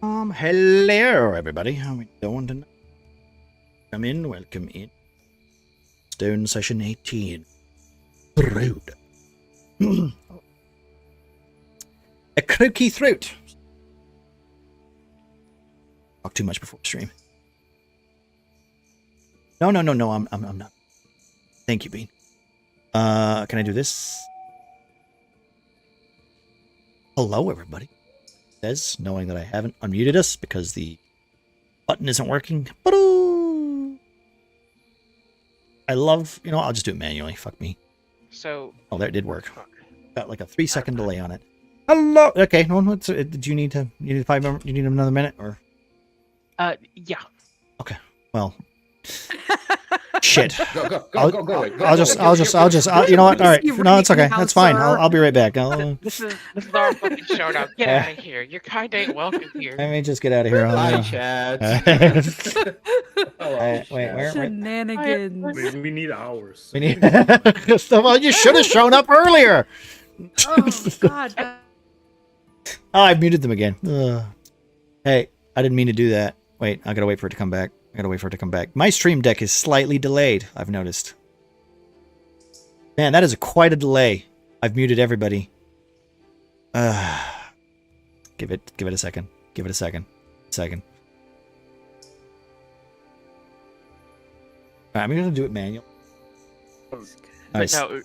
Hello, everybody. How we doing tonight? Welcome in. Stone session 18. Throat. A croaky throat. Talk too much before stream. No. I'm not. Thank you, Bean. Can I do this? Hello, everybody. Says, knowing that I haven't unmuted us because the button isn't working. I love, I'll just do it manually. Fuck me. So. Oh, that did work. Got like a 3-second delay on it. Hello. Okay. No, did you need 5 minutes? You need another minute or? Yeah. Okay. Well. Shit. Go. I'll just, you know what? All right. No, it's okay. That's fine. I'll be right back. This is our fucking showdown. Get out of here. Your kind ain't welcome here. Let me just get out of here. Hi, Chad. Wait, where? Shenanigans. We need hours. We need. Well, you should have shown up earlier. Oh, God. Oh, I muted them again. Hey, I didn't mean to do that. Wait, I gotta wait for it to come back. My stream deck is slightly delayed, I've noticed. Man, that is quite a delay. I've muted everybody. Give it a second. Give it a second. Alright, I'm gonna do it manual. But no,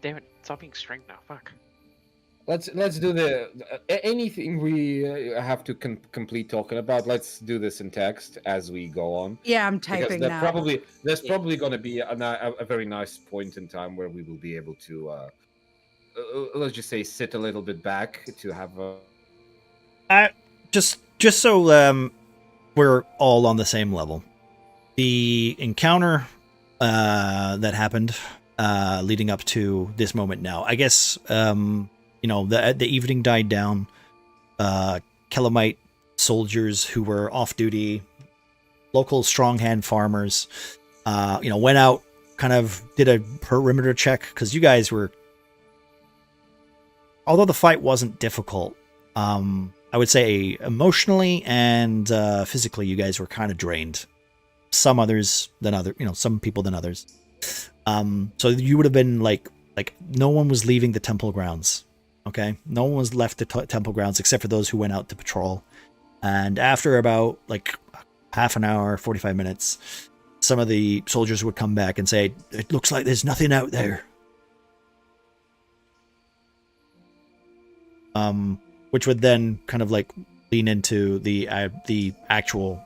damn it, stop being string now. Fuck. Let's do the anything we have to complete talking about. Let's do this in text as we go on. Yeah, I'm typing now. There's probably going to be a very nice point in time where we will be able to let's just say sit a little bit back to have a. Just so we're all on the same level. The encounter that happened leading up to this moment now. I guess the evening died down. Kelamite soldiers who were off duty, local stronghand farmers, went out, kind of did a perimeter check because you guys were. Although the fight wasn't difficult, I would say emotionally and physically, you guys were kind of drained. Some people than others. So you would have been like no one was leaving the temple grounds. Okay, no one was left the temple grounds except for those who went out to patrol. And after about like half an hour, 45 minutes, some of the soldiers would come back and say, "It looks like there's nothing out there." Which would then kind of like lean into the actual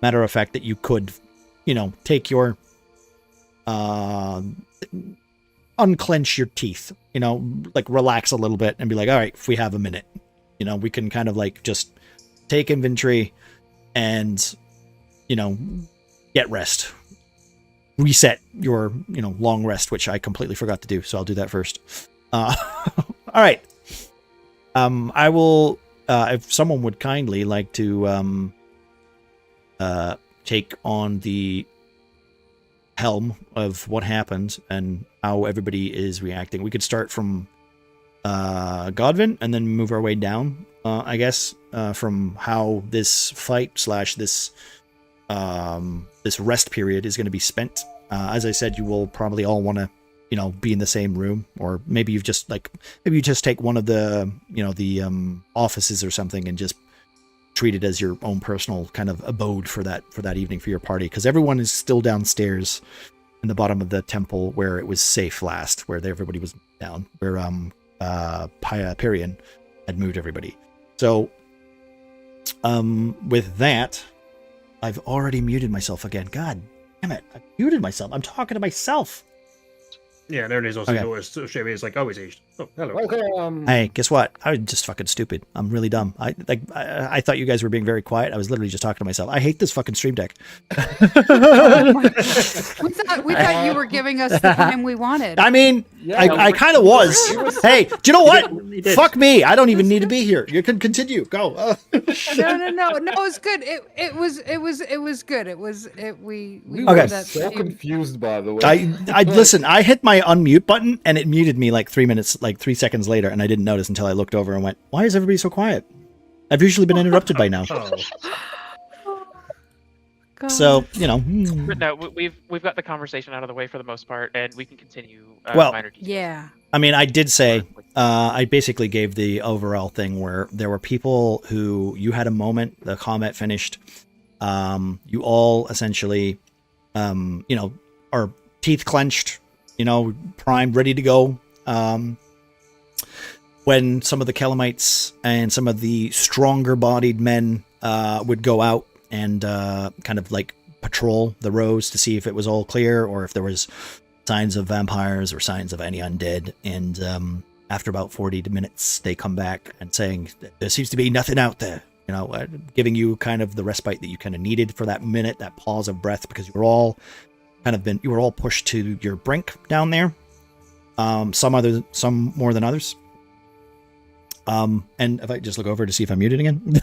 matter of fact that you could, take your unclench your teeth, like relax a little bit and be like, all right, if we have a minute, we can kind of like just take inventory and, get rest, reset your, long rest, which I completely forgot to do. So I'll do that first. All right. I will, if someone would kindly like to, take on the helm of what happened and how everybody is reacting. We could start from Godwin and then move our way down, I guess, from how this fight / this rest period is going to be spent. As I said, you will probably all want to, be in the same room, or maybe you just take one of the, the offices or something and just treat it as your own personal kind of abode for that evening for your party, because everyone is still downstairs in the bottom of the temple where it was safe last, where everybody was down, where Pyrian had moved everybody. So with that, I've already muted myself again. God damn it, I muted myself. I'm talking to myself. Yeah, there it is. Also, it's like always aged. Oh, hello. Okay, Hey, guess what? I was just fucking stupid. I'm really dumb. I thought you guys were being very quiet. I was literally just talking to myself. I hate this fucking stream deck. We thought you were giving us the time we wanted. I mean, Yeah, I kind of was. Hey, do you know what? Fuck me. I don't even need to be here. You can continue. Go. No. It was good. It was good. We we Okay. were so confused, by the way. I listen. I hit my unmute button and it muted me like 3 minutes, like 3 seconds later, and I didn't notice until I looked over and went, "Why is everybody so quiet? I've usually been interrupted by now." Oh, God. So But no, we've got the conversation out of the way for the most part, and we can continue. Well, minor details. Yeah. I mean, I did say I basically gave the overall thing where there were people who you had a moment, the combat finished. You all essentially, are teeth clenched, primed, ready to go. When some of the Kelamites and some of the stronger bodied men would go out and kind of like patrol the roads to see if it was all clear or if there was signs of vampires or signs of any undead. And after about 40 minutes, they come back and saying, there seems to be nothing out there. Giving you kind of the respite that you kind of needed for that minute, that pause of breath, because you were all pushed to your brink down there. Some more than others. And if I just look over to see if I'm muted again.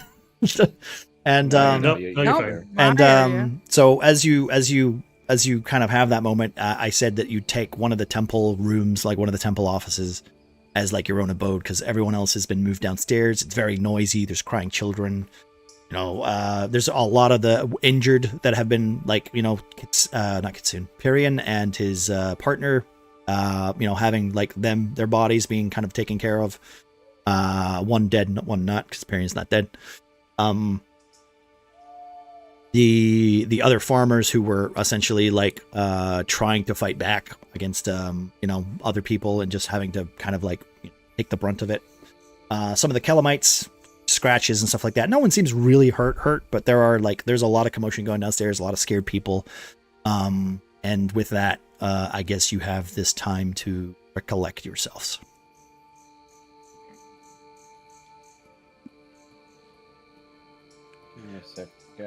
And nope, no, you're fine. and so as you kind of have that moment, I said that you take one of the temple rooms, like one of the temple offices, as like your own abode, because everyone else has been moved downstairs. It's very noisy. There's crying children. There's a lot of the injured that have been not Kitsune, Pyrian and his partner, having like their bodies being kind of taken care of. One dead, one not, because Pyrian's not dead. The other farmers who were essentially like trying to fight back against other people and just having to kind of like take the brunt of it. Some of the Kelamites, scratches and stuff like that. No one seems really hurt, but there's a lot of commotion going downstairs, a lot of scared people. And with that, I guess you have this time to recollect yourselves.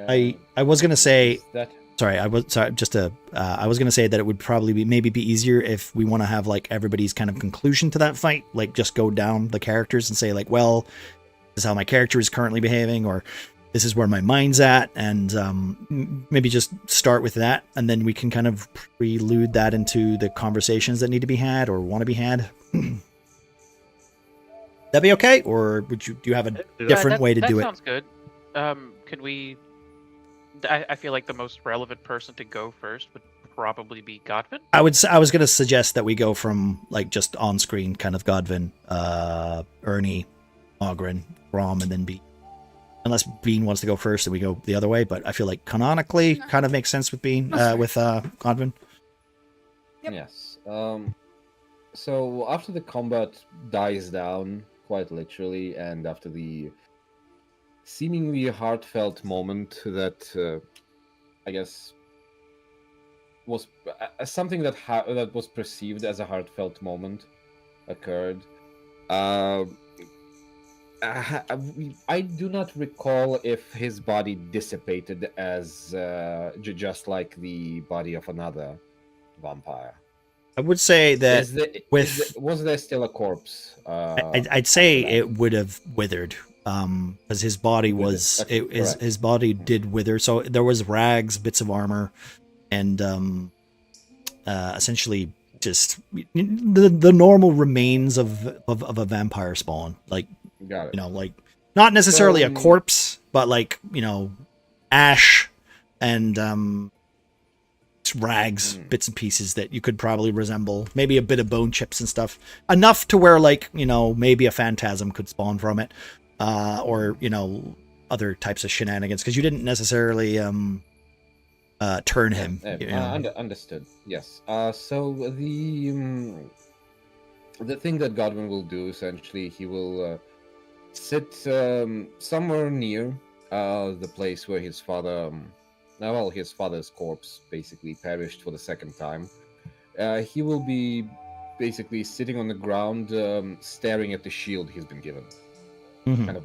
I was gonna say I was gonna say that it would probably be easier if we want to have like everybody's kind of conclusion to that fight, like just go down the characters and say like, well, this is how my character is currently behaving, or this is where my mind's at, and maybe just start with that, and then we can kind of prelude that into the conversations that need to be had or want to be had. That'd be okay, or do you have a different way to do it? That sounds good. Can we? I feel like the most relevant person to go first would probably be Godwin. I was going to suggest that we go from like just on screen kind of Godwin, Ernie, Ogren, Rom, and then Bean. Unless Bean wants to go first, and we go the other way. But I feel like canonically kind of makes sense with Bean, with Godwin. Yep. Yes. So after the combat dies down, quite literally, and after the seemingly heartfelt moment that I guess was something that that was perceived as a heartfelt moment occurred. I do not recall if his body dissipated as just like the body of another vampire. I would say that was there still a corpse? I'd say it would have withered. Because his body was his body did wither, so there was rags, bits of armor, and essentially just the normal remains of a vampire spawn, like like not necessarily a corpse, but like ash and rags, bits and pieces that you could probably resemble, maybe a bit of bone chips and stuff, enough to where like maybe a phantasm could spawn from it. Or other types of shenanigans, because you didn't necessarily turn him. Understood. Yes. So the thing that Godwin will do, essentially, he will sit somewhere near the place where his father, his father's corpse basically perished for the second time. He will be basically sitting on the ground, staring at the shield he's been given. Mm-hmm. Kind of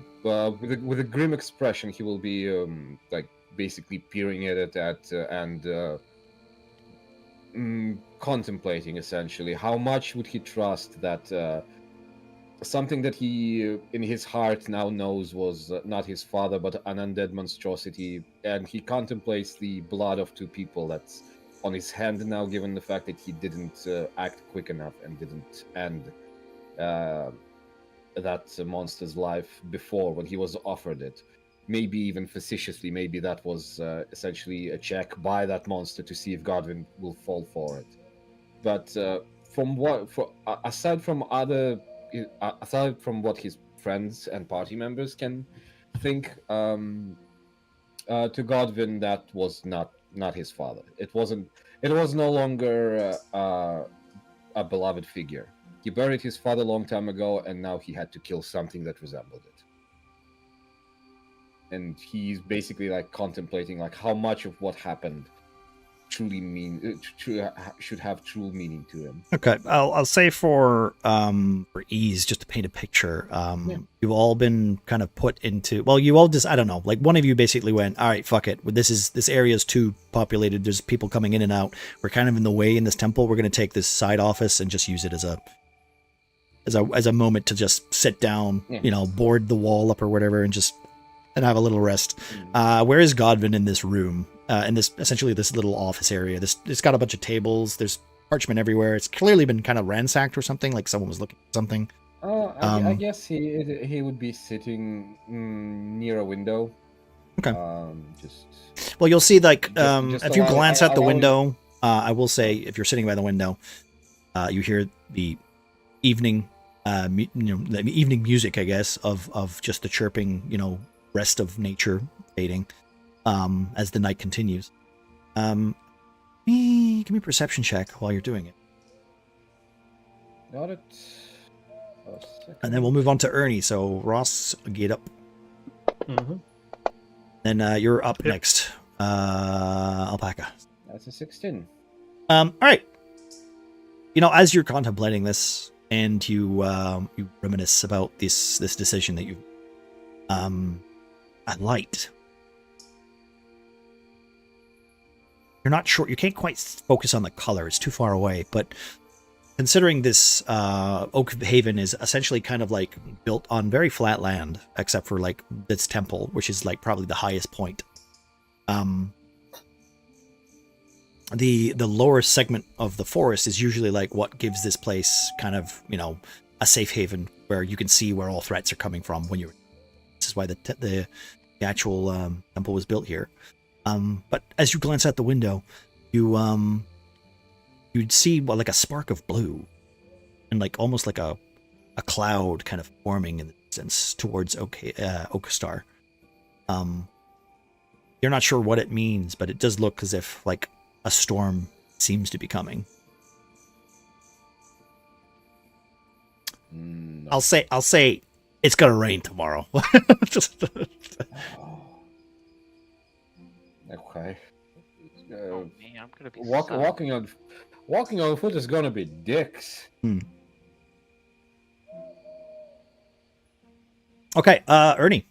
with a grim expression, he will be like basically peering at it and contemplating essentially how much would he trust that something that he in his heart now knows was not his father but an undead monstrosity, and he contemplates the blood of two people that's on his hand now, given the fact that he didn't act quick enough and didn't end uh, that monster's life before when he was offered it. Maybe even facetiously, maybe that was essentially a check by that monster to see if Godwin will fall for it. But aside from aside from what his friends and party members can think, to Godwin, that was not his father. It wasn't. It was no longer a beloved figure. He buried his father a long time ago, and now he had to kill something that resembled it. And he's basically like contemplating like how much of what happened truly should have true meaning to him. Okay, I'll say for ease, just to paint a picture, you've all been kind of put into, well, you all just, I don't know, like one of you basically went, all right, fuck it, this area is too populated, there's people coming in and out, we're kind of in the way in this temple, we're going to take this side office and just use it as a moment to just sit down, board the wall up or whatever and have a little rest. Where is Godwin in this room? In this essentially this little office area. It's got a bunch of tables. There's parchment everywhere. It's clearly been kind of ransacked or something. Like someone was looking at something. I guess he would be sitting near a window. Okay. Well, you'll see like if you glance out the window. I will say if you're sitting by the window, you hear the evening, the evening music, I guess, of just the chirping, rest of nature fading. As the night continues. Give me a perception check while you're doing it. Got it. And then we'll move on to Ernie. So Ross, get up. Mm-hmm. Then you're up next. Alpaca. That's a 16. All right. As you're contemplating this and you reminisce about this decision that you a light. You're not sure. You can't quite focus on the color. It's too far away. But considering this Oak Haven is essentially kind of like built on very flat land, except for like this temple, which is like probably the highest point. The lower segment of the forest is usually like what gives this place kind of a safe haven where you can see where all threats are coming from when you're. This is why the actual temple was built here. But as you glance out the window, you'd see like a spark of blue, and like almost like a cloud kind of forming in the distance towards Oakastar. You're not sure what it means, but it does look as if like a storm seems to be coming. I'll say it's gonna rain tomorrow. Okay. Oh man, I'm gonna be walking on foot is gonna be dicks. Okay, Ernie.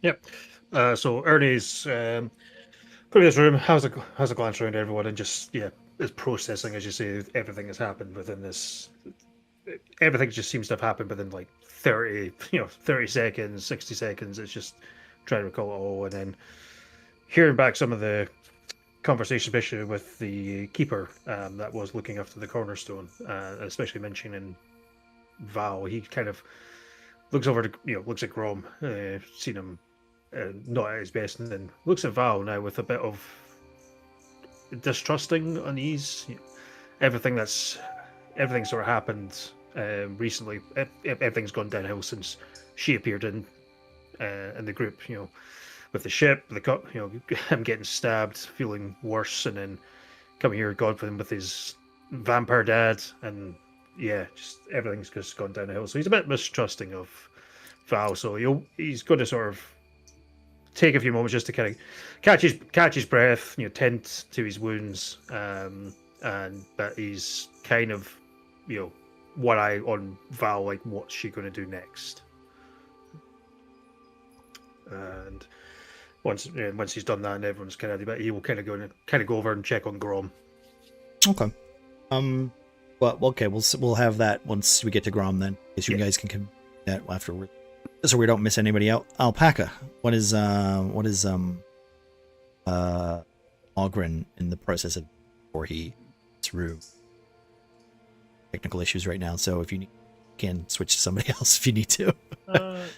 Yep. So Ernie's putting this room, has a glance around everyone, and just is processing, as you say, everything that's happened within this. Everything just seems to have happened within like 30 seconds, 60 seconds. It's just trying to recall it all, and then hearing back some of the conversation, especially with the keeper that was looking after the Cornerstone, especially mentioning Val. He kind of looks over to, looks at Grom, seen him not at his best, and then looks at Val now with a bit of distrusting unease. Everything sort of happened recently. Everything's gone downhill since she appeared in the group. With the ship, the cup, him getting stabbed, feeling worse, and then coming here, Godwin with his vampire dad, and just everything's just gone down the hill. So he's a bit mistrusting of Val. So he's going to sort of take a few moments just to kind of catch his breath, tend to his wounds, and that he's kind of, one eye on Val, like what's she going to do next. And once he's done that and everyone's kind of, he will kind of go over and check on Grom. Okay. Well, okay, we'll have that once we get to Grom then, because you guys can come that afterward, so we don't miss anybody out. Alpaca, what is Ogren in the process of before he through? technical issues right now. So if you need, can switch to somebody else if you need to.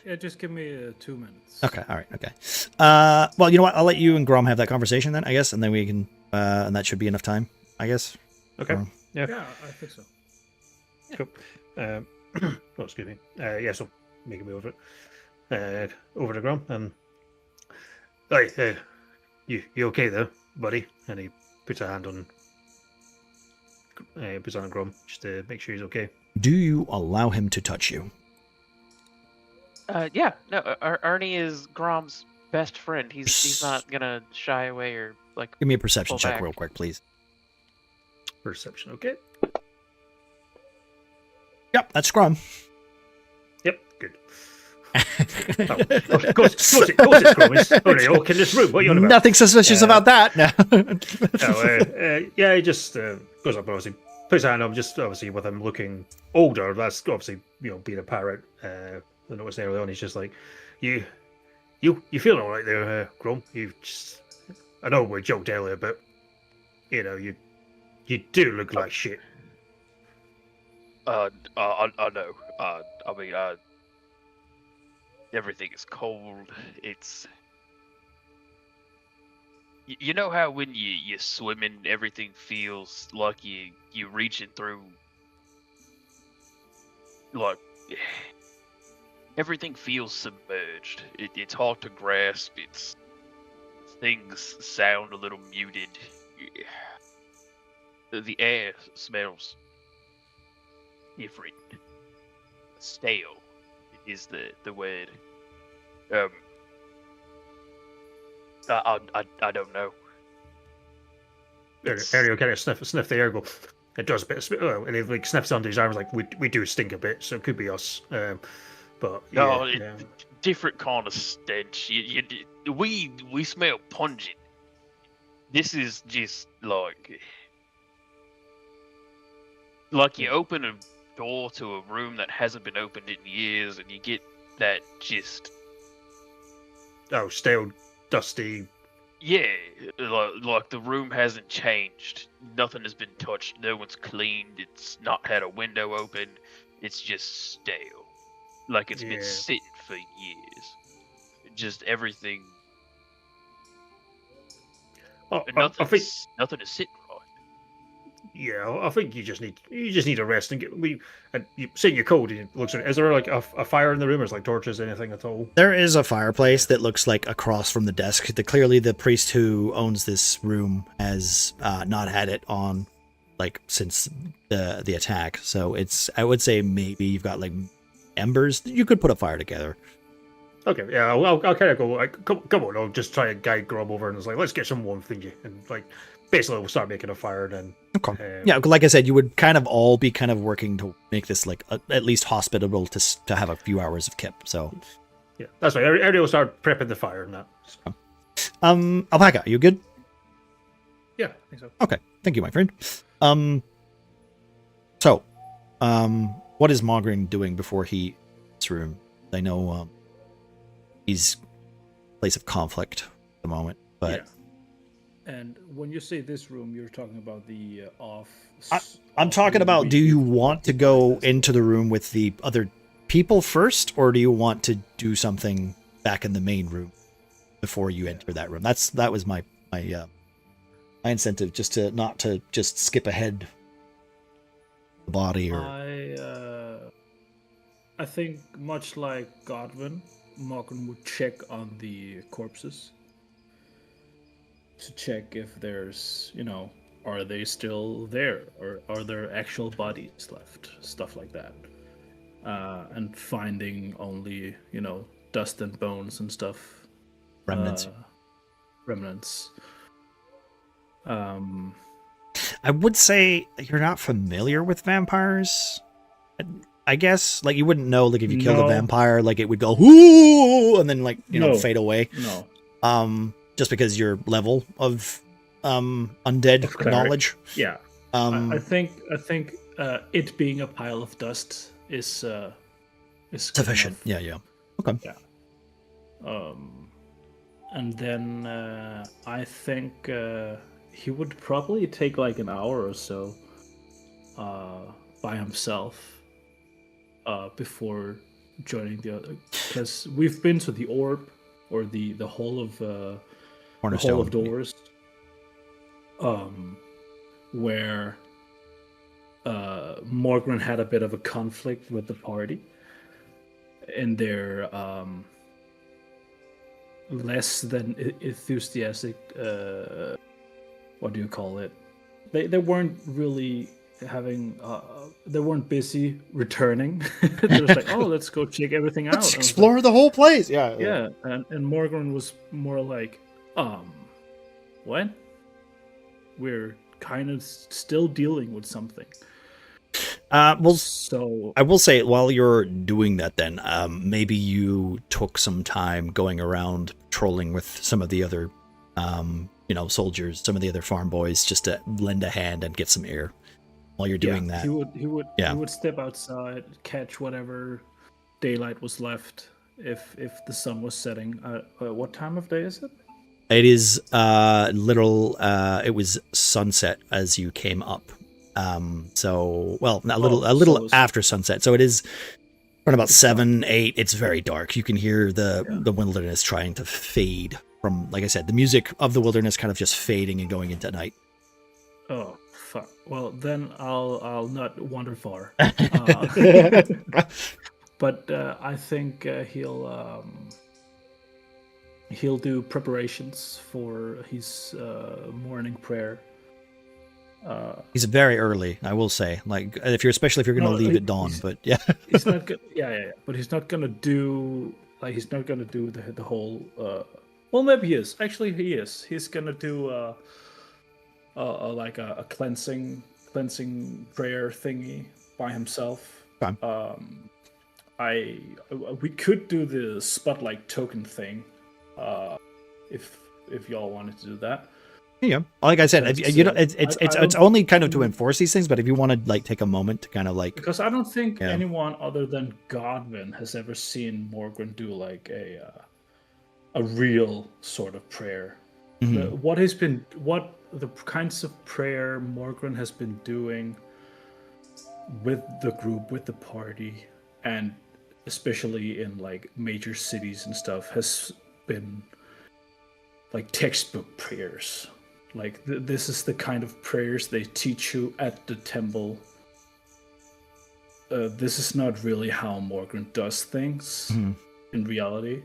Yeah, just give me 2 minutes. Okay. All right. Okay. Well, you know what? I'll let you and Grom have that conversation then, I guess, and then we can, and that should be enough time, I guess. Okay. Or- Yeah. Yeah, I think so. Cool. Oh, excuse me. Yeah, so make me over it. Over to Grom and hey, you okay there, buddy? And he puts a hand on Grom just to make sure he's okay. Do you allow him to touch you? Yeah, no, Ernie is Grom's best friend. He's not gonna shy away or like. Give me a perception Pull check back. real quick, please. Perception, okay? Yep, that's Grom. Yep, good. Of course it's Grom. It's only all in this room. What are you on about? Nothing suspicious about that. No. No, yeah, he just goes up, obviously, puts a hand on him, just obviously with him looking older. That's obviously, being a parrot. I noticed early on, he's just like, you feeling all right there, Grom? I know we joked earlier, but you do look like shit. I know. I mean, everything is cold. It's. You know how when you swimming, everything feels like you reaching through. Like everything feels submerged. It's hard to grasp. Things sound a little muted. The air smells different. Stale is the word. I don't know. Ariel kind of sniff the air, go. It does a bit, and he like sniffs under his arms like we do stink a bit, so it could be us. But No, yeah. different kind of stench. We smell pungent. This is just like you open a door to a room that hasn't been opened in years, and you get that just Stale, dusty. yeah, like the room hasn't changed. Nothing has been touched. No one's cleaned. It's not had a window open. It's just stale, like it's been Yeah. sitting for years. Just everything. I think Nothing is sitting right. yeah, I think you just need a rest and get and you say you're cold. And it looks. Is there like a fire in the room? Or is like torches, anything at all? There is a fireplace that looks like across from the desk. Clearly, the priest who owns this room has not had it on since the attack. So I would say maybe you've got like embers. You could put a fire together. Okay, yeah, I'll kind of go. Like, come on, I'll just try and guide Grub over and it's like, let's get some warmth in you, and like basically we'll start making a fire then. Okay. Yeah, like I said, you would kind of all be kind of working to make this like at least hospitable to have a few hours of kip. So yeah, that's right. Everybody will start prepping the fire and that. So. Alpaca, you good? Yeah, I think so. Okay, thank you, my friend. So, what is Mogren doing before he this room? I know he's a place of conflict at the moment, but Yeah. And when you say this room, you're talking about the I'm talking about, do you want to go into the room with the other people first, or do you want to do something back in the main room before you enter that room? That was my incentive, just to not to just skip ahead the body or I think much like Godwin, Morgan would check on the corpses to check if there's, are they still there, or are there actual bodies left, stuff like that, and finding only, dust and bones and stuff, remnants. I would say you're not familiar with vampires. I guess like you wouldn't know like if you killed a vampire, like it would go whoo and then fade away. No. Just because your level of undead knowledge. Yeah. I think it being a pile of dust is sufficient. enough. Yeah. Okay. Yeah. And then I think he would probably take like an hour or so by himself before joining the other, because we've been to the orb or the hall of Cornerstone. hall of doors, where Morgan had a bit of a conflict with the party in their less than enthusiastic what do you call it, they weren't really having they weren't busy returning. They was like, oh, let's go check everything out. Let's I was explore like, the whole place. Yeah. yeah, and Morgan was more like, what? We're kind of still dealing with something. Well, So I will say, while you're doing that, then maybe you took some time going around patrolling with some of the other, soldiers, some of the other farm boys, just to lend a hand and get some air while you're doing that. he would Yeah. he would step outside, catch whatever daylight was left if the sun was setting. What time of day is it? It is it was sunset as you came up. So, well, a little so- after sunset. So it is around about 7, 8. It's very dark. You can hear the wilderness trying to fade from, like I said, the music of the wilderness kind of just fading and going into night. Oh fuck. Well, then I'll not wander far. But I think he'll do preparations for his morning prayer. He's very early, I will say. Like, especially if you're going to No, leave at dawn. But yeah, He's not good. Yeah. But he's not gonna do the whole. Well, maybe he is. Actually, he is. He's gonna do like a cleansing prayer thingy by himself. Fine. We could do the spotlight token thing, if y'all wanted to do that. yeah. Like I said, That's, it's only kind of to enforce these things. But if you want to like take a moment to kind of like, Because I don't think Yeah. anyone other than Godwin has ever seen Morgan do like a real sort of prayer. Mhm. What the kinds of prayer Morgan has been doing with the group, with the party, and especially in like major cities and stuff, has been like textbook prayers. Like this is the kind of prayers they teach you at the temple. This is not really how Morgan does things Mhm. in reality.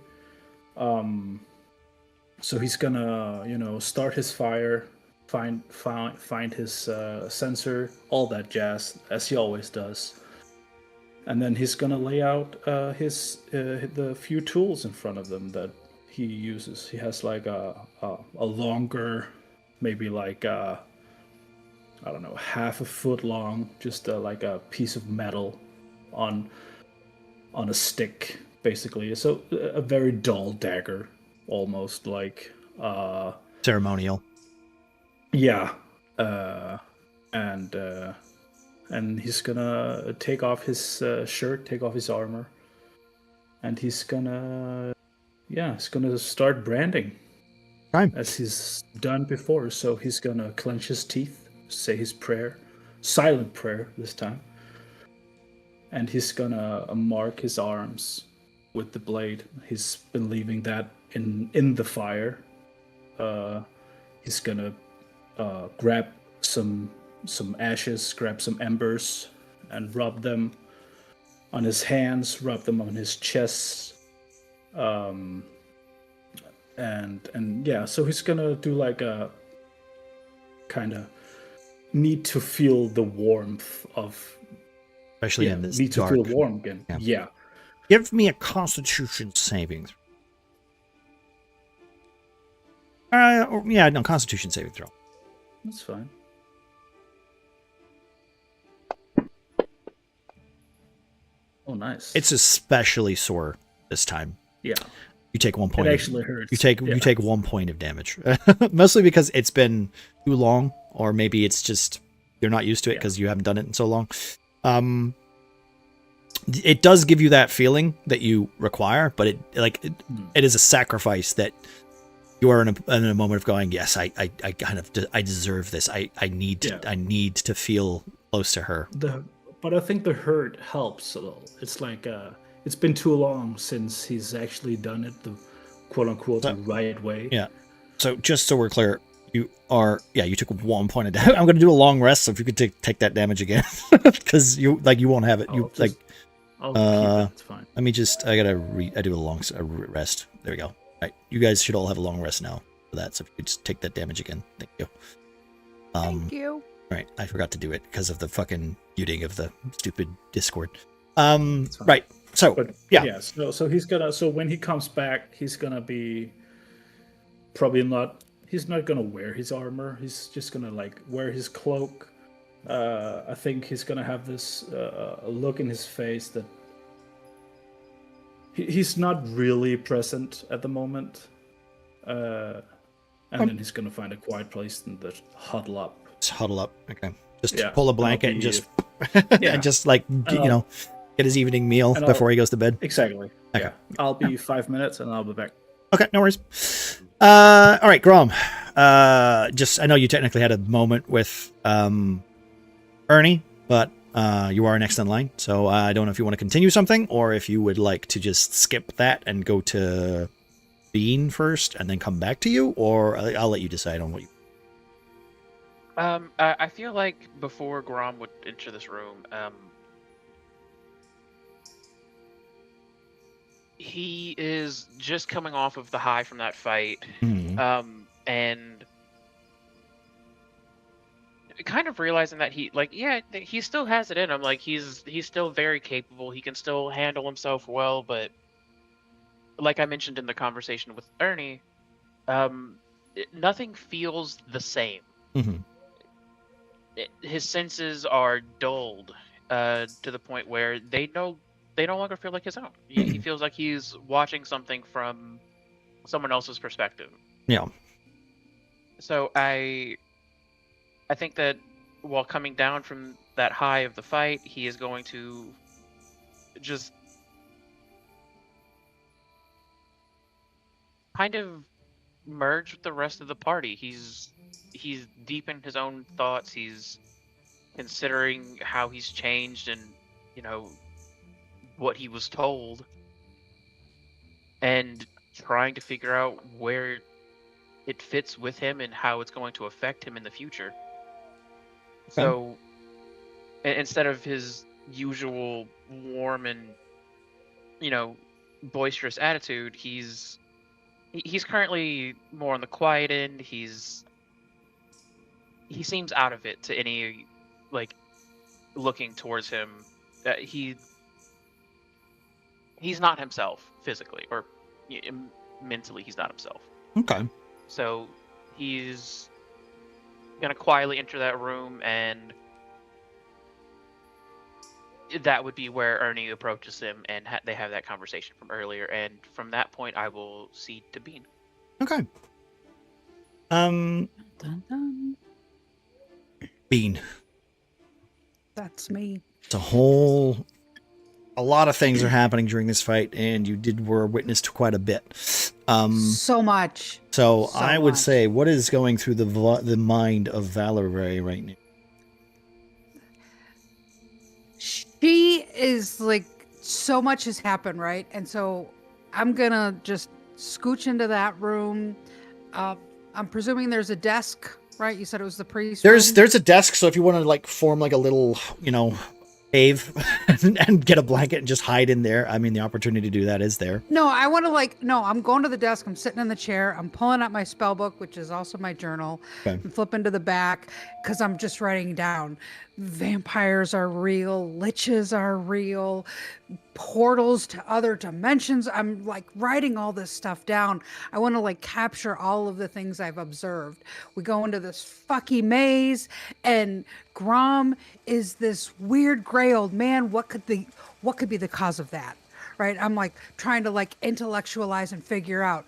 So he's gonna, start his fire, find his sensor, all that jazz, as he always does, and then he's gonna lay out the few tools in front of them that he uses. He has like a longer, maybe like I don't know, half a foot long, just like a piece of metal on a stick, basically. So a very dull dagger, almost like ceremonial. yeah. And he's gonna take off his shirt, take off his armor, and he's gonna start branding. Fine. As he's done before. So he's gonna clench his teeth, say his prayer, silent prayer this time, and he's gonna mark his arms with the blade. He's been leaving that in the fire. He's gonna grab some ashes, grab some embers, and rub them on his hands, rub them on his chest. And yeah, so he's gonna do like a kind of need to feel the warmth of, Especially in this need to dark. feel warm again. Yeah. Yeah. Give me a Constitution saving throw. Constitution saving throw. That's fine. Oh, nice. It's especially sore this time. yeah. You take 1 point. It actually hurts. You take 1 point of damage, mostly because it's been too long, or maybe it's just you're not used to it because you haven't done it in so long. It does give you that feeling that you require, but it is a sacrifice that you are in a moment of going, yes, I I deserve this. I need to feel close to her. The but I think the hurt helps a little. It's like it's been too long since he's actually done it the quote unquote the right way. Yeah. So just so we're clear, you took 1 point of damage. I'm going to do a long rest, so if you could take that damage again, because you won't have it. I'll keep it. It's fine. Let me just. I do a long rest. There we go. All right, you guys should all have a long rest now for that. So if you could just take that damage again, thank you. Thank you. All right, I forgot to do it because of the fucking muting of the stupid Discord. Right. So yeah. So he's gonna. So when he comes back, he's gonna be probably not. He's not gonna wear his armor. He's just gonna like wear his cloak. I think he's gonna have this look in his face that he's not really present at the moment. And then he's gonna find a quiet place and just huddle up. Just huddle up. Okay. Just pull a blanket and just and just like get his evening meal before he goes to bed. Exactly. Okay. Yeah. I'll be 5 minutes and I'll be back. Okay, no worries. All right, Grom. I know you technically had a moment with Ernie, but you are next in line. So I don't know if you want to continue something or if you would like to just skip that and go to Bean first and then come back to you, or I'll let you decide on what you. I feel like before Grom would enter this room, he is just coming off of the high from that fight, and kind of realizing that he still has it in him. Like he's still very capable. He can still handle himself well, but like I mentioned in the conversation with Ernie, nothing feels the same. His senses are dulled to the point where they no longer feel like his own. He feels like he's watching something from someone else's perspective. Yeah. So I think that while coming down from that high of the fight, he is going to just kind of merge with the rest of the party. He's deep in his own thoughts. He's considering how he's changed and what he was told, and trying to figure out where it fits with him and how it's going to affect him in the future. So instead of his usual warm and boisterous attitude, he's currently more on the quiet end. He seems out of it to any looking towards him. He's not himself physically or mentally. He's not himself. Okay. So he's gonna quietly enter that room, and that would be where Ernie approaches him, and they have that conversation from earlier. And from that point, I will cede to Bean. Okay. Dun, dun. Bean. That's me. It's a lot of things are happening during this fight, and you were witness to quite a bit. So much. So I would say, what is going through the mind of Valerie right now? She is like, so much has happened, right? And so I'm gonna just scooch into that room. I'm presuming there's a desk, right? You said it was the priest. There's a desk, so if you want to form a little, cave and get a blanket and just hide in there, I mean, the opportunity to do that is there. No, I want to I'm going to the desk. I'm sitting in the chair. I'm pulling out my spell book, which is also my journal. Okay. I'm flipping to the back because I'm just writing down vampires are real, liches are real, portals to other dimensions. I'm writing all this stuff down. I want to capture all of the things I've observed. We go into this fucking maze, and Grom is this weird gray old man. What could be the cause of that? Right? I'm trying to intellectualize and figure out,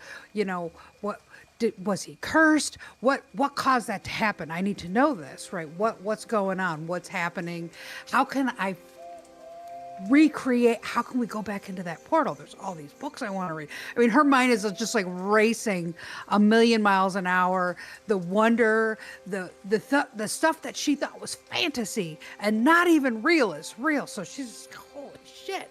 was he cursed? What caused that to happen? I need to know this, right? What's going on? What's happening? How can I recreate, how can we go back into that portal? There's all these books I want to read. I mean, her mind is just like racing a million miles an hour. The wonder, the stuff that she thought was fantasy and not even real is real. So she's, holy shit.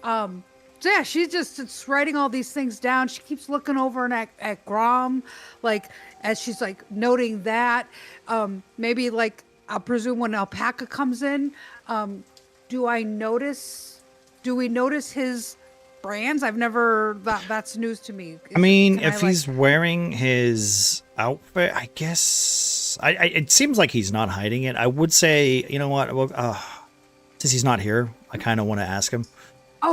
So yeah, she's just writing all these things down. She keeps looking over and at Grom, like as she's like noting that. Maybe like I'll presume when Alpaca comes in, do we notice his brands? I've never, that's news to me. I mean, if he's wearing his outfit, I guess it seems like he's not hiding it. I would say, you know what? Well, since he's not here, I kind of want to ask him.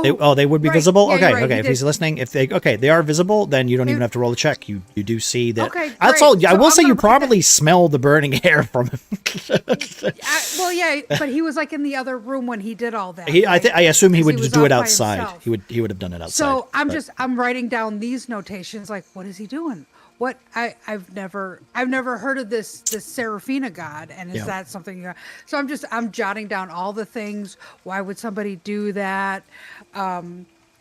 They would be right. visible. Yeah, Okay, right. okay. If he's listening, they are visible, then you don't even have to roll a check. You do see that. Okay, That's great. all. I So will I'm say gonna you write probably smell the burning hair from him. well, yeah, but he was like in the other room when he did all that. I assume he would Because just do was it off by outside. himself. He would have done it outside. So but- I'm writing down these notations. Like, what is he doing? What I've never heard of this Seraphina god, and is that something? So I'm jotting down all the things. Why would somebody do that?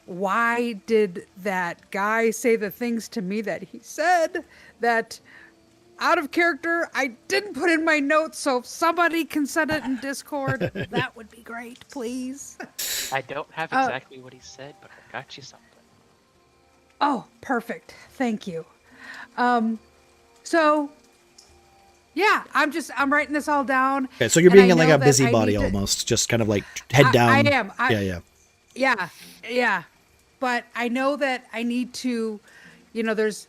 Why did that guy say the things to me that he said? That out of character, I didn't put in my notes. So if somebody can send it in Discord, that would be great, please. I don't have exactly what he said, but I got you something. Oh, perfect. Thank you. So yeah, I'm writing this all down. Okay, so you're and I being like know a that busybody I need to- almost, just kind of like head down. I am. Yeah. But I know that I need to, there's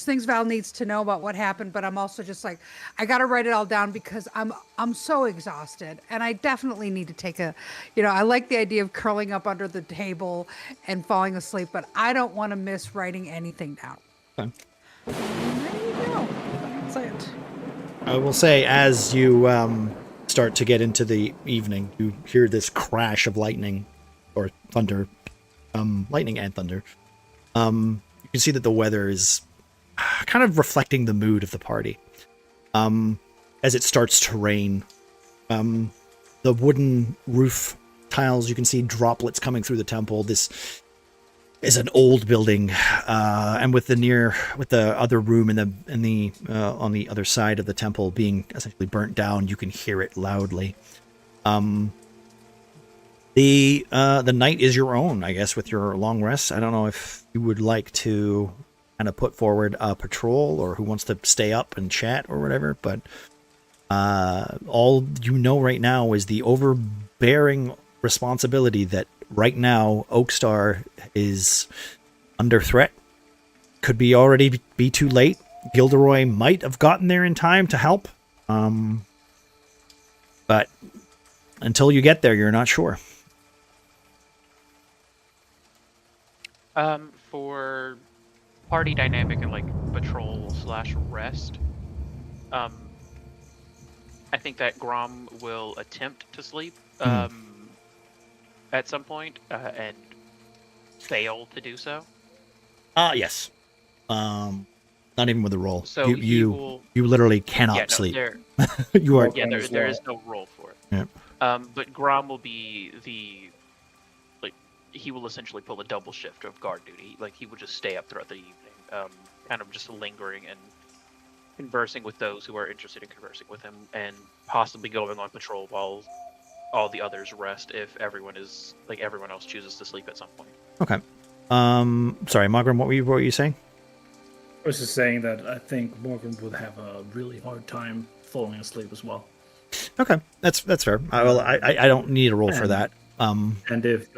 things Val needs to know about what happened, but I'm also just like, I got to write it all down because I'm so exhausted, and I definitely need to take I like the idea of curling up under the table and falling asleep, but I don't want to miss writing anything down. Okay. There you go. That's it. I will say, as you start to get into the evening, you hear this crash of lightning or thunder, lightning and thunder. You can see that the weather is kind of reflecting the mood of the party. As it starts to rain, the wooden roof tiles, you can see droplets coming through the temple. This is an old building, and with the other room in the on the other side of the temple being essentially burnt down, you can hear it loudly. The night is your own, I guess, with your long rest. I don't know if you would like to kind of put forward a patrol or who wants to stay up and chat or whatever, but all you know right now is the overbearing responsibility that right now Oakstar is under threat. Could be already be too late. Gilderoy might have gotten there in time to help, but until you get there, you're not sure. For party dynamic and like patrol / rest, I think that Grom will attempt to sleep at some point and fail to do so. Yes. Not even with a roll. So you literally cannot sleep. You are. Yeah, there is no roll for it. Yeah. But Grom will be he will essentially pull a double shift of guard duty. Like, he will just stay up throughout the evening, kind of just lingering and conversing with those who are interested in conversing with him, and possibly going on patrol while all the others rest if everyone else chooses to sleep at some point. Okay. Sorry, Margaret, what were you saying? I was just saying that I think Morgan would have a really hard time falling asleep as well. Okay, that's fair. I don't need a roll for that. And if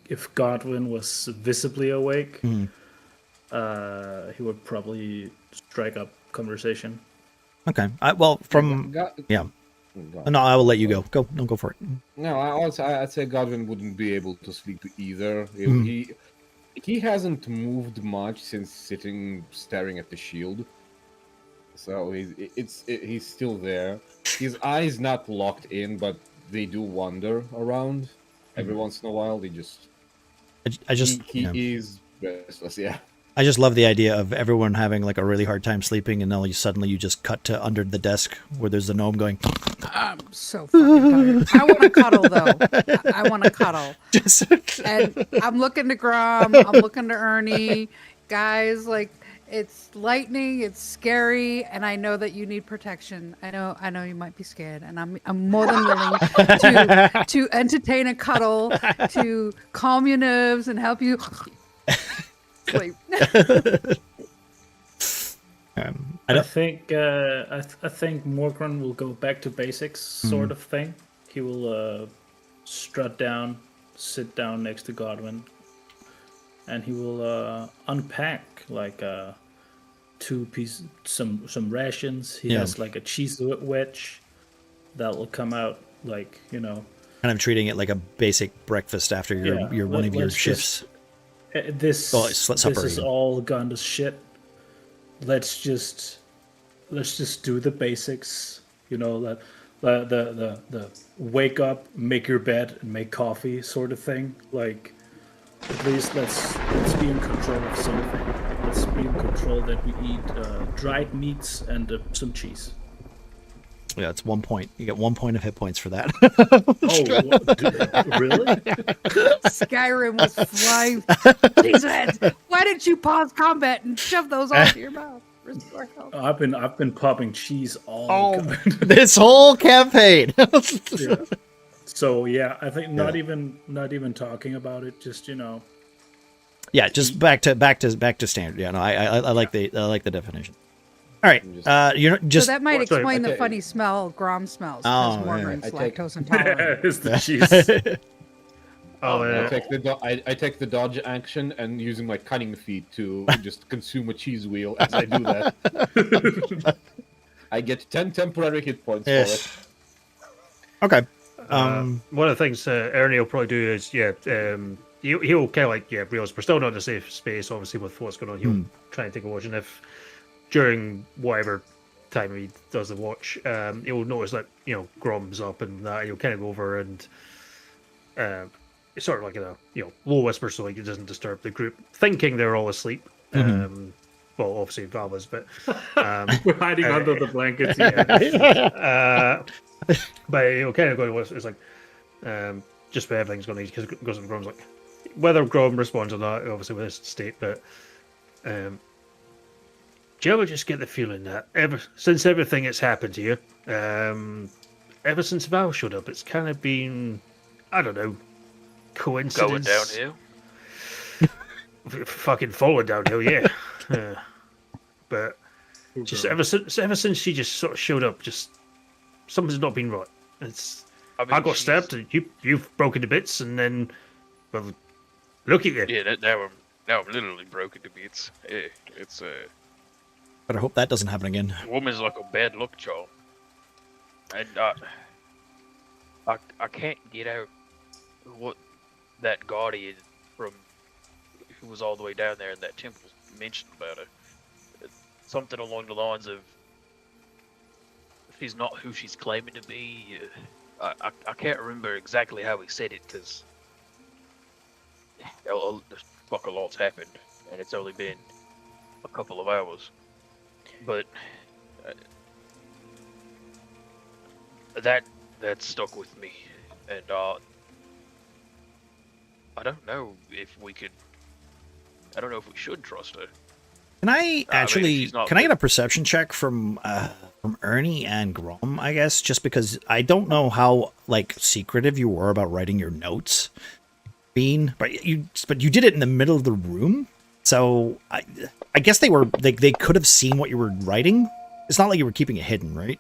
if Godwin was visibly awake, he would probably strike up conversation. Okay. No, I will let you go. Go for it. No, I'd say Godwin wouldn't be able to sleep either. He hasn't moved much since staring at the shield. So he's still there. His eyes not locked in, but they do wander around every once in a while. He is restless. Yeah. I just love the idea of everyone having like a really hard time sleeping, and then suddenly you just cut to under the desk where there's the gnome going. I'm so fucking tired. I want to cuddle though. I want to cuddle. Just And I'm looking to Grom. I'm looking to Ernie. Guys, like it's lightning. It's scary, and I know that you need protection. I know you might be scared, and I'm more than willing to entertain a cuddle, to calm your nerves and help you sleep. I think Morgren will go back to basics, sort of thing. He will strut down, sit down next to Godwin, and he will unpack like some rations. He has like a cheese wedge that will come out, like, you know, kind of treating it like a basic breakfast after your one of your shifts. This is all gone to shit. Let's just do the basics. You know, the wake up, make your bed, and make coffee sort of thing. Like, at least let's be in control of something. Let's be in control that we eat dried meats and some cheese. Yeah, it's 1 point. You get 1 point of hit points for that. Really? Skyrim was flying. Jesus, why didn't you pause combat and shove those onto your mouth? Restore health. I've been popping cheese all this whole campaign. Yeah. So yeah, I think not even talking about it. Just, you know. Yeah, just back to standard. Yeah, no, I like the definition. All right, you're just so that might explain the funny smell Grom smells. Oh, Morgan's yeah. lactose intolerant. It's the cheese. I take the dodge action and using my cunning feat to just consume a cheese wheel as I do that. I get 10 temporary hit points for it. Okay. One of the things Ernie will probably do is, he'll kind of like, realize we're still not in a safe space, obviously, with what's going on. He'll try and take a watch, and if during whatever time he does the watch, he'll notice that, you know, Grom's up and that. He'll kind of go over and it's sort of like in a, you know, low whisper so like it doesn't disturb the group, thinking they're all asleep. Well, obviously Val is, but we're hiding under the blankets. Yeah. But he'll kind of go, it's like just where everything's going to, because goes and Grom's like, whether Grom responds or not, obviously with this state, but do you ever just get the feeling that ever since everything that's happened to you, ever since Val showed up, it's kind of been, I don't know, coincidence. Going downhill. Fucking falling downhill, yeah. But just ever since she just sort of showed up, just something's not been right. I got stabbed, and you've broken to bits, and then, well, look at you. Yeah, now I'm literally broken to bits. Yeah, it's But I hope that doesn't happen again. Woman's like a bad luck charm. And I can't get out what that guardian from who was all the way down there in that temple mentioned about her. Something along the lines of she's not who she's claiming to be. I can't remember exactly how he said it because fuck a lot's happened and it's only been a couple of hours. But that stuck with me, and I don't know if we could. I don't know if we should trust her. Can I actually? she's not Can I get a perception check from Ernie and Grom? I guess just because I don't know how like secretive you were about writing your notes, Bean, but you did it in the middle of the room. So I guess they could have seen what you were writing. It's not like you were keeping it hidden, right?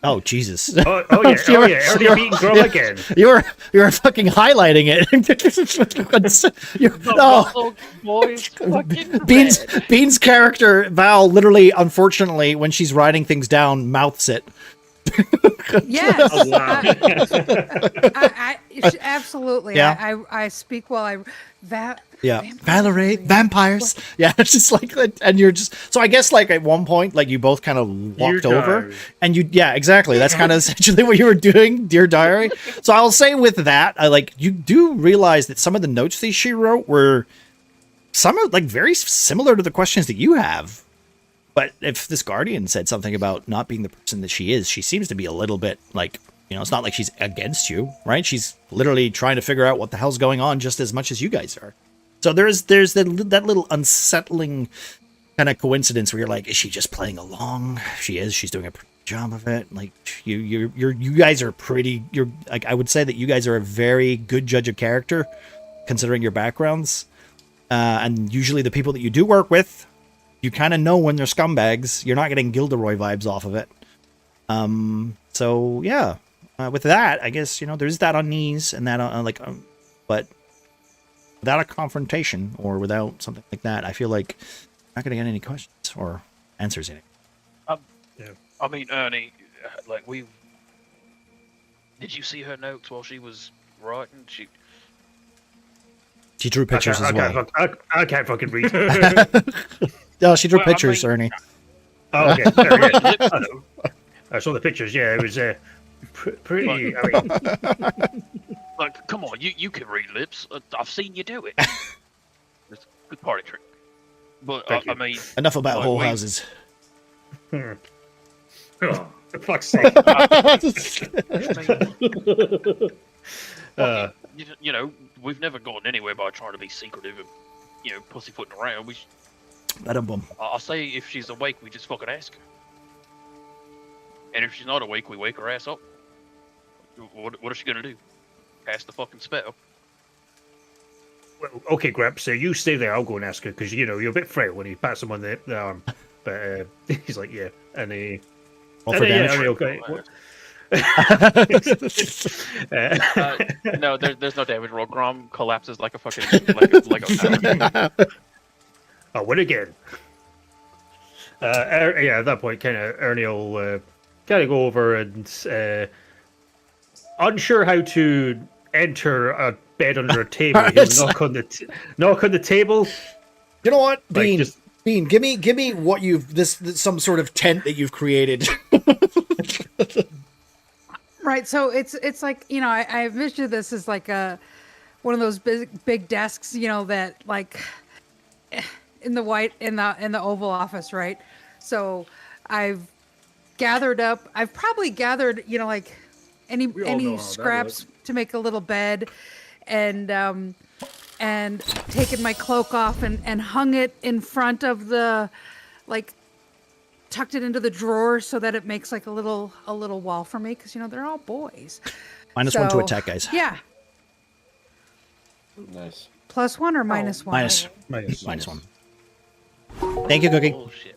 Oh Jesus! Oh yeah! Ernie beating Grom again. You're fucking highlighting it. Bean's character Val literally, unfortunately, when she's writing things down, mouths it. Yes. Oh, wow. I absolutely. Yeah. I speak while I Valerie, vampires. Yeah, it's just like that, and you're just so. I guess like at one point, like you both kind of walked over, and exactly. That's kind of essentially what you were doing, dear diary. So I'll say with that, I like you do realize that some of the notes that she wrote were some are like very similar to the questions that you have. But if this guardian said something about not being the person that she is, she seems to be a little bit like, it's not like she's against you, right? She's literally trying to figure out what the hell's going on just as much as you guys are. So there's that little unsettling kind of coincidence where you're like, is she just playing along? She is. She's doing a pretty good job of it. Like you guys are pretty. You're like, I would say that you guys are a very good judge of character, considering your backgrounds, and usually the people that you do work with, you kind of know when they're scumbags. You're not getting Gilderoy vibes off of it. So yeah, with that, I guess there's that unease and that but without a confrontation or without something like that, I feel like I'm not gonna get any questions or answers in it. Yeah. I mean, Ernie, like did you see her notes while she was writing? She drew pictures as well. I can't fucking read. No, she drew Well, I pictures, mean- Ernie. Oh, okay. Yeah. I saw the pictures. Yeah, it was pretty. I mean, Like, come on, you can read lips. I've seen you do it. It's a good party trick. But Thank I you. mean, Enough about Like, whole we- houses. oh, for fuck's sake. we've never gotten anywhere by trying to be secretive and pussyfooting around. Let him bum. I'll say if she's awake, we just fucking ask her. And if she's not awake, we wake her ass up. What is she gonna do? Cast the fucking spell? Well, okay, Grab, so you stay there. I'll go and ask her because you're a bit frail when you pat someone the arm. But he's like, yeah, and he. Roll for yeah, damage. okay. No, there's no damage roll. Grom collapses like a fucking like a I win again. Yeah, at that point, kind of Ernie will kind of go over and unsure how to enter a bed under a table. He'll knock on the table. You know what, Like, Bean? just- Bean, give me what this some sort of tent that you've created. Right. So it's like, I envision this as like one of those big desks, that like in the Oval Office, right? So I've probably gathered, like We all know any how that scraps to make a little bed, and taken my cloak off and hung it in front of the, like, tucked it into the drawer so that it makes like a little wall for me, because they're all boys. -1 to So, attack, guys. Yeah. Nice. +1 or -1? -1. Thank you, Cookie. Bullshit.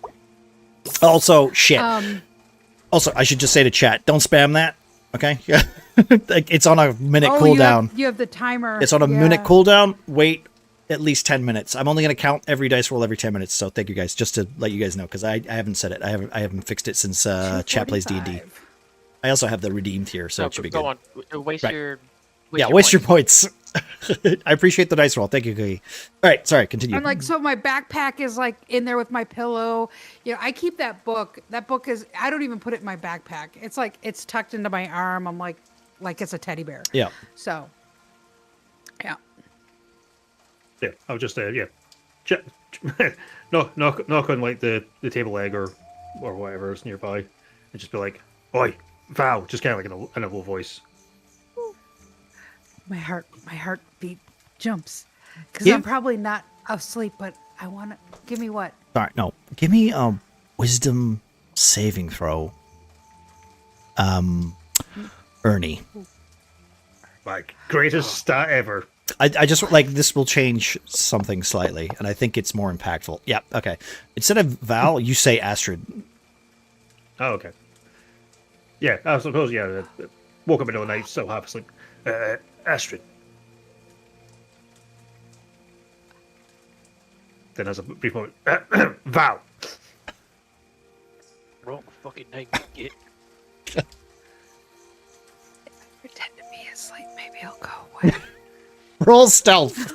Also, shit. Um, Also, I should just say to chat, don't spam that. Okay? Yeah. Like, it's on a minute oh, cooldown. you have the timer. It's on a yeah. minute cooldown. Wait at least 10 minutes. I'm only going to count every dice roll every 10 minutes. So thank you guys, just to let you guys know, because I haven't said it. I haven't fixed it since chat plays D&D. 245. I also have the redeemed here, so No, it should be go good. on. Waste Right. your. Waste your points. I appreciate the dice roll. Thank you, Cookie. All right, sorry, continue. I'm like, so my backpack is like in there with my pillow. I keep that book. That book is, I don't even put it in my backpack. It's like, it's tucked into my arm. I'm like it's a teddy bear. Yeah. So, yeah. Yeah, I'll just knock on like the table leg or whatever is nearby, and just be like, "Oi, Val," just kind of like in a low voice. My heartbeat jumps because Yeah. I'm probably not asleep, but I want to. Give me what? All right, no. Give me a wisdom saving throw. Ernie. My greatest stat ever. I just like this will change something slightly, and I think it's more impactful. Yeah, okay. Instead of Val, you say Astrid. Oh, okay. Yeah, I suppose. Yeah, woke up in the middle of the night, still half asleep. Astrid. Then as a brief moment, Val. Wrong fucking name, you get. Pretend to be asleep. Maybe I'll go away. Roll stealth.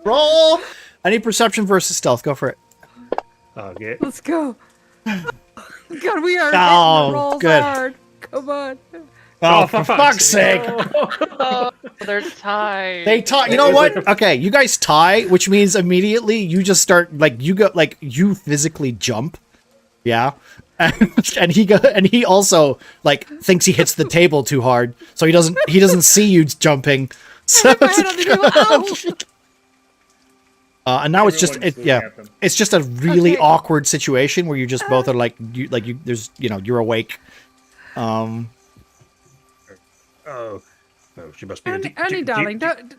Roll. I need perception versus stealth. Go for it. Okay. Let's go. God, we are Oh, hitting the rolls good. hard. Come on. Oh, for fuck's sake! Oh, they're tied. They tie. You know what? Okay, you guys tie, which means immediately you just start you physically jump. Yeah. And he also like thinks he hits the table too hard, so he doesn't see you jumping. So and now it's just it's just a really awkward situation where you just both are you're awake. Oh, she must be. Ernie, darling, don't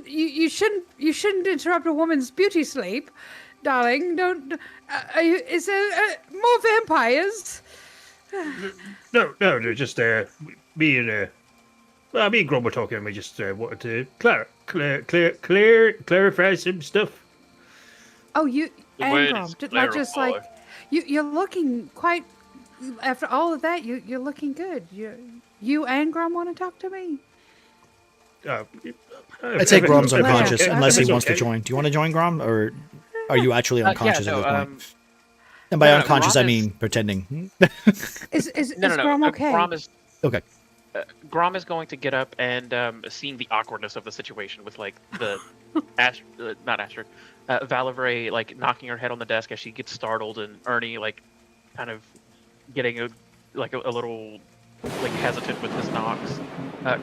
you shouldn't interrupt a woman's beauty sleep, darling. Don't. Is there more vampires? No, just me and Grom were talking, and we just wanted to clarify some stuff. Oh, you The word Angrom, is didn't I just clarify. you're looking quite. After all of that, you're looking good. You Angrom want to talk to me? I'd say Grom's Okay. unconscious Okay. unless he That's wants to okay. join. Do you want to join Grom, or are you actually unconscious at this point? And by no, unconscious, Grom I is- mean pretending. Is No. Grom okay? Grom is Okay. Grom is going to get up and seeing the awkwardness of the situation with like the not Astrid, Valavray like knocking her head on the desk as she gets startled, and Ernie like kind of getting a little like hesitant with his knocks.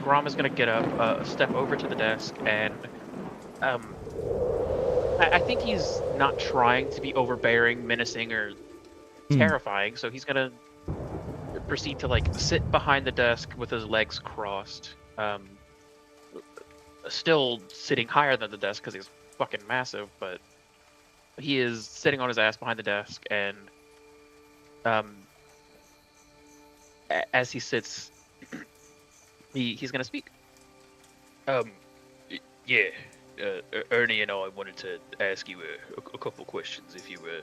Grom is going to get up, step over to the desk, and I think he's not trying to be overbearing, menacing, or terrifying. So he's going to proceed to like sit behind the desk with his legs crossed, still sitting higher than the desk because he's fucking massive, but he is sitting on his ass behind the desk, and as he sits, he's gonna speak. Yeah. Ernie and I wanted to ask you a couple questions, if you were.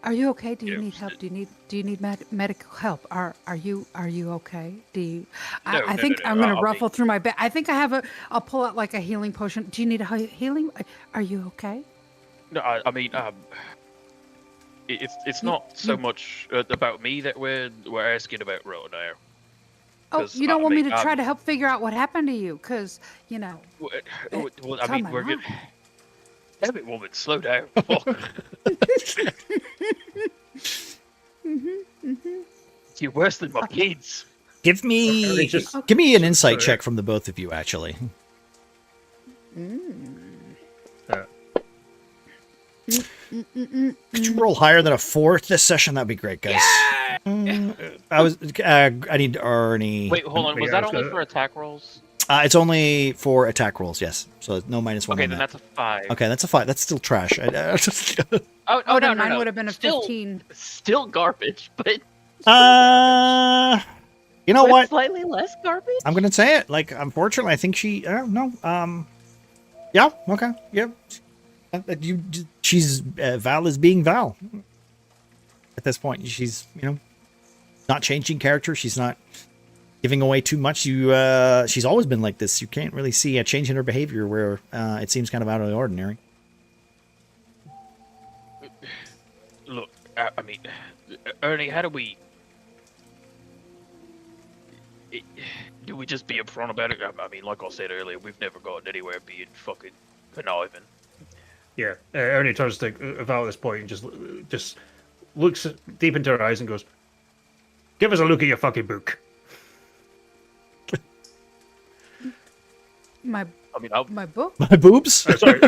Are you okay? Do you Yeah, need help? Do you need medical help? Are you okay? Do you? No, I no, think no, no, I'm gonna I'll ruffle through my bag. I think I have I'll pull out like a healing potion. Do you need a healing? Are you okay? No, I mean, it's not so much about me that we're asking about right now. Oh, 'Cause, you don't I want me mean, to try to help figure out what happened to you? Because Well, it's I on mean, my we're good. mind. Damn it, woman, slow down. Fuck. You're worse than my kids. Give me an insight check from the both of you, actually. Could you roll higher than a 4 this session? That'd be great, guys. I need Ernie. Wait, hold on. Was that only for attack rolls? It's only for attack rolls, yes. So no -1 Okay, on then that. that's a 5. Okay, that's a 5. That's still trash. Oh, Oh, no, then mine no. would have been a Still- 15. Still garbage, but You know with what? slightly less garbage. I'm gonna say it. Like, unfortunately, I think she. No. Yeah. Okay. Yeah. She's Val is being Val. At this point, she's not changing character. She's not giving away too much. She's always been like this. You can't really see a change in her behavior where it seems kind of out of the ordinary. Look, I mean, Ernie, how do we just be upfront about it? I mean, like I said earlier, we've never gotten anywhere being fucking conniving. Yeah, Ernie turns to Val at this point and just looks deep into her eyes and goes, "Give us a look at your fucking book." My I mean, my book. My boobs. Sorry,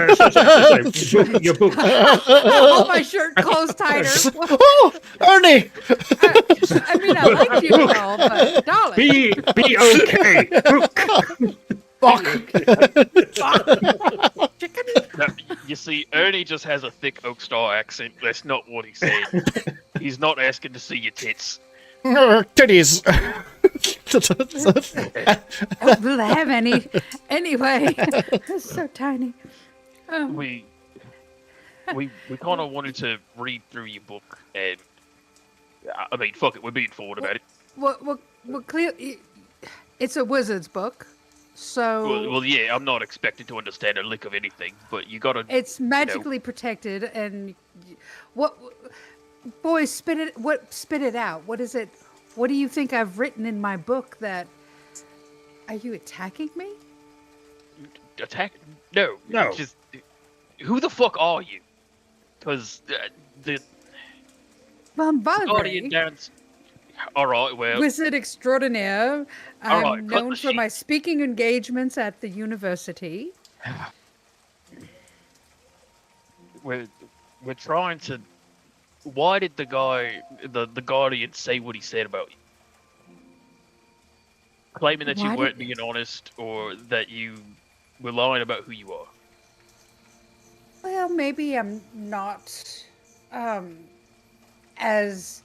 your book. Hold my shirt closed tighter. Oh, Ernie. I mean, I like you and all, but darling. Be okay. Book. Chicken. no, you see, Ernie just has a thick Oak Star accent. That's not what he said. He's not asking to see your tits. Titties. Will I have any? Anyway, it's so tiny. We kind of wanted to read through your book, and I mean, fuck it, we're being forward about it. Well, clear. It's a wizard's book, so Well, yeah, I'm not expected to understand a lick of anything, but you gotta. it's magically protected. And what? Boys, spit it. Spit it out. What is it? What do you think I've written in my book that... Are you attacking me? Attack? No. No. Just who the fuck are you? Because the Guardian Bombardre, dance. All right. Well. wizard extraordinaire. All I'm right, cut known the for my shit. speaking engagements at the university. We're trying to. Why did the guy, the Guardian, say what he said about you? Claiming that Why you weren't did- being honest or that you were lying about who you are. Well, maybe I'm not as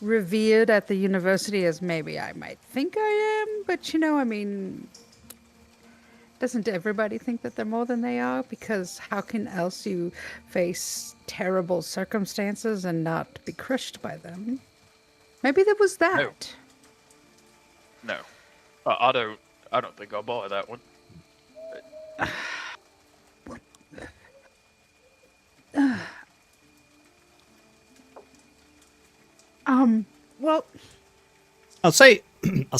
revered at the university as maybe I might think I am. But, you know, I mean, doesn't everybody think that they're more than they are? Because how can else you face terrible circumstances and not be crushed by them? Maybe there was that. No, I don't think I'll buy that one. Well, I'll say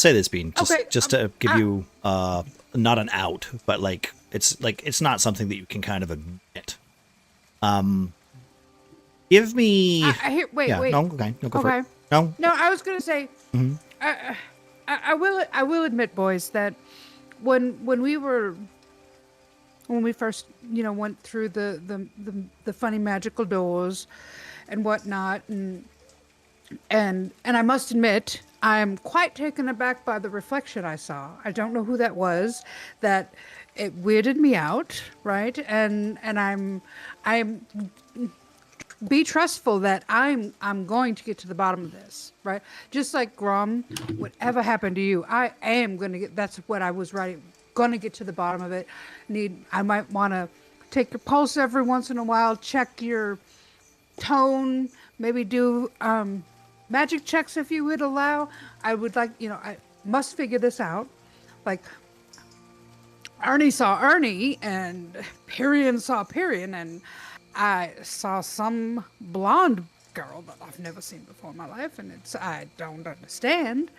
this, Bean, Okay, just to give you not an out, but it's not something that you can kind of admit. Give me. I hear. Wait, yeah, wait. no, okay, no, go for it. Okay. No, No, I was gonna say, Mhm. I will admit, boys, that when we first, you know, went through the funny magical doors and whatnot, and I must admit, I'm quite taken aback by the reflection I saw. I don't know who that was. That it weirded me out, right? And I'm be trustful that I'm going to get to the bottom of this, right? Just like Grom, whatever happened to you, I am gonna get. That's what I was writing. Gonna get to the bottom of it. I might want to take your pulse every once in a while, check your tone, maybe do magic checks if you would allow. I would like, you know, I must figure this out. Like Ernie saw Ernie and Pyrian saw Pyrian, and I saw some blonde girl that I've never seen before in my life, and I don't understand.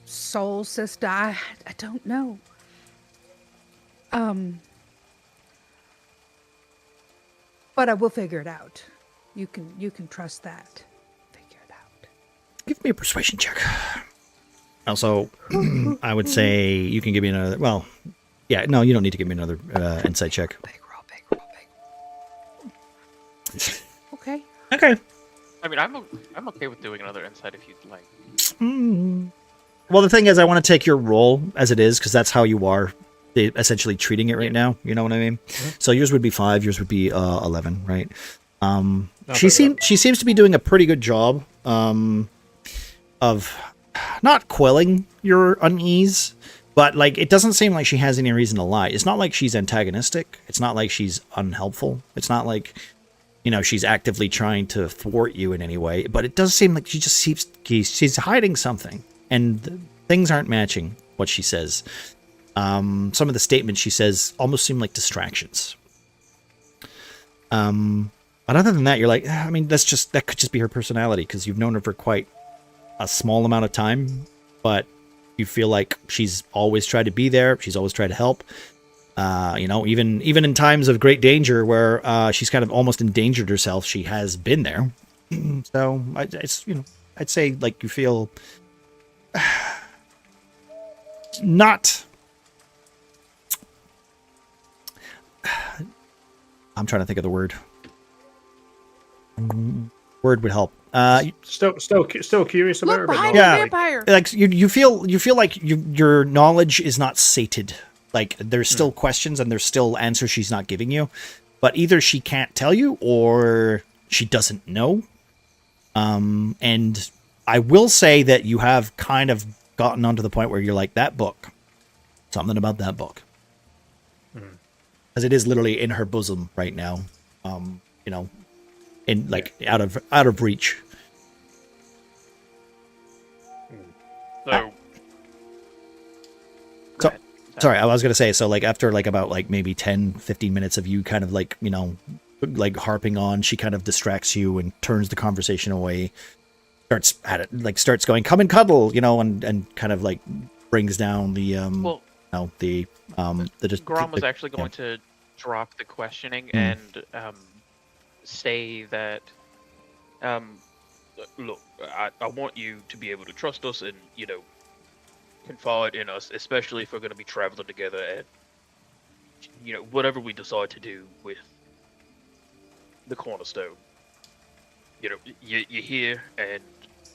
Soul sister, I don't know. But I will figure it out. You can trust that. Figure it out. give me a persuasion check. Also, I would say you can give me another. Well, yeah, no, you don't need to give me another insight check. Big roll, big roll, big. Okay. Okay. I mean, I'm okay with doing another insight if you'd like. Well, the thing is, I want to take your role as it is because that's how you are essentially treating it right now. You know what I mean? So yours would be 5, yours would be 11, right? She seems to be doing a pretty good job of not quelling your unease, but like it doesn't seem like she has any reason to lie. It's not like she's antagonistic. It's not like she's unhelpful. It's not like, you know, she's actively trying to thwart you in any way. But it does seem like she just she's hiding something, and things aren't matching what she says. Some of the statements she says almost seem like distractions. But other than that, you're like, I mean, that could just be her personality because you've known her for quite a small amount of time, but you feel like she's always tried to be there. She's always tried to help. You know, even in times of great danger where she's kind of almost endangered herself, she has been there. So it's, you know, I'd say like you feel not. I'm trying to think of the word. Word would help. Still curious about her. Look But behind no, the Yeah, vampire. like you feel like your knowledge is not sated. Like there's still questions and there's still answers she's not giving you, but either she can't tell you or she doesn't know. And I will say that you have kind of gotten onto the point where you're like, that book, something about that book, because it is literally in her bosom right now. You know, in like out of reach. So, Sorry, I was going to say, so like after like about like maybe 10, 15 minutes of you kind of like, you know, like harping on. She kind of distracts you and turns the conversation away. Starts going, come and cuddle, and kind of like brings down the Well, Grom was actually going to drop the questioning and say that, look, I want you to be able to trust us and, confide in us, especially if we're going to be traveling together and, whatever we decide to do with the Cornerstone. You're here and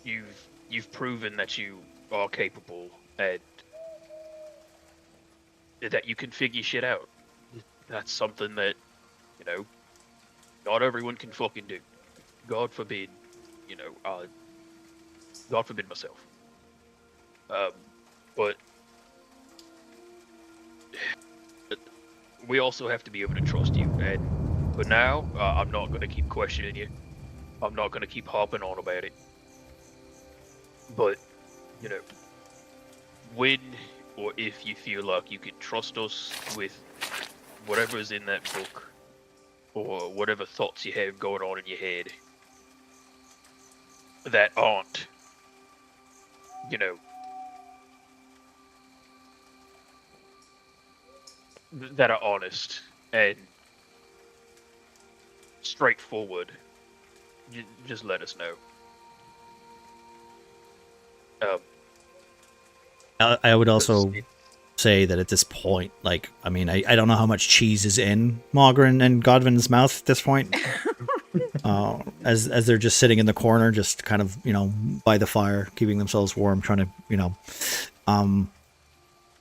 you've proven that you are capable and that you can figure shit out. That's something that, not everyone can fucking do. God forbid, God forbid myself. But we also have to be able to trust you. And for now, I'm not going to keep questioning you. I'm not going to keep harping on about it. But, when or if you feel like you can trust us with whatever's in that book or whatever thoughts you have going on in your head that aren't, that are honest and straightforward, just let us know. I would also say that at this point, like, I mean, I don't know how much cheese is in Mogren and Godwin's mouth at this point. As they're just sitting in the corner, just kind of, by the fire, keeping themselves warm, trying to,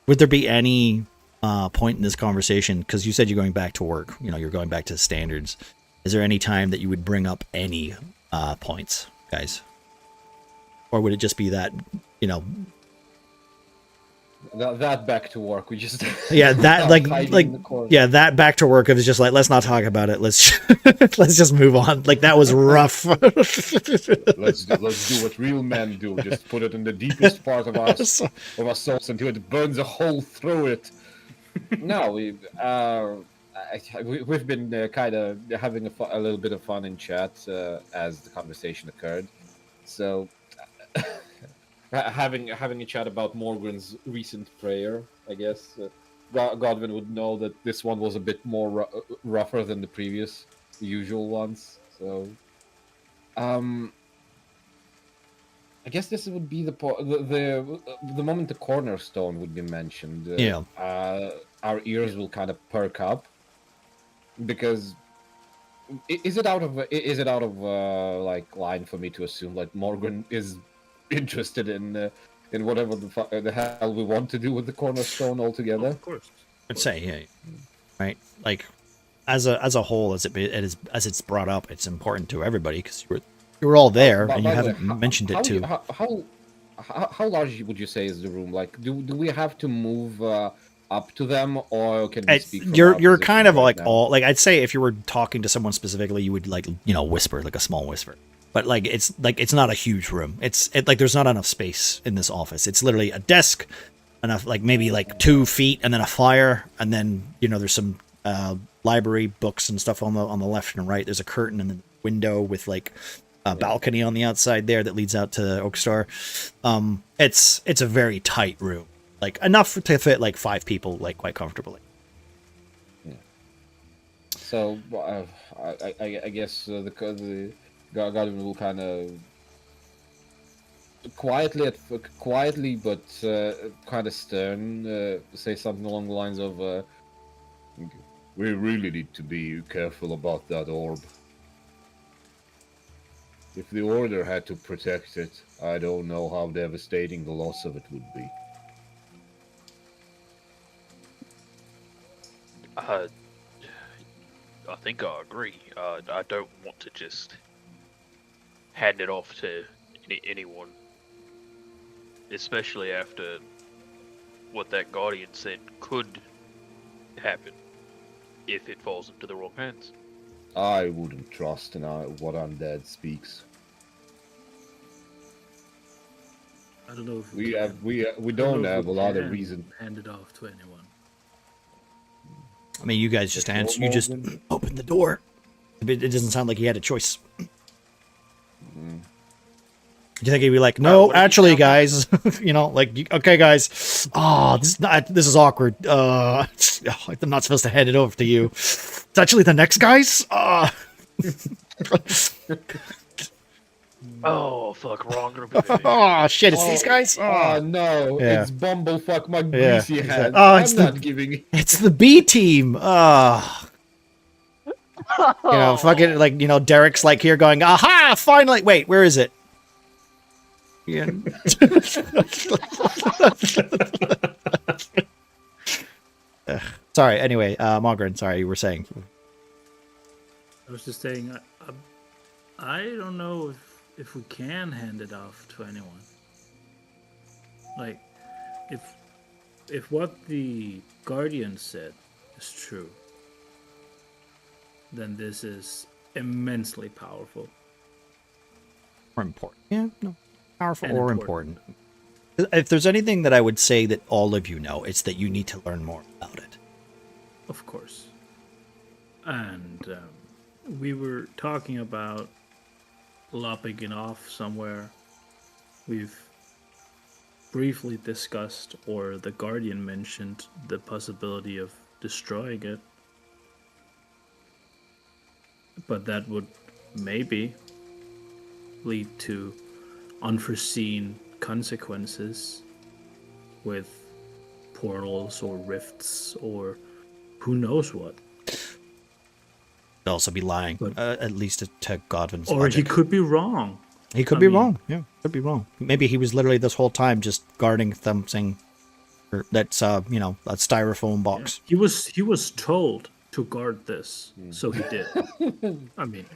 would there be any point in this conversation, because you said you're going back to work, you're going back to standards. Is there any time that you would bring up any points, guys? Or would it just be that, that back to work, we just that that back to work, it was just like, let's not talk about it, let's let's just move on, like that was rough. let's do what real men do, just put it in the deepest part of our souls until it burns a hole through it. No, we've been kind of having a little bit of fun in chat as the conversation occurred, so having a chat about Morgan's recent prayer, I guess. Godwin would know that this one was a bit more rougher than the usual ones. So, I guess this would be the moment the Cornerstone would be mentioned. Our ears will kind of perk up, because is it out of like line for me to assume like Morgan is interested in whatever the hell we want to do with the Cornerstone altogether? Of course. I'd say, yeah, right. Like as a whole, as it's brought up, it's important to everybody because you were all there and you haven't mentioned it too. How large would you say is the room? Like, do we have to move up to them, or can we speak? You're kind of like all like, I'd say if you were talking to someone specifically, you would like whisper, like a small whisper. But it's not a huge room. It's like there's not enough space in this office. It's literally a desk, enough like maybe like 2 feet, and then a fire, and then there's some library books and stuff on the left and right. There's a curtain and a window with like a balcony on the outside there that leads out to Oakstar. It's a very tight room, like enough to fit like 5 people like quite comfortably. Yeah. So I guess the Godwin will kind of quietly but kind of stern say something along the lines of, we really need to be careful about that orb. If the Order had to protect it, I don't know how devastating the loss of it would be. I think I agree. I don't want to just hand it off to anyone, especially after what that Guardian said could happen if it falls into the wrong hands. I wouldn't trust in what undead speaks. I don't know if we don't have a lot of reason. Hand it off to anyone. I mean, you guys just answer. You just open the door. It doesn't sound like he had a choice. Do you think he'd be like, no, what did he actually, sound guys, okay, guys, this is awkward. I'm not supposed to hand it over to you. It's actually the next guys. Oh fuck, wrong group. Oh shit, it's these guys. Oh no, Yeah. it's Bumblefuck my Yeah, greasy exactly. hands. Oh, it's I'm the- not giving it. It's the B team. Fucking Derek's like here going, aha, finally. Wait, where is it? Yeah. Sorry. Anyway, Mogren, sorry, you were saying. I was just saying, I don't know if we can hand it off to anyone. Like, if what the Guardian said is true, then this is immensely powerful. Or important. Yeah, no. Powerful And or important. If there's anything that I would say that all of you know, it's that you need to learn more about it. Of course. And we were talking about lopping it off somewhere. We've briefly discussed, or the Guardian mentioned, the possibility of destroying it. But that would maybe lead to unforeseen consequences with portals or rifts or who knows what. Could also be lying, But- at least to Godwin's Or logic. he could be wrong. He could I be mean- wrong. Yeah, could be wrong. Maybe he was literally this whole time just guarding something that's a styrofoam box. He was told to guard this, so he did. I mean,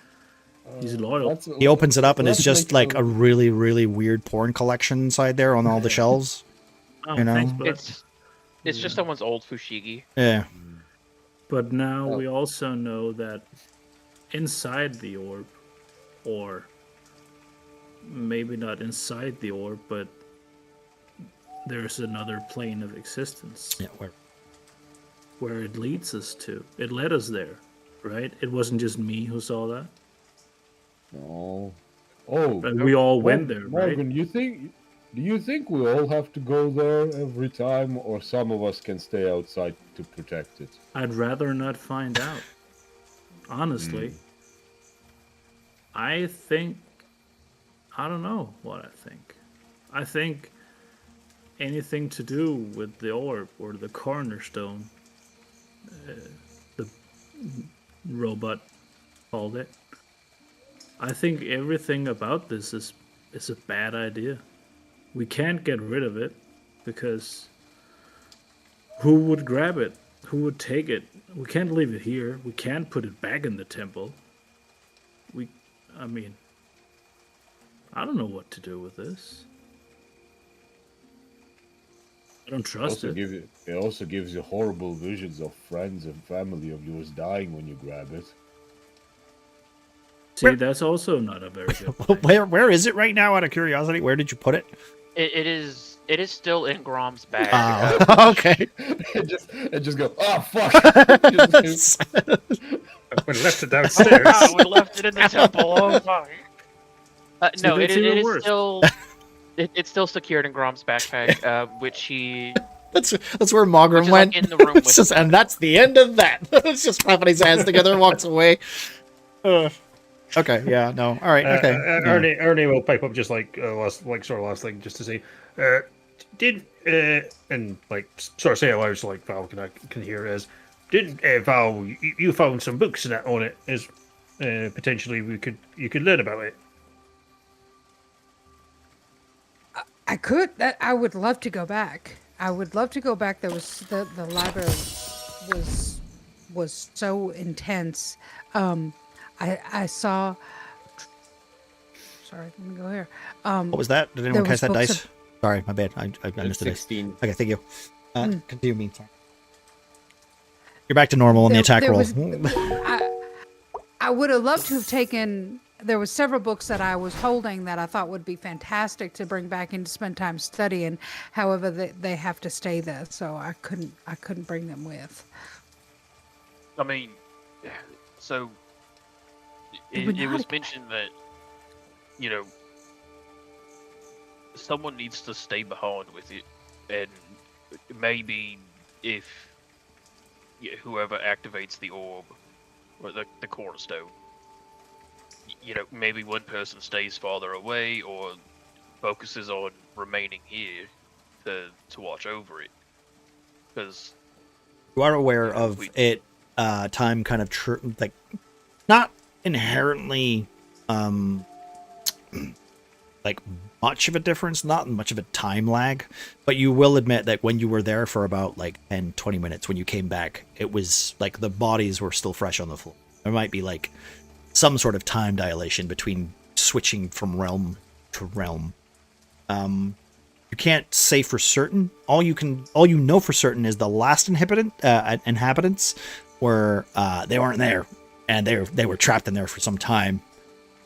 he's loyal. He opens it up and it's Let's just make like a really, really weird porn collection inside there on all the shelves. Oh, you know? thanks, bud. It's just someone's old fushigi. Yeah. But now we also know that inside the orb, or maybe not inside the orb, but there's another plane of existence Yeah. where it leads us to. It led us there, right? It wasn't just me who saw that. No. Oh, But we all went there, right? Morgan, do you think we all have to go there every time, or some of us can stay outside to protect it? I'd rather not find out. Honestly. I don't know what I think. I think anything to do with the orb or the cornerstone, the robot called it. I think everything about this is a bad idea. We can't get rid of it because who would grab it? Who would take it? We can't leave it here. We can't put it back in the temple. I don't know what to do with this. I don't trust it. It also gives you horrible visions of friends and family of yours dying when you grab it. See, that's also not a very good thing. Where is it right now? Out of curiosity, where did you put it? It is still in Grom's bag. Oh, okay. It just go, oh fuck! We left it Oh downstairs. god, we left it in the temple. Oh fuck. No, See, it that's even is worse. still it's still secured in Grom's backpack, which he That's where Mogram which is, went. like, in the room with It's just- and that's the end of that. It's just clapping his hands together and walks away. Okay, yeah, no, all right, okay. Yeah. Ernie will pipe up just like last thing, just to say, did and like sort of say it aloud so like Val can hear it, as did Val, you found some books and that on it as potentially you could learn about it. I could. I would love to go back. I would love to go back. There was the library was so intense. I saw. Sorry, let me go here. What was that? Did there anyone catch was that books dice? Sorry, my bad. I missed the dice. 16. Okay, thank you. Continue, me. Sorry. You're back to normal on the attack roll. I would have loved to have taken. There was several books that I was holding that I thought would be fantastic to bring back and to spend time studying. However, they have to stay there, so I couldn't bring them with. I mean, so Did we it not? was mentioned that, you know, someone needs to stay behind with it, and maybe if whoever activates the orb or the cornerstone, maybe one person stays farther away or focuses on remaining here to watch over it, because You are aware you know, of we it, time kind of like not inherently like much of a difference, not much of a time lag, but you will admit that when you were there for about like 10, 20 minutes, when you came back, it was like the bodies were still fresh on the floor. There might be like some sort of time dilation between switching from realm to realm. You can't say for certain. All you know for certain is the last inhabitants were they weren't there, and they were trapped in there for some time,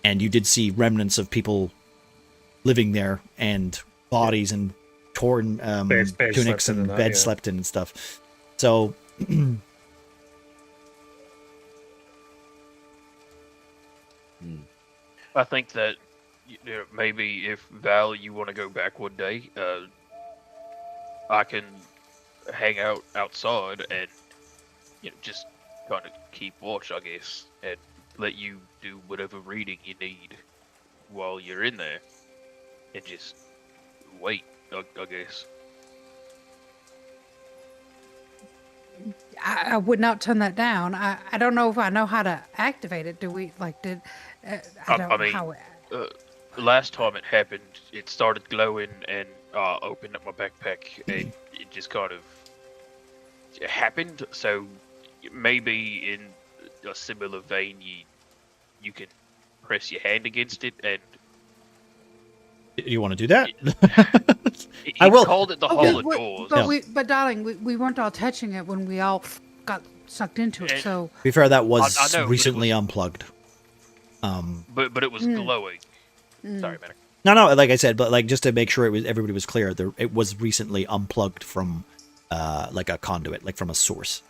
and you did see remnants of people living there and bodies and torn Beds tunics slept in and that, beds yeah. slept in and stuff. So I think that maybe if Val, you want to go back one day, I can hang out outside and just kind of keep watch, I guess, and let you do whatever reading you need while you're in there, and just wait, I guess. I would not turn that down. I don't know if I know how to activate it. Do we like did? I don't I know mean, how. the last time it happened, it started glowing, and opened up my backpack, and it just kind of happened. So maybe in a similar vein, you can press your hand against it, and you want to do that? he I will. called it the Oh, Hall yeah, of Doors. Yeah. but darling, we weren't all touching it when we all got sucked into it. And- So To be fair, that was I know, but it recently was- unplugged. But it was glowing. Sorry, man. No, like I said, but like just to make sure everybody was clear, it was recently unplugged from like a conduit, like from a source.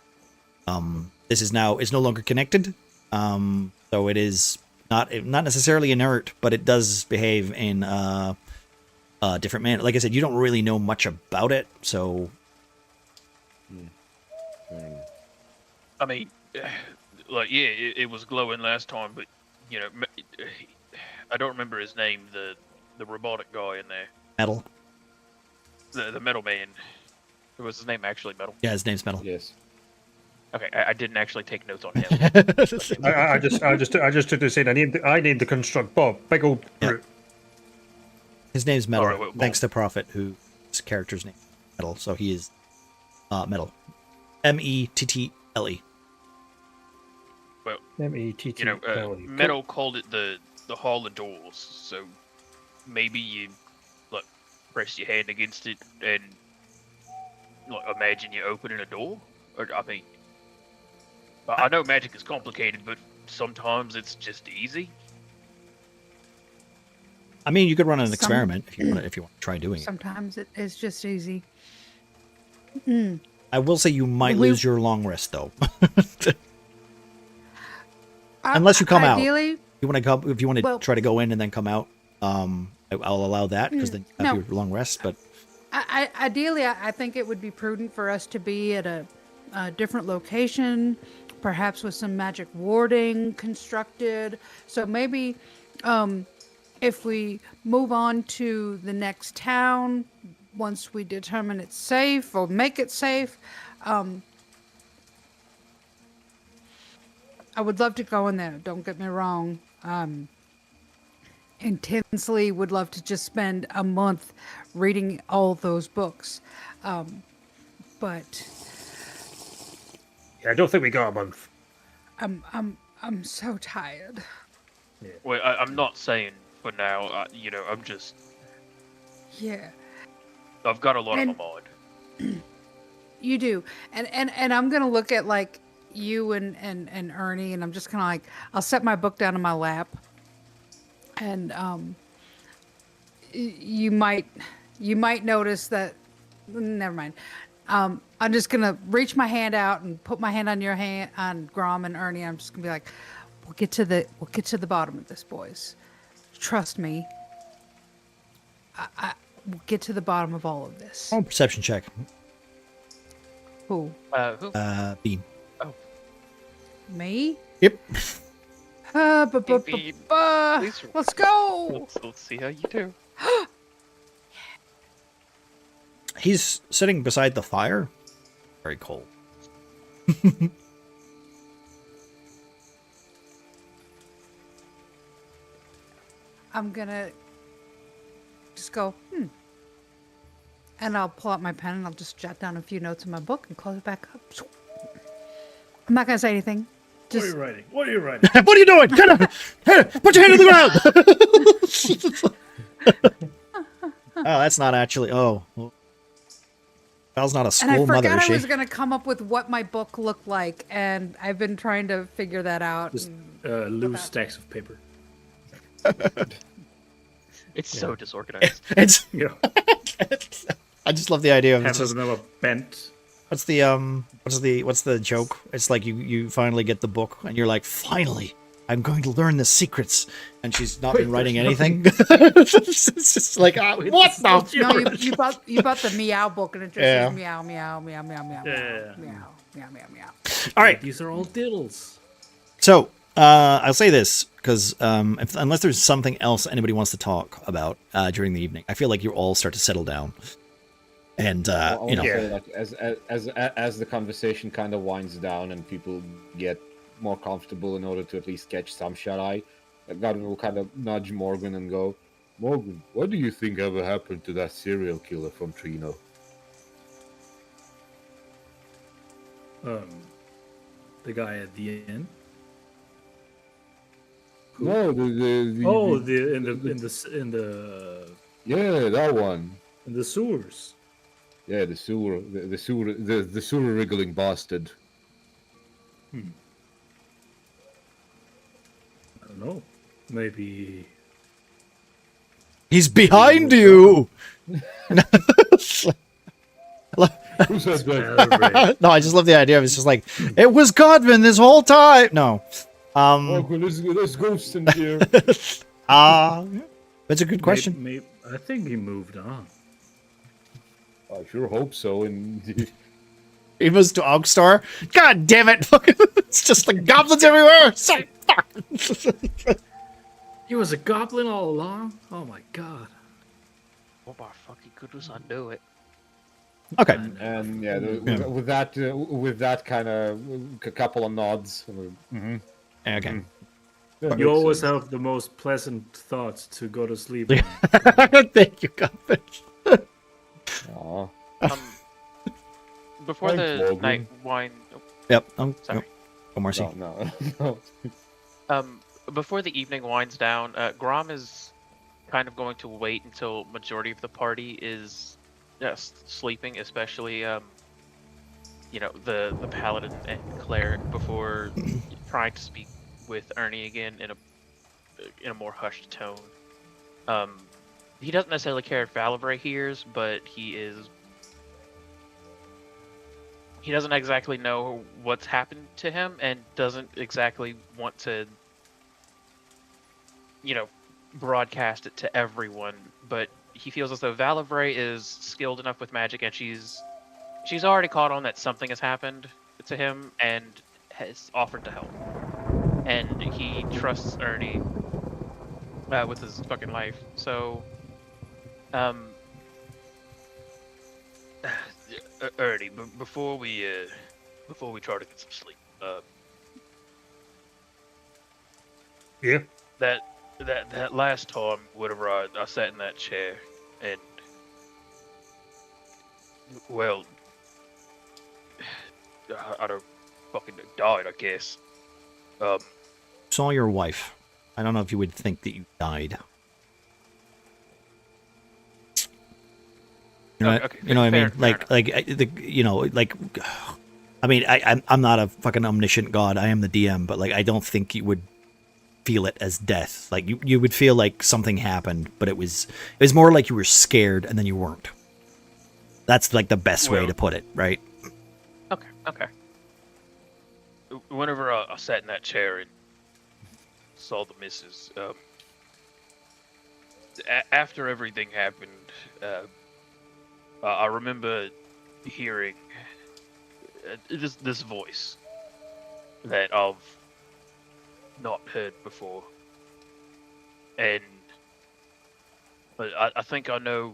This is now it's no longer connected. So it is not necessarily inert, but it does behave in a different manner. Like I said, you don't really know much about it, so I mean, like, yeah, it was glowing last time, but I don't remember his name. The robotic guy in there, metal. the metal man. Was his name actually Metal? Yeah, his name's Metal. Yes. Okay, I didn't actually take notes on him. I just took this in. I named the construct Bob. Big old Yeah. brute. His name's Metal. Alright, well, thanks to Prophet, whose character's name is Metal. So he is Metal. Mettle. Well, METT. Metal called it the Hall of Doors. So maybe you like press your hand against it and like imagine you're opening a door. Or, I mean, I know magic is complicated, but sometimes it's just easy. I mean, you could run an Some- experiment if you want to try doing it. sometimes it is just easy. I will say you might We- lose your long rest though. Unless you come out. Ideally, You want to come if you want to Well- try to go in and then come out. I'll allow that because then you have No. your long rest. But ideally, I think it would be prudent for us to be at a different location, perhaps with some magic warding constructed. So maybe if we move on to the next town, once we determine it's safe or make it safe, I would love to go in there. Don't get me wrong. Intensely would love to just spend a month reading all those books. But Yeah, I don't think we got a month. I'm so tired. Well, I'm not saying for now. I'm just. Yeah, I've got a lot on And- my mind. you do. And I'm gonna look at like you and Ernie, and I'm just kind of like I'll set my book down in my lap, and you might notice that. Never mind. I'm just gonna reach my hand out and put my hand on your hand on Grom and Ernie. I'm just gonna be like, We'll get to the bottom of this, boys. Trust me. We'll get to the bottom of all of this. Oh, perception check. Who? Who? Bean. Me? Yep. Bean, please- Let's go. Let's see how you do. He's sitting beside the fire. Very cold. I'm gonna just go, and I'll pull out my pen and I'll just jot down a few notes in my book and close it back up. I'm not gonna say anything. What are Just you writing? What are you writing? What are you doing? Get up! Hey, put your hand on the ground! Oh, that's not actually. Oh. Val's not a and I school mother, forgot is I she? was gonna come up with what my book looked like, and I've been trying to figure that out. Just and loose without- stacks of paper. It's so disorganized. It's. Yeah. I just love the idea of Half it's of just, them are bent. what's the joke? It's like you finally get the book and you're like, finally, I'm going to learn the secrets, and she's not been writing anything. It's just like, what the? No, you bought the meow book, and it just Yeah. says meow meow meow meow meow Yeah. meow meow meow meow. All right. These are all diddles. So I'll say this because unless there's something else anybody wants to talk about during the evening, I feel like you all start to settle down, and I you wanna know, say, like, as the conversation kind of winds down and people get more comfortable in order to at least catch some shut eye, Godwin will kind of nudge Morgan and go, "Morgan, what do you think ever happened to that serial killer from Trino?" The guy at the end. No, the Oh, the- yeah, that one. in the sewers. Yeah, the sewer wriggling bastard. I don't know. Maybe. he's behind you. Who said that? Celebrate. No, I just love the idea of it's just like it was Godwin this whole time. No, Morgan, there's ghosts in here. that's a good question. Maybe, I think he moved on. I sure hope so. And He was to Ogstar. God damn it! It's just like goblins everywhere. So fuck. He was a goblin all along? Oh my god. Oh my fucking goodness, I knew it. Okay. and yeah, Yeah. with that kind of couple of nods. Okay. You always have the most pleasant thoughts to go to sleep on. Thank you, Godwin. Aw. Before Thanks, the Logan. night wine. Yep. Sorry. Go Marcy. No, no. Before the evening winds down, Grom is kind of going to wait until majority of the party is sleeping, especially the paladin and cleric, before trying to speak with Ernie again in a more hushed tone. He doesn't necessarily care if Valivray hears, but he doesn't exactly know what's happened to him and doesn't exactly want to, broadcast it to everyone. But he feels as though Valivray is skilled enough with magic, and she's already caught on that something has happened to him and has offered to help. And he trusts Ernie with his fucking life. So, Ernie, before we try to get some sleep, Yeah. that last time, whenever I sat in that chair, and well, I don't fucking died, I guess. Saw your wife. I don't know if you would think that you died. You know, Okay, you know what I mean? fair Like, I mean, I'm not a fucking omniscient god. I am the DM, but like, I don't think you would feel it as death. Like, you would feel like something happened, but it was more like you were scared and then you weren't. That's like the best way Well- to put it, right? okay. Whenever I sat in that chair and saw the missus. After everything happened, I remember hearing this voice that I've not heard before, and I think I know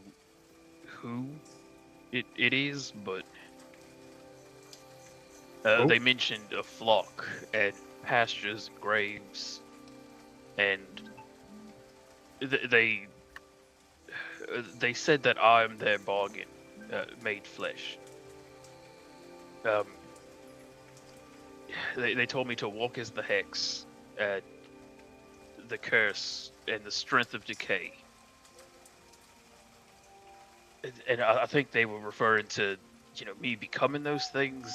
who it is, but they mentioned a flock and pastures and graves, and they said that I'm their bargain, made flesh. They told me to walk as the hex, the curse, and the strength of decay. And I think they were referring to, me becoming those things.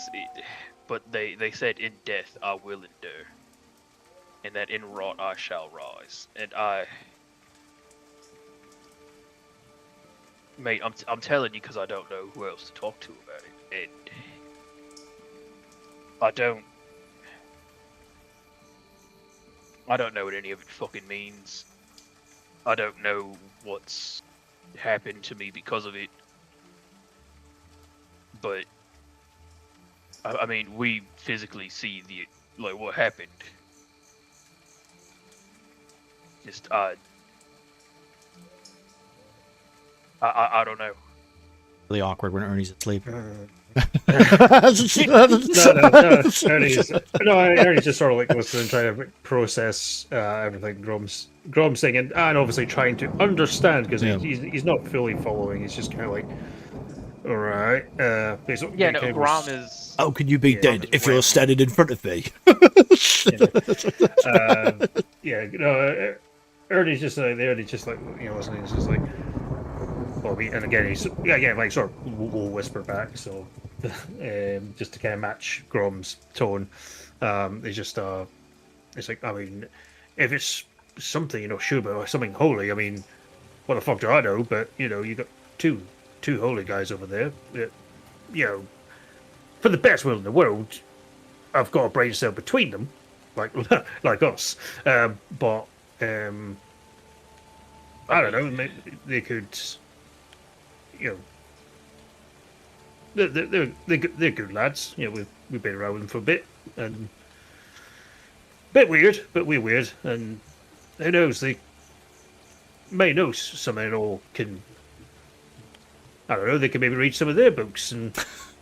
But they said, in death I will endure, and that in rot I shall rise. And mate, I'm telling you because I don't know who else to talk to about it, and I don't know what any of it fucking means. I don't know what's happened to me because of it. But I mean, we physically see what happened. Just I don't know. Really awkward when Ernie's asleep. Ernie's just sort of like listening, trying to process everything Grom's saying, and obviously trying to understand because he's not fully following. He's just kind of like, all right. Grom is. How can you be dead if you're standing in front of me? Ernie's just like there. He's just like listening. He's just like. Well, and again, he's like sort of will whisper back, so just to kind of match Grom's tone. It's just it's like, I mean, if it's something Shuba or something holy, I mean, what the fuck do I know? But you got two holy guys over there. For the best will in the world, I've got a brain cell between them, like us. But I don't know. They could. They're good lads. We've been around with them for a bit, and bit weird, but we're weird. And who knows? They may know something, or can. I don't know. They can maybe read some of their books and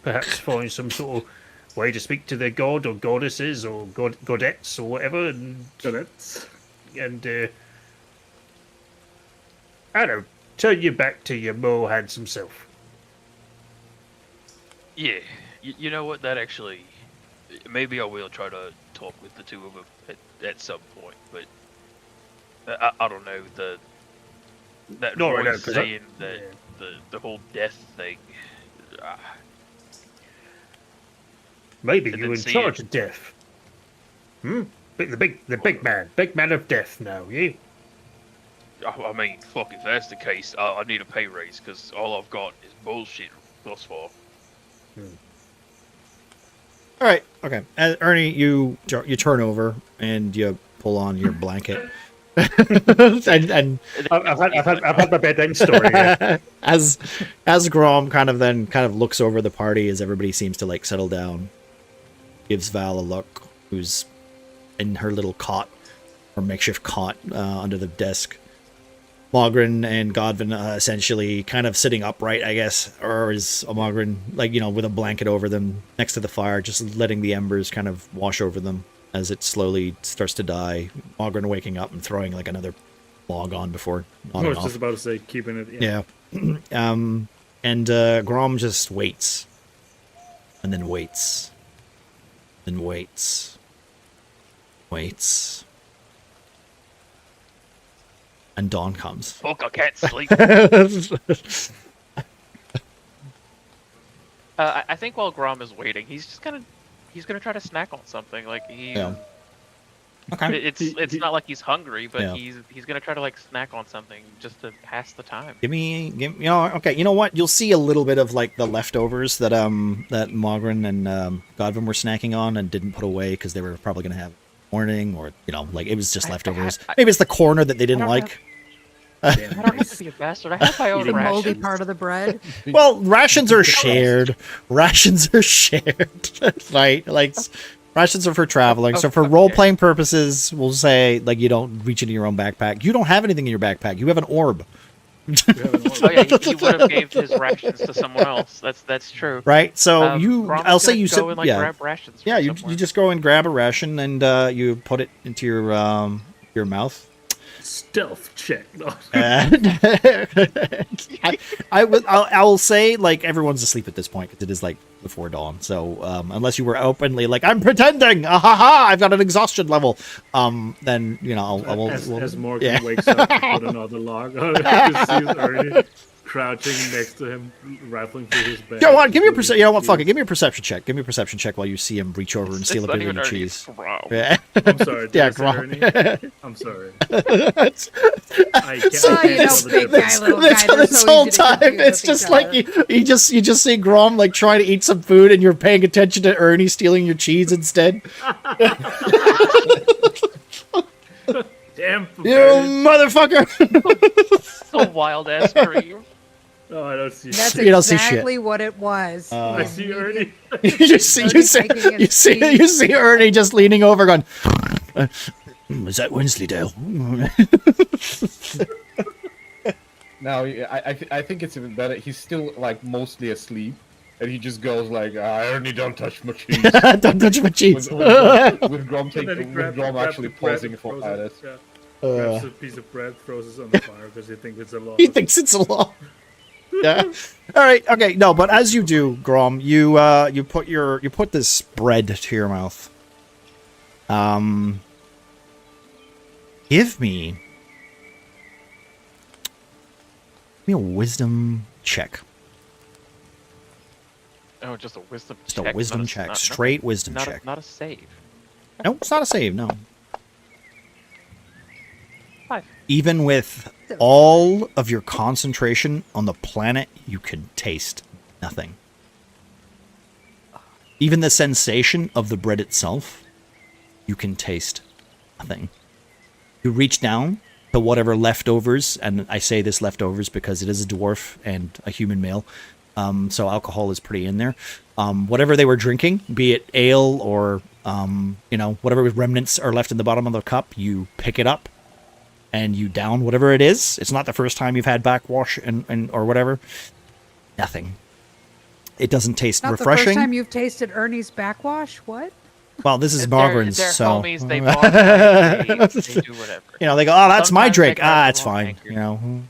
perhaps find some sort of way to speak to their god or goddesses or godettes or whatever. And Godettes. And I don't know. Turn you back to your more handsome self. Yeah, you know what? That actually, maybe I will try to talk with the two of them at some point. But I don't know that voice saying that the whole death thing. Maybe you're in charge of death. The big man of death now. Yeah. I mean, fuck, if that's the case, I need a pay raise, because all I've got is bullshit thus far. All right, okay. Ernie, you turn over and you pull on your blanket. and I've had my bedtime story. Yeah. as Grom kind of looks over the party as everybody seems to settle down, gives Val a look, who's in her little cot or makeshift cot under the desk. Mogren and Godwin essentially kind of sitting upright, I guess, or is Mogren with a blanket over them next to the fire, just letting the embers kind of wash over them as it slowly starts to die. Mogren waking up and throwing another log on before. I was just about to say keeping it. Yeah. And Grom just waits, and then waits, then waits. And dawn comes. Fuck, I can't sleep. I think while Grom is waiting, he's gonna try to snack on something. Yeah. Okay. It's not like he's hungry, but Yeah. he's gonna try to snack on something just to pass the time. Give me okay, you know what? You'll see a little bit of the leftovers that Mogren and Godwin were snacking on and didn't put away because they were probably gonna have morning, or like it was just leftovers. Maybe it's the corner that they didn't don't like. Damn, I don't have nice. to be a bastard. I have my own The moldy rations. part of the bread. Well, rations are shared. Rations are shared, right? Like rations are for traveling. So for Okay. role-playing purposes, we'll say like you don't reach into your own backpack. You don't have anything in your backpack. You have an orb, We have an Oh yeah, he would have gave his rations to someone else. That's true. right? So Grom's I'll say gonna you go said, and, like, yeah, grab rations. yeah. from You somewhere. just go and grab a ration and you put it into your mouth. stealth check. No. And I'll say like everyone's asleep at this point because it is like before dawn. So unless you were openly like I'm pretending, I've got an exhaustion level. Then As Morgan yeah. wakes up to put another log on it, he sees Ernie crouching next to him, rifling through his bag. You know what? Give me a perception. You know what? Fuck it. Give me a perception check. Give me a perception check while you see him reach over and It's steal a not bit of even your Ernie, cheese. it's Grom. Yeah. I'm sorry. Did Yeah, I say Grom. Ernie? I'm sorry. It's- I can't, So, I can't you know, tell the big difference. guy, little guy, they're this so whole easy to time, confuse it's with just each like other. you just see Grom like trying to eat some food, and you're paying attention to Ernie stealing your cheese instead. Damn. You Ernie. motherfucker! So wild ass scream. Oh, I don't see. That's You don't see shit. exactly what it was. I see Ernie. you see taking his cheese. you see Ernie just leaning over, going, "Is that Wensleydale?" Now, I think it's even better. He's still like mostly asleep, and he just goes like, "Ernie, don't touch my cheese." Don't touch my cheese. With Grom, And then he grabs actually the bread pausing and for throws it. Yeah. Grabs a piece of bread, throws it on the fire because he thinks it's a law. He thinks it's a law. Yeah. All right. Okay. No, but as you do, Grom, you put this bread to your mouth. Give me a wisdom check. Oh, just a wisdom Just check. a wisdom not check. not- Straight wisdom not check. not a save. No, it's not a save. No. 5. Even with all of your concentration on the planet, you can taste nothing. Even the sensation of the bread itself, you can taste nothing. You reach down to whatever leftovers, and I say this leftovers because it is a dwarf and a human male, so alcohol is pretty in there. Whatever they were drinking, be it ale or whatever remnants are left in the bottom of the cup, you pick it up and you down whatever it is. It's not the first time you've had backwash and or whatever. Nothing. It doesn't taste Not the refreshing. first time you've tasted Ernie's backwash? What? Well, this is They're Margaren's, so homies. They bond, they do whatever. they go, "Oh, that's my Sometimes drink. they grab It's the wrong fine."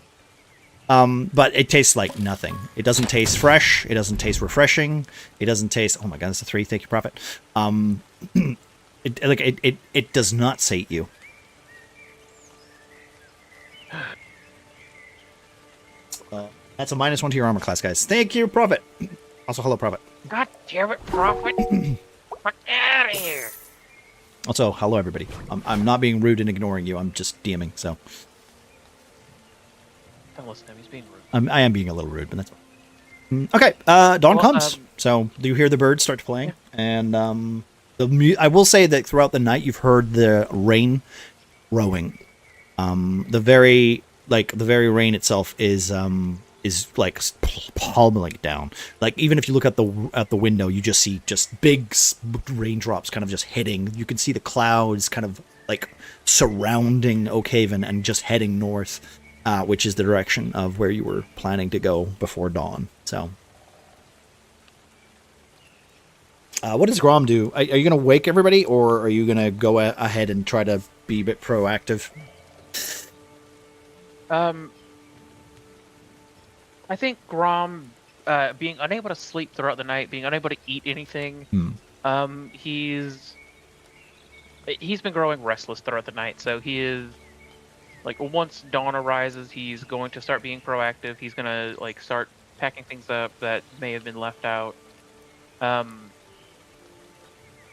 anchor. But it tastes like nothing. It doesn't taste fresh. It doesn't taste refreshing. It doesn't taste. Oh my god, that's a 3. Thank you, Prophet. It does not sate you. That's a -1 to your armor class, guys. Thank you, Prophet. Also, hello, Prophet. God damn it, Prophet! Fuck out of here! Also, hello, everybody. I'm not being rude and ignoring you. I'm just DMing, so Don't listen to him. He's being rude. I am being a little rude, but that's fine. Okay, dawn comes. So you hear the birds start playing, and I will say that throughout the night you've heard the rain rowing. The very rain itself is like pummeling down. Like even if you look at the window, you just see just big raindrops kind of just hitting. You can see the clouds kind of like surrounding Oakhaven and just heading north, which is the direction of where you were planning to go before dawn. So, what does Grom do? Are you going to wake everybody, or are you going to go ahead and try to be a bit proactive? I think Grom, being unable to sleep throughout the night, being unable to eat anything, he's been growing restless throughout the night. So he is like, once dawn arises, he's going to start being proactive. He's gonna like start packing things up that may have been left out.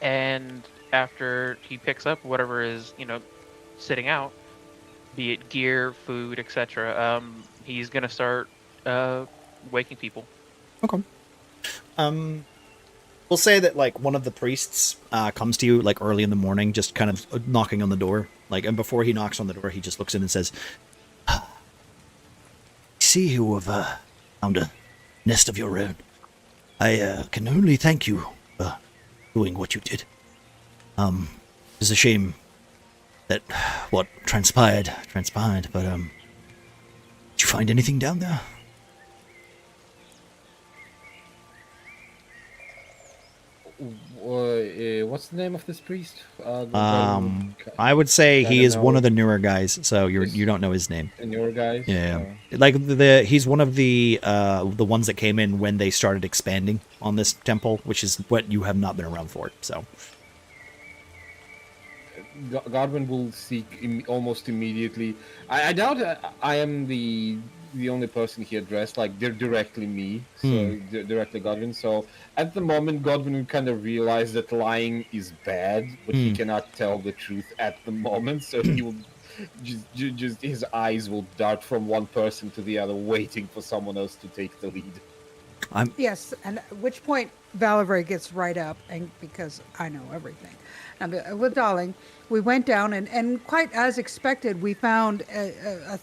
And after he picks up whatever is sitting out, be it gear, food, etc., he's gonna start waking people. Okay. We'll say that like one of the priests comes to you like early in the morning, just kind of knocking on the door. Like, and before he knocks on the door, he just looks in and says, "I see you have found a nest of your own. I can only thank you for doing what you did. It's a shame that what transpired, but did you find anything down there?" What's the name of this priest? I would say I he don't is one know. of the newer guys, so Yes. you don't know his name. And your guys? Yeah, like he's one of the ones that came in when they started expanding on this temple, which is what you have not been around for. So Godwin will seek almost immediately. I doubt I am the only person he addressed. Like they're directly me, so directly Godwin. So at the moment, Godwin will kind of realize that lying is bad, but he cannot tell the truth at the moment. So he will just his eyes will dart from one person to the other, waiting for someone else to take the lead. Yes, and at which point Valerie gets right up, and because I know everything. With Darling, we went down, and quite as expected, we found a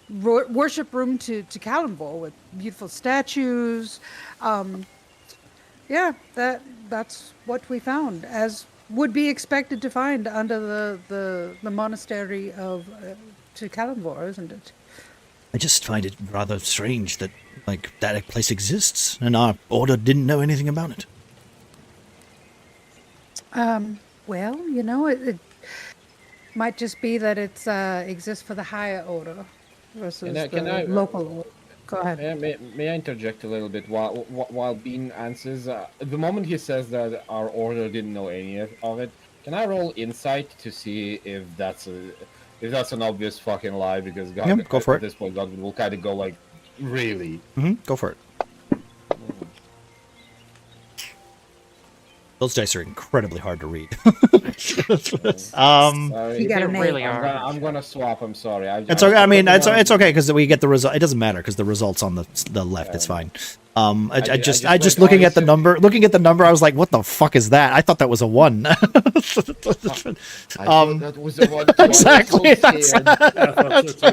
worship room to Kalimvor with beautiful statues. Yeah, that's what we found, as would be expected to find under the monastery of to Kalimvor, isn't it? I just find it rather strange that like that place exists and our order didn't know anything about it. Well, it might just be that it's exists for the higher order versus the local order. Go ahead. May I interject a little bit while Bean answers? The moment he says that our order didn't know any of it, can I roll insight to see if that's an obvious fucking lie? Because God, go for at it. this point, God will kind of go like, really? Go for it. Those dice are incredibly hard to read. Sorry. You got They an really eight. are. I'm gonna swap. I'm sorry. It's okay. I mean, it's okay because we get the result. It doesn't matter because the results on the left. It's fine. I just like, looking at the obviously- number. I was like, what the fuck is that? I thought that was a 1. I thought that was the one. Too. Exactly, I was so that's- scared. I thought so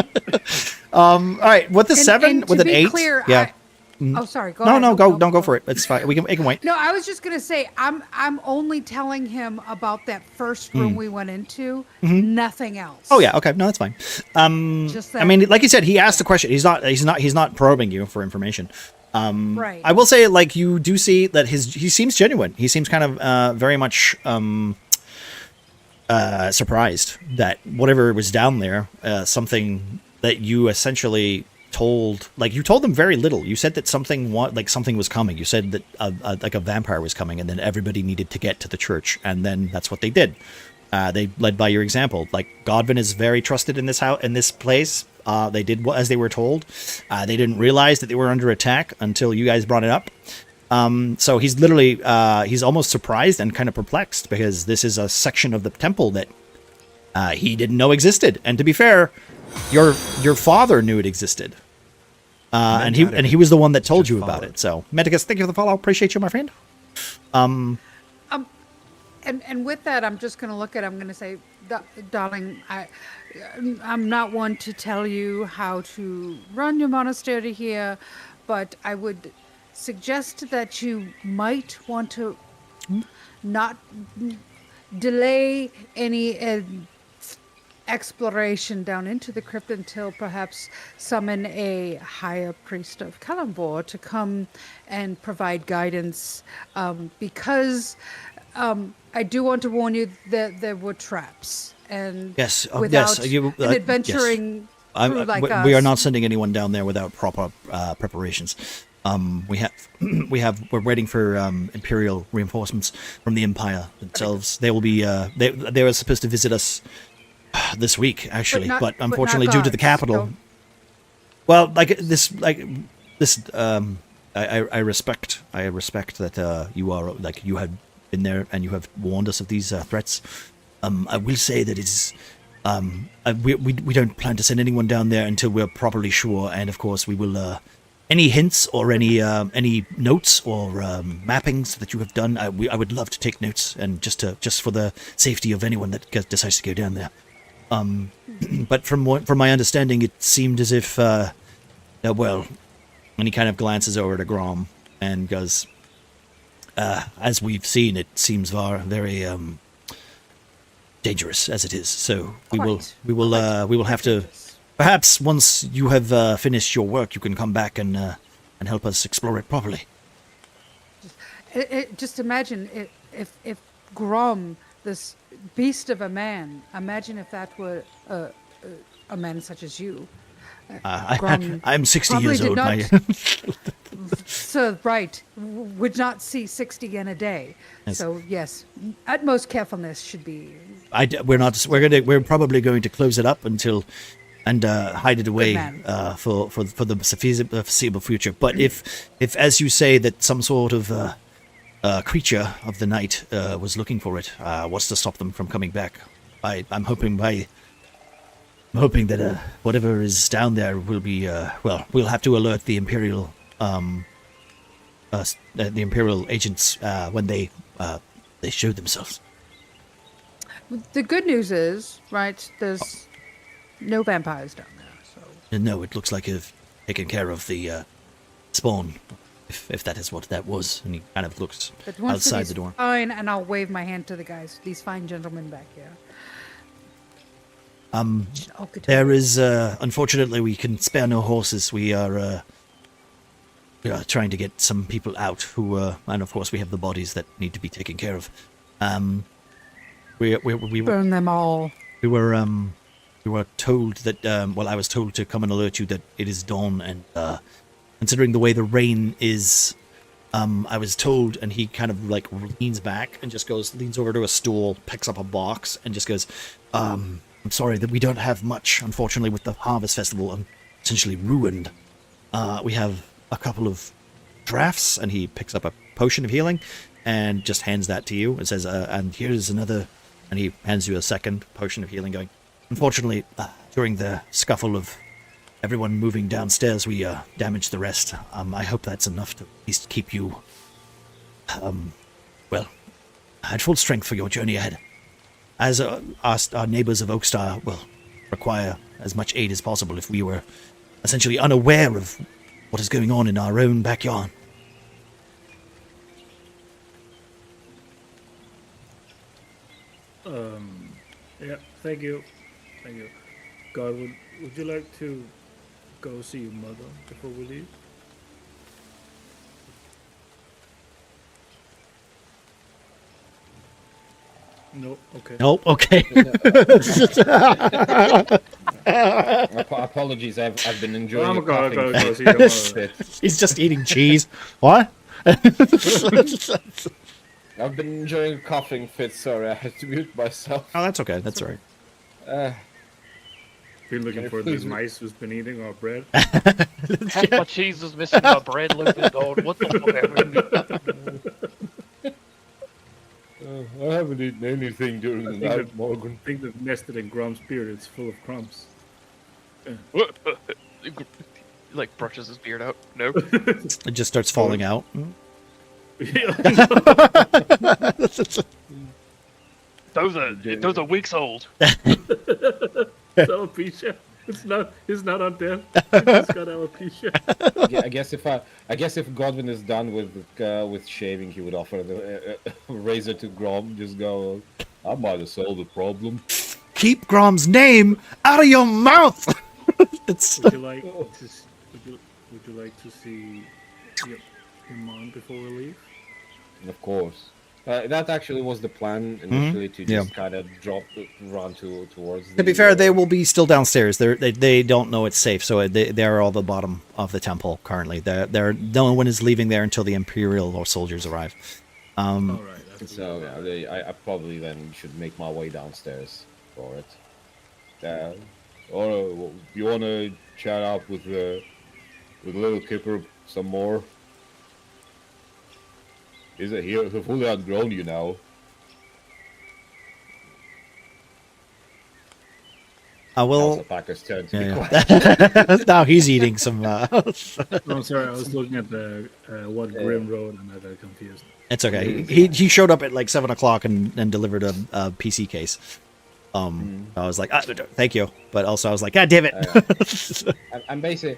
too. all right, with the 7, And with to an be 8. clear, Yeah. Oh, sorry. Go No, ahead. no, don't go for it. It's fine. It can wait. No, I was just gonna say I'm only telling him about that first room we went into. Nothing else. Oh yeah, okay, no, that's fine. Just I that- mean, like you said, he asked the question. He's not probing you for information. Right. I will say, like, you do see that he seems genuine. He seems kind of very much surprised that whatever was down there, something that you essentially told them very little. You said that something was coming. You said that like a vampire was coming, and then everybody needed to get to the church, and then that's what they did. They led by your example. Like Godwin is very trusted in this house, in this place. They did as they were told. They didn't realize that they were under attack until you guys brought it up. So he's literally he's almost surprised and kind of perplexed because this is a section of the temple that he didn't know existed. And to be fair, your father knew it existed. And he was the one that told you about it. So, Medicus, thank you for the follow. Appreciate you, my friend. And with that, I'm just going to look at. I'm going to say, darling, I'm not one to tell you how to run your monastery here, but I would suggest that you might want to not delay any exploration down into the crypt until perhaps summon a higher priest of Kalimvor to come and provide guidance, because I do want to warn you that there were traps, and Yes, without you, an adventuring crew like us, we are not sending anyone down there without proper preparations. We're waiting for imperial reinforcements from the Empire themselves. They will be they were supposed to visit us this week actually, but unfortunately due to the guards, capital. no. Well, I respect that you are you have been there and you have warned us of these threats. I will say that it's we don't plan to send anyone down there until we're properly sure, and of course we will any hints or any notes or mappings that you have done? I would love to take notes, and just for the safety of anyone that decides to go down there. But from my understanding, it seemed as if well, and he kind of glances over to Grom and goes, as we've seen, it seems very dangerous as it is. So we will have to. Perhaps once you have finished your work, you can come back and help us explore it properly. Just imagine if Grom, this beast of a man, imagine if that were a man such as you. I'm 60 years old. So right, would not see 60 in a day. Yes. So yes, utmost carefulness should be. We're probably going to close it up and hide it away for the foreseeable future. But if as you say that some sort of creature of the night was looking for it, what's to stop them from coming back? I'm hoping that whatever is down there will be we'll have to alert the Imperial agents when they show themselves. The good news is, right, there's no vampires down there. So No, it looks like you've taken care of the spawn, if that is what that was. And he kind of looks but once outside he's the door. fine, and I'll wave my hand to the guys, these fine gentlemen back here. There is, unfortunately, we can spare no horses. We are trying to get some people out who, and of course we have the bodies that need to be taken care of. We Burn them all. We were told that, I was told to come and alert you that it is dawn, and considering the way the rain is, I was told, and he kind of like leans back and just leans over to a stool, picks up a box, and just goes, I'm sorry that we don't have much, unfortunately, with the Harvest Festival essentially ruined. We have a couple of drafts, and he picks up a potion of healing and just hands that to you and says, and here's another, and he hands you a second potion of healing going, unfortunately, during the scuffle of everyone moving downstairs, we damaged the rest. I hope that's enough to at least keep you, at full strength for your journey ahead. As our neighbors of Oakstar will require as much aid as possible if we were essentially unaware of what is going on in our own backyard. Yeah, thank you. God, would you like to go see your mother before we leave? No, okay. Oh, okay. Apologies, I've been enjoying. I'm a gonna coughing go fit. see your mother. He's just eating cheese. What? I've been enjoying a coughing fit. Sorry, I had to mute myself. Oh, that's okay. That's all right. Been looking for these mice who's been eating our bread. Half my cheese was missing, my bread looked gold. What the fuck happened? I haven't eaten anything during the night, Morgan. I think they've nested in Grom's beard. It's full of crumbs. Like brushes his beard out. No. It just starts falling out. Those are weeks old. Alopecia. It's not undead. It's got alopecia. Yeah, I guess if Godwin is done with shaving, he would offer the razor to Grom. Just go, I might have solved the problem. Keep Grom's name out of your mouth. Would you like to see your mom before we leave? Of course. That actually was the plan initially, to just kind of run towards. To be fair, they will be still downstairs. They don't know it's safe, so they're all the bottom of the temple currently. No one is leaving there until the Imperial or soldiers arrive. All right. So I probably then should make my way downstairs for it. Or you want to chat up with little Kipper some more? Is it here? He's fully outgrown you now. I will. Alphaca's turn to be Yeah, quiet. yeah. Now he's eating some. I'm sorry, I was looking at the what Grim wrote, and I got confused. It's okay. He showed up at like 7 o'clock and delivered a PC case. I was like, thank you, but also I was like, God damn it. I'm basically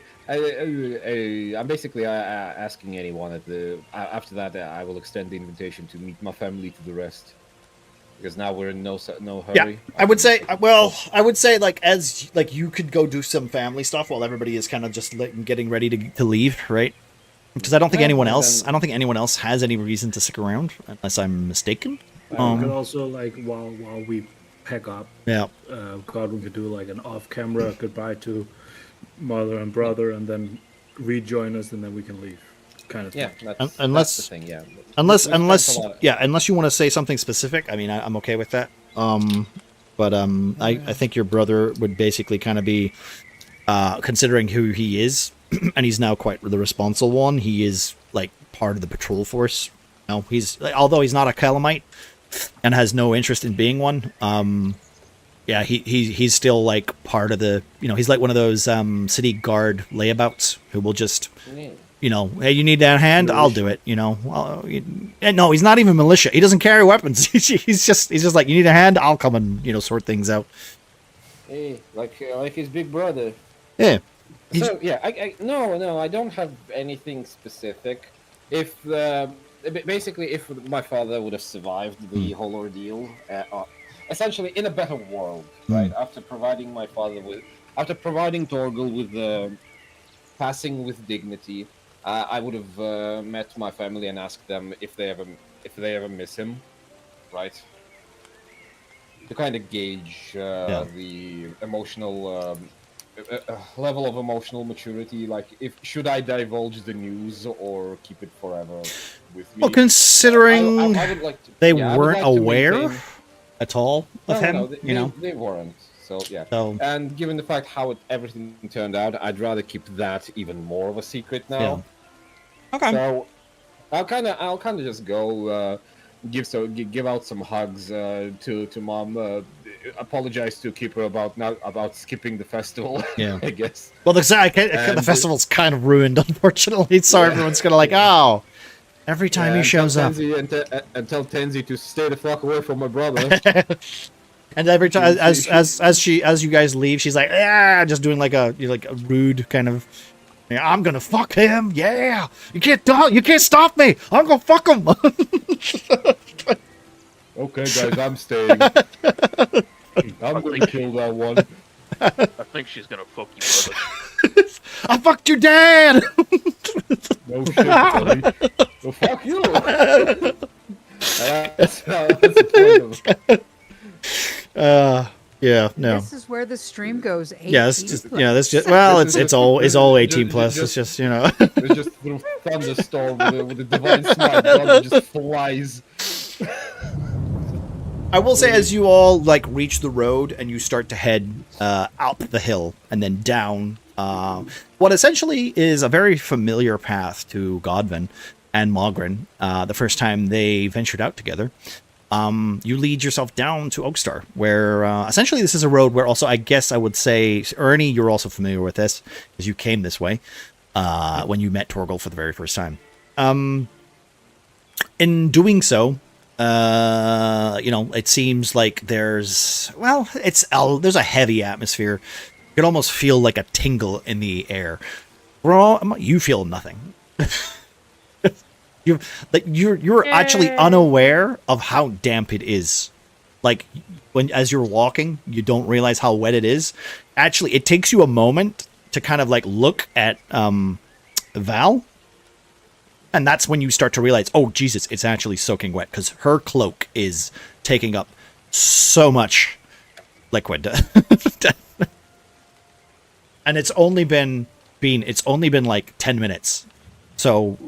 asking anyone at the after that. I will extend the invitation to meet my family to the rest, because now we're in no hurry. Yeah, I would say. Well, I would say like as like you could go do some family stuff while everybody is kind of just getting ready to leave, right? Because I don't think anyone else. I don't think anyone else has any reason to stick around, unless I'm mistaken. We could also like while we pack up. Yeah. Godwin could do like an off-camera goodbye to mother and brother, and then rejoin us, and then we can leave. Kind of thing. Yeah. Unless that's the thing. Yeah. unless We unless you want to say something specific. I mean, I'm okay with that. But I think your brother would basically kind of be considering who he is, and he's now quite the responsible one. He is like part of the patrol force. No, although he's not a Calamite and has no interest in being one. Yeah, he's still like part of the. He's like one of those city guard layabouts who will just. Hey, you need that hand? Militia. I'll do it. And no, he's not even militia. He doesn't carry weapons. he's just like, you need a hand? I'll come and sort things out. Hey, like his big brother. Yeah. So yeah, I don't have anything specific. If basically if my father would have survived the whole ordeal, essentially in a better world, right? After providing Torgal with passing with dignity. I would have met my family and asked them if they ever miss him, right? To kind of gauge the emotional level of emotional maturity. Like, should I divulge the news or keep it forever with me? Well, considering I would like to, they I would weren't like to aware maintain... at all of him, they weren't. So yeah, and given the fact how everything turned out, I'd rather keep that even more of a secret now. Yeah. Okay. So I'll kind of just go give out some hugs to mom. Apologize to Keeper about skipping the festival. Yeah, I guess. Well, the festival's kind of ruined, unfortunately. So everyone's gonna like, every time he shows up. And tell Tenzi to stay the fuck away from my brother. And every time, as you guys leave, she's like, just doing like a rude kind of, I'm gonna fuck him, you can't stop me, I'm gonna fuck him. Okay, guys, I'm staying. I'm gonna kill that one. I think she's gonna fuck you, brother. I fucked your dad. No shit, buddy. Well, fuck you. That's the point of yeah, no. This is where the stream goes. 18 that's just well, it's all 18 plus. It's just It's just through thunderstorm with the divine smite, brother just flies. I will say, as you all like reach the road and you start to head up the hill and then down, what essentially is a very familiar path to Godwin and Mogren. The first time they ventured out together. You lead yourself down to Oakstar, where essentially this is a road where also, I guess I would say, Ernie, you're also familiar with this, because you came this way when you met Torgal for the very first time. In doing so, it seems like there's a heavy atmosphere. You could almost feel like a tingle in the air. You feel nothing. You're actually unaware of how damp it is. Like as you're walking, you don't realize how wet it is. Actually, it takes you a moment to kind of like look at Val, and that's when you start to realize, oh Jesus, it's actually soaking wet because her cloak is taking up so much liquid, and it's only been like 10 minutes, so.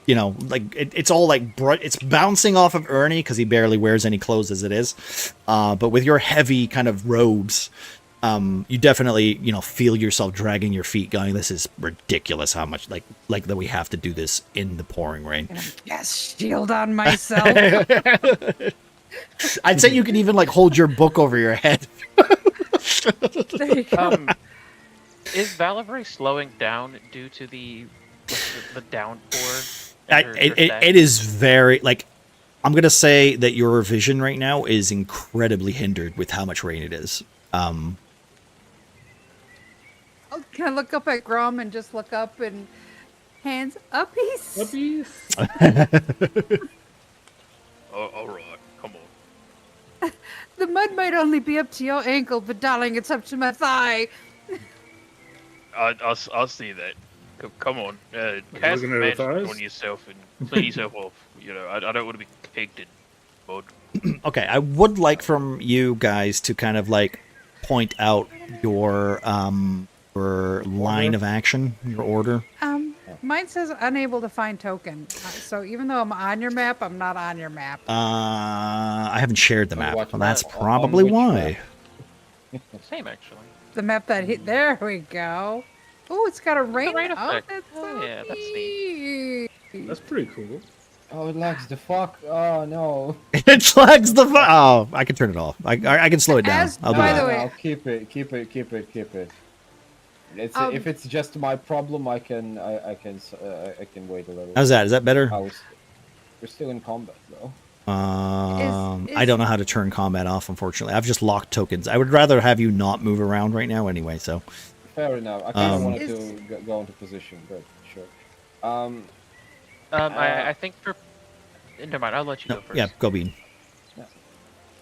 It's all like it's bouncing off of Ernie because he barely wears any clothes as it is. But with your heavy kind of robes, you definitely, feel yourself dragging your feet going, this is ridiculous how much like that we have to do this in the pouring rain. Yes, shield on myself. I'd say you can even like hold your book over your head. There you go. Is Valivray slowing down due to the downpour? And her stack? It is very like I'm gonna say that your vision right now is incredibly hindered with how much rain it is. Oh, can I look up at Grum and just look up and hands uppies? Puppies. Oh, all right, come on. The mud might only be up to your ankle, but darling, it's up to my thigh. I'll see that. Come on, cast looking at her magic thighs? on yourself and clean yourself off. You know, I don't want to be caked in mud. Okay, I would like from you guys to kind of like point out your line of action, your order. Mine says unable to find token. So even though I'm on your map, I'm not on your map. I haven't shared the map. Watch Well, that's map. On probably which why. map? Same actually. The map that hit. There we go. Oh, it's got a rain. rain Oh, effect. that's Oh, so yeah, that's neat. That's pretty cool. Oh, it lags the fuck. Oh no. It flags the. Oh, I can turn it off. I can slow it down. As- I'll do by that. the way- I'll keep it. It's Um, if it's just my problem, I can wait a little. How's that? Is that better? We're still in combat though. I don't know how to turn combat off, unfortunately. I've just locked tokens. I would rather have you not move around right now anyway, so. Fair enough. I kind of wanted Is- to go into position, but sure. I think for. Never mind. I'll let you No, go first. yeah, go Bean.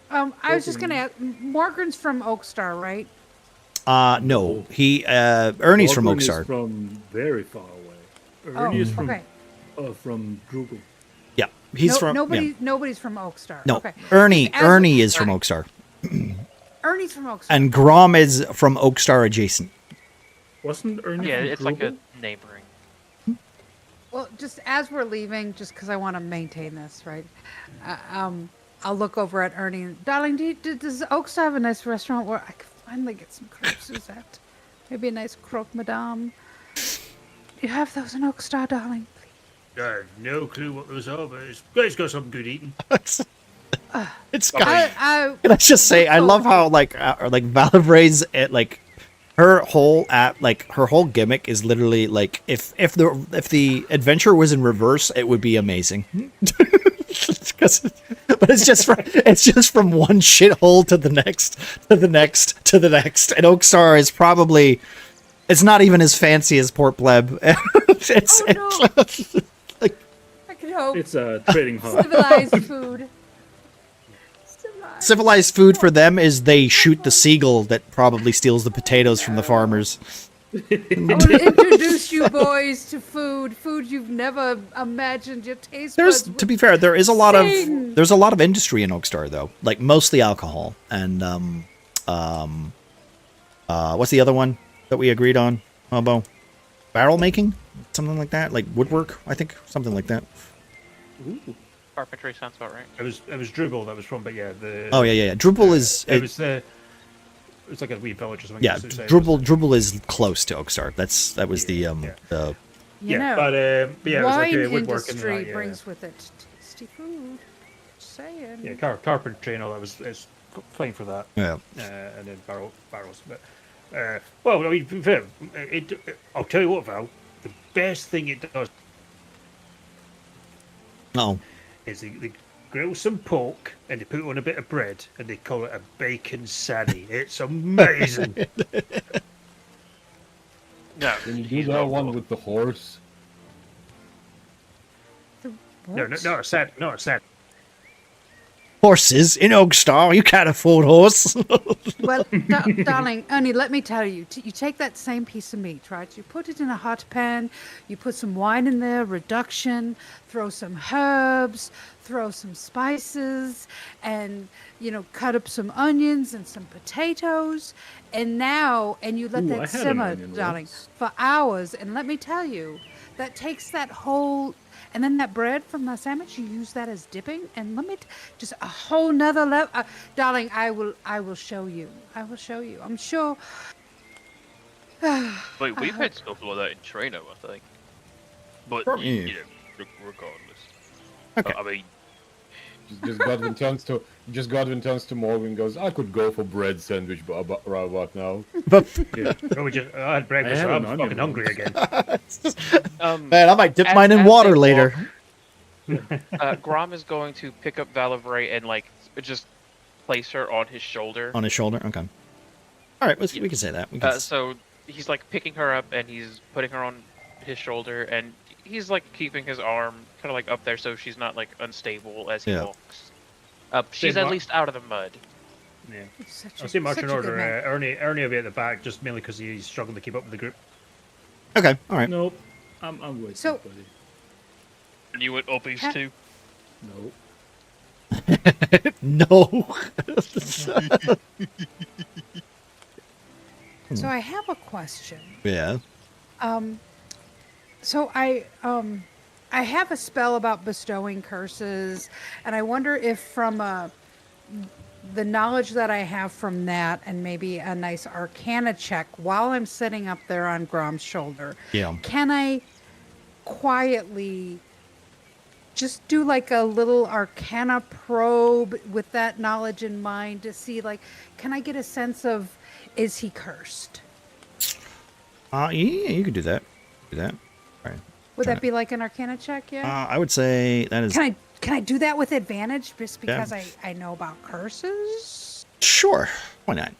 I was just gonna ask. Morgan's from Oakstar, right? No. Ernie's from Morgan is Oakstar. from very far away. Ernie is from okay. Drupal. Yeah, he's from. Nobody. Yeah. Nobody's from Oakstar. No, Okay. Ernie. As- Ernie is from Oakstar, Ernie's from Oakstar. and Grom is from Oakstar adjacent. Wasn't Ernie Yeah, from it's like a Drupal? neighboring. Well, just as we're leaving, just because I want to maintain this, right? I'll look over at Ernie. And, darling, does Oakstar have a nice restaurant where I can finally get some croque Suzette? Maybe a nice croque madame. Do you have those in Oakstar, darling? I have no clue what those are, but it's got some good eating. It's got. I Can I just say, I love how like Valivray's like her whole gimmick is literally like if the adventure was in reverse, it would be amazing. But it's just from one shithole to the next, to the next, to the next. And Oakstar is probably, it's not even as fancy as Port Pleb. It's like I can hope. It's a trading hub. Civilized food. civilized food for them is they shoot the seagull that probably steals the potatoes from the farmers. I want to introduce you boys to food you've never imagined your taste There's, buds to be fair, there is a lot Sing. of there's a lot of industry in Oakstar though, like mostly alcohol and what's the other one that we agreed on, Hobo? Barrel making, something like that, like woodwork, I think, something like that. Ooh. Carpentry sounds about right. It was Drupal that was from, but yeah, the Oh yeah. Drupal is it was the. It's like a wee village or something. yeah. so to say. Drupal is close to Oakstar. That was the You Yeah, know, but yeah, it was like wine woodwork and industry that, yeah. brings with it tasty food. Just saying. Yeah, carpentry and all that was fine for that. yeah. And then barrels. But well, I mean, to be fair, I'll tell you what, Val. The best thing it does Oh, is they grill some pork and they put it on a bit of bread and they call it a bacon saddy. It's amazing. No, Can you do he's that not one wrong. with the horse? no, not a sad, not a sad. horses in Oakstar. You can't afford horse. Well, darling, Ernie, let me tell you. You take that same piece of meat, right? You put it in a hot pan. You put some wine in there, reduction. Throw some herbs. Throw some spices, and cut up some onions and some potatoes. And you let Ooh, I that had an simmer, onion darling, once. for hours. And let me tell you, that takes that whole. And then that bread from the sandwich, you use that as dipping. And just a whole nother level. Darling, I will show you. I will show you. I'm sure. Wait, we've had stuff like that in Trino, I think. But Probably. you know, regardless. Okay. I mean, Just Godwin turns to Morgan and goes, "I could go for bread sandwich, but right about now." Yeah. Oh, I had breakfast. I had So an I'm onion fucking hungry again. Man, I might dip as- mine in as water they later. Grom is going to pick up Valivray and like just place her on his shoulder. On his shoulder? Okay. All right, we can say that. We can So he's like picking her up and he's putting her on his shoulder and he's like keeping his arm kind of like up there so she's not like unstable as he Yeah. walks. She's Same at mar- least out of the mud. Yeah. Such I'll see marching such a good order. man. Ernie will be at the back, just mainly because he's struggling to keep up with the group. Okay, all right. Nope. I'm with So- you, buddy. And you went uppies Ha- too? Nope. No. So I have a question. Yeah. So I have a spell about bestowing curses, and I wonder if from the knowledge that I have from that, and maybe a nice Arcana check while I'm sitting up there on Grom's shoulder, Yeah. can I quietly just do like a little Arcana probe with that knowledge in mind to see, like, can I get a sense of, is he cursed? Yeah, you could do that. Do that. All right. Would Try that be like an Arcana check? Yeah. I would say that is Can I do that with advantage just Yeah. because I know about curses? sure. Why not?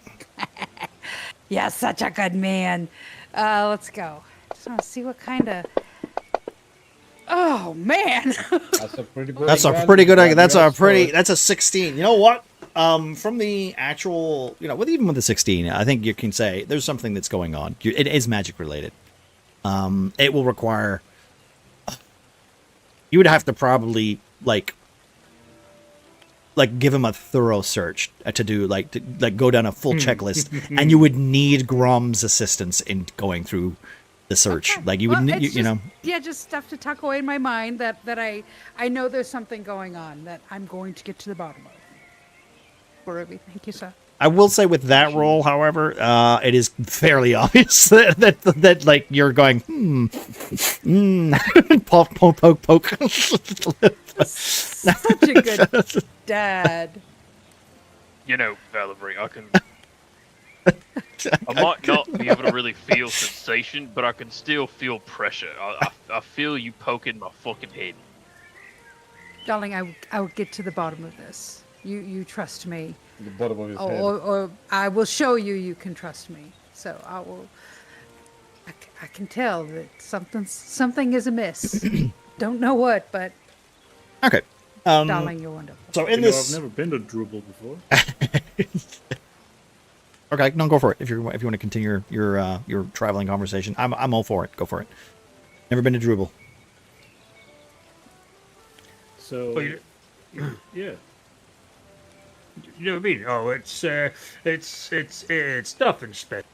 Yeah, such a good man. Let's go. Just want to see what kind of. Oh man. That's a pretty good. That's a one. pretty good. Yeah, That's you a got pretty. scored. That's a 16. You know what? From the actual, even with the 16, I think you can say there's something that's going on. It is magic related. It will require. You would have to probably like give him a thorough search to do like go down a full checklist, and you would need Grom's assistance in going through the search. Okay. Like you would, Well, need, it's you know. just- Yeah, just stuff to tuck away in my mind that I know there's something going on that I'm going to get to the bottom of. Ruby, thank you, sir. I will say with that roll, however, it is fairly obvious that like you're going, poke, poke, poke. Such a good dad. You know, Valerie, I might not be able to really feel sensation, but I can still feel pressure. I feel you poking my fucking head. Darling, I will get to the bottom of this. You trust me. The bottom of his Or, head. or I will show you can trust me. So I will. I can tell that something is amiss. Don't know what, but Okay. darling, you're wonderful. So You in know, this, I've never been to Drupal before. okay, no, go for it. If you want to continue your traveling conversation, I'm all for it. Go for it. Never been to Drupal. So, Well, yeah. You know what I mean? Oh, it's nothing special.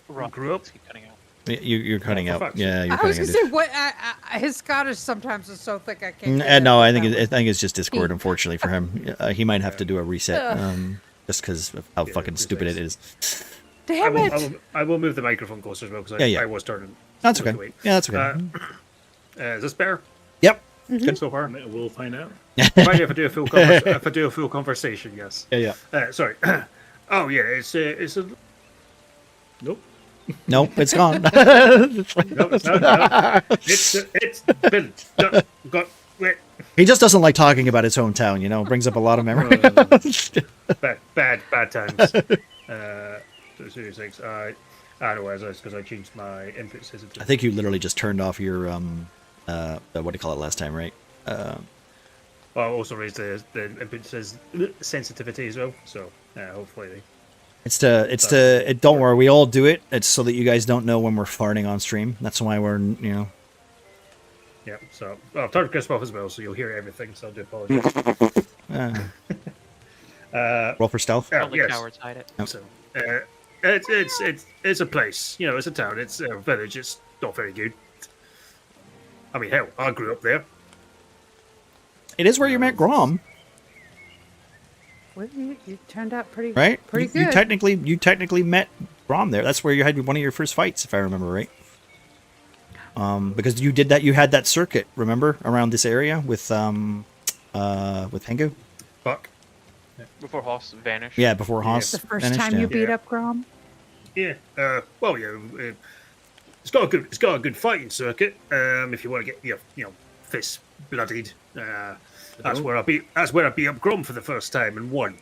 Rough. Grew up. Keep cutting out. You're cutting for out. fuck's Yeah, you're I was cutting gonna out. say what his Scottish sometimes is so thick I can't. get No, it I think out. it's just Discord. Unfortunately for him, he might have to do a reset. Just because of how Yeah, fucking it's stupid nice. it is. Damn it! I will move the microphone closer as well because Yeah. I was turning. That's with okay. the weight. Yeah, that's okay. Is this better? Yep. Good so far. We'll find out. Fine if I do a full if I do a full conversation. Yes. Yeah. Sorry. Oh yeah, it's a. Nope. Nope, it's gone. No, it's not. No. It's been done. Wait. He just doesn't like talking about his hometown. Brings up a lot of memories. Bad times. 236. I know as because I changed my input sensitivity. I think you literally just turned off your what do you call it last time, right? Well, I also raised the input sensitivity as well. So hopefully. Don't worry, we all do it. It's so that you guys don't know when we're farting on stream. That's why we're. Yeah. So I've turned Chris off as well, so you'll hear everything. So I do apologize. Roll for stealth. Oh, Only yes. cowards hide it. So it's a place. It's a town. It's a village. It's not very good. I mean, hell, I grew up there. It is where you met Grom, Well, you turned out pretty right? Pretty You good. technically met Grom there. That's where you had one of your first fights, if I remember right. Because you did that. You had that circuit, remember, around this area with Pengu. Fuck. Before Hoss vanished. Yeah, before Haas The first vanished, time yeah. you beat Yeah. up Grom? Yeah. Well, yeah. It's got a good fighting circuit. If you want to get your fists bloodied, that's where I beat up Grom for the first time and won.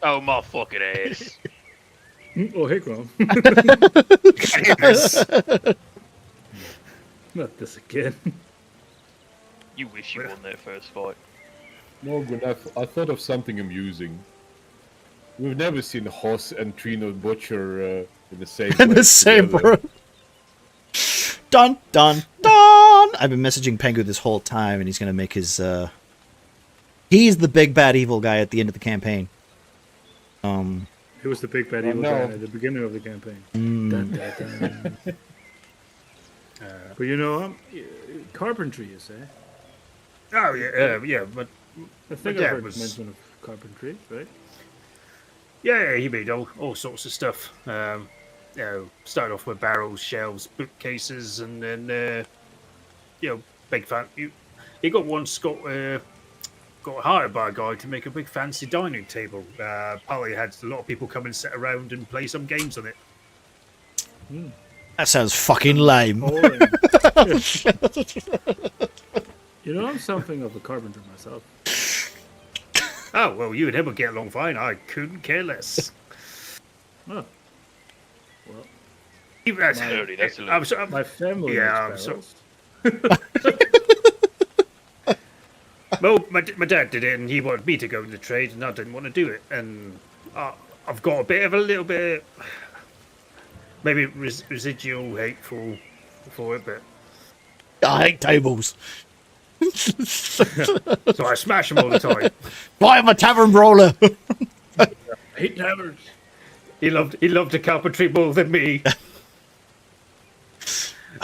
Oh my fucking ass! Oh, hey, Grom. Yes. Not this again. You wish you won that first fight. Morgan, I thought of something amusing. We've never seen Hoss and Trino Butcher in the same In the place same together. room. Dun dun dun! I've been messaging Pengu this whole time, and he's gonna make his. He's the big bad evil guy at the end of the campaign. He was the big bad Oh, evil no. guy at the beginning of the campaign. Mm. Dun, dun, dun. But you know, carpentry, you say? Oh yeah, but I think dad I heard was- mention of carpentry, right? yeah, he made all sorts of stuff. Started off with barrels, shelves, bookcases, and then big fan. He got hired by a guy to make a big fancy dining table. Partly had a lot of people come and sit around and play some games on it. That sounds fucking lame. Boring. You know, I'm something of a carpenter myself. Oh well, you and him would get along fine. I couldn't care less. Oh. Well, That's Dirty, that's a I'm so- my family Yeah, makes I'm barrels. Well, my dad did it, and he wanted me to go in the trade, and I didn't want to do it. And I've got a little bit, maybe residual hateful for it, but I hate tables. so I smash them all the time. Why am a tavern brawler? 8 taverns. He loved the carpentry more than me.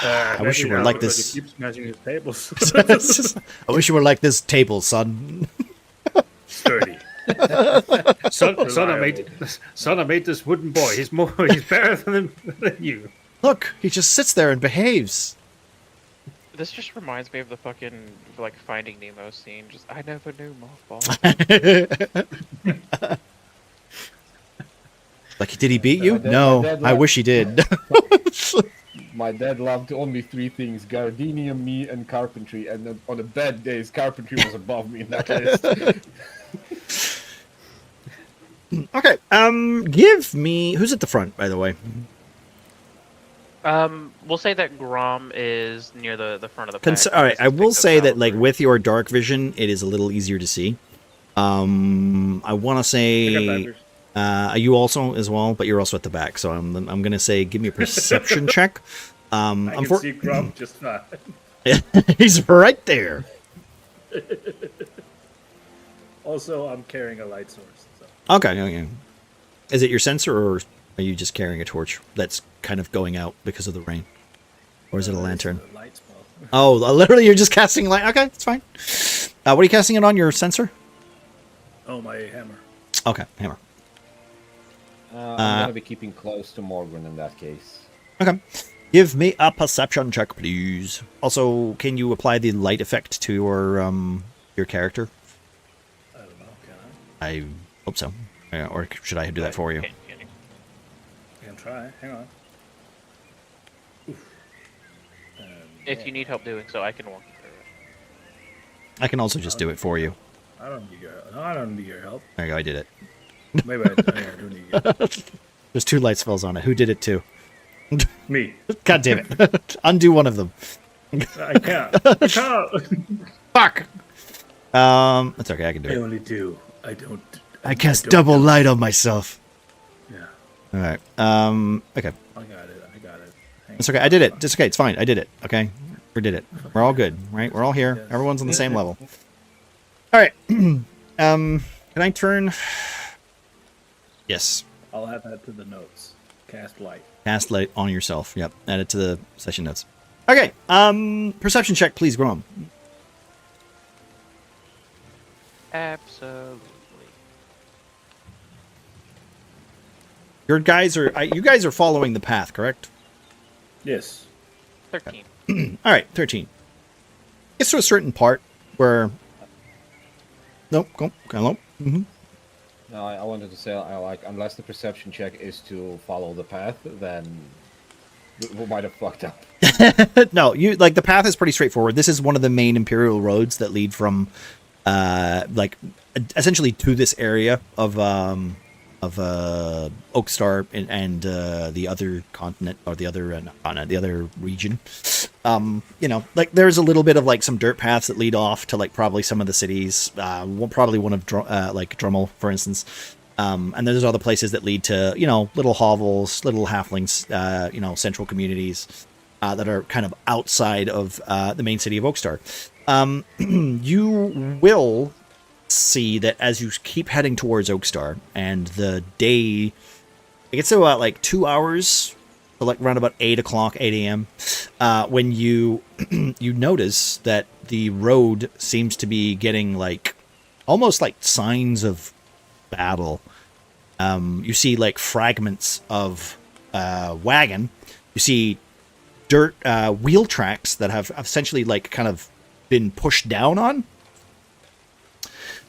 I wish you were like But he this. keeps smashing his tables. I wish you were like this table, son. Sturdy. Son, I made this wooden boy. He's better than you. Look, he just sits there and behaves. This just reminds me of the fucking like Finding Nemo scene. Just I never knew mothball. Like, did he beat you? My dad- No, my dad I wish he did. My dad loved only 3 things: gardenia, me, and carpentry. And then on the bad days, carpentry was above me in that list. Okay, give me... Who's at the front, by the way? We'll say that Grom is near the front of the pack. All right, He's I will picked up say that, Valkyrie. like, with your dark vision, it is a little easier to see. I want to say... you also as well, but you're also at the back, so I'm gonna say give me a perception check. I can see Grom just fine. He's right there. Also, I'm carrying a light source. So. Okay. Is it your sensor, or are you just carrying a torch that's kind of going out because of the rain, or is it a lantern? It's a light spell. Oh, literally, you're just casting light. Okay, it's fine. What are you casting it on? Your sensor? Oh, my hammer. Okay, hammer. I'm gonna be keeping close to Morgan in that case. Okay. Give me a perception check, please. Also, can you apply the light effect to your character? I don't know, can I? I hope so. Or should I do that for you? Can you? I can try. Hang on. Oof. If you need help doing so, I can walk you through it. I can also just do it for you. I don't need your no, I don't need your help. There you go, I did it. Maybe I do need your help. There's 2 light spells on it. Who did it to? Me. God damn it. Undo one of them. I can't. I can't. Fuck! That's okay, I can do I it. only do. I don't. I cast don't double know. light on myself. Yeah. Alright. Okay. I got it. Hang It's on. okay. I did it. It's okay. It's fine. I did it. Okay? We did it. We're all good, right? We're all here. Yes. Everyone's on the same level. Alright. Can I turn... Yes. I'll add that to the notes. Cast light. Cast light on yourself. Yep. Add it to the session notes. Okay. Perception check, please, Grom. Absolutely. You guys are following the path, correct? Yes. 13. All right, 13. Gets to a certain part where. Nope, go on. Mm-hmm. No, I wanted to say, unless the perception check is to follow the path, then we might have fucked up. No, the path is pretty straightforward. This is one of the main imperial roads that lead from, essentially to this area of Oakstar and the other continent or the other region. There's a little bit of some dirt paths that lead off to probably some of the cities. Probably one of Drummel, for instance. And there's other places that lead to little hovels, little halflings, central communities that are kind of outside of the main city of Oakstar. You will see that as you keep heading towards Oakstar, and the day it gets to about 2 hours, so around about 8 a.m. When you you notice that the road seems to be getting almost like signs of battle. You see fragments of wagon. You see dirt wheel tracks that have essentially kind of been pushed down on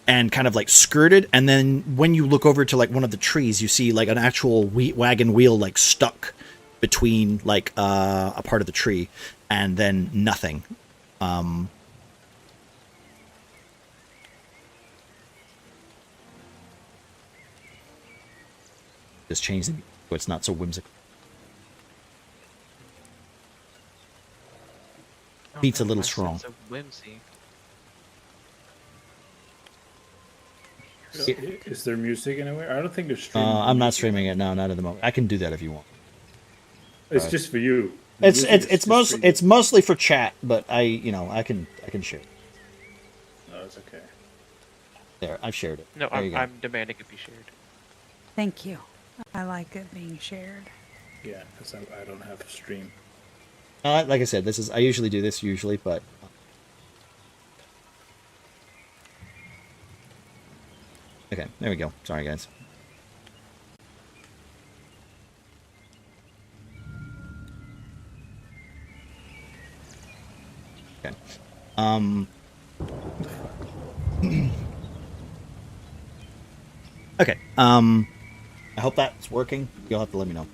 and kind of skirted, and then when you look over to one of the trees, you see an actual wagon wheel stuck between a part of the tree, and then nothing. Just change the so it's not so whimsical. Beat's a little strong. It's a whimsy. Is there music anywhere? I don't think there's streaming. I'm not streaming it. No, not at the moment. I can do that if you want. It's just for you. It's mostly for chat, but I can share. No, it's okay. There, I've shared it. No, There you go. I'm demanding it be shared. Thank you. I like it being shared. Yeah, because I don't have a stream. Like I said, I usually do this but. Okay, there we go. Sorry, guys. Okay. Okay. I hope that's working. You'll have to let me know.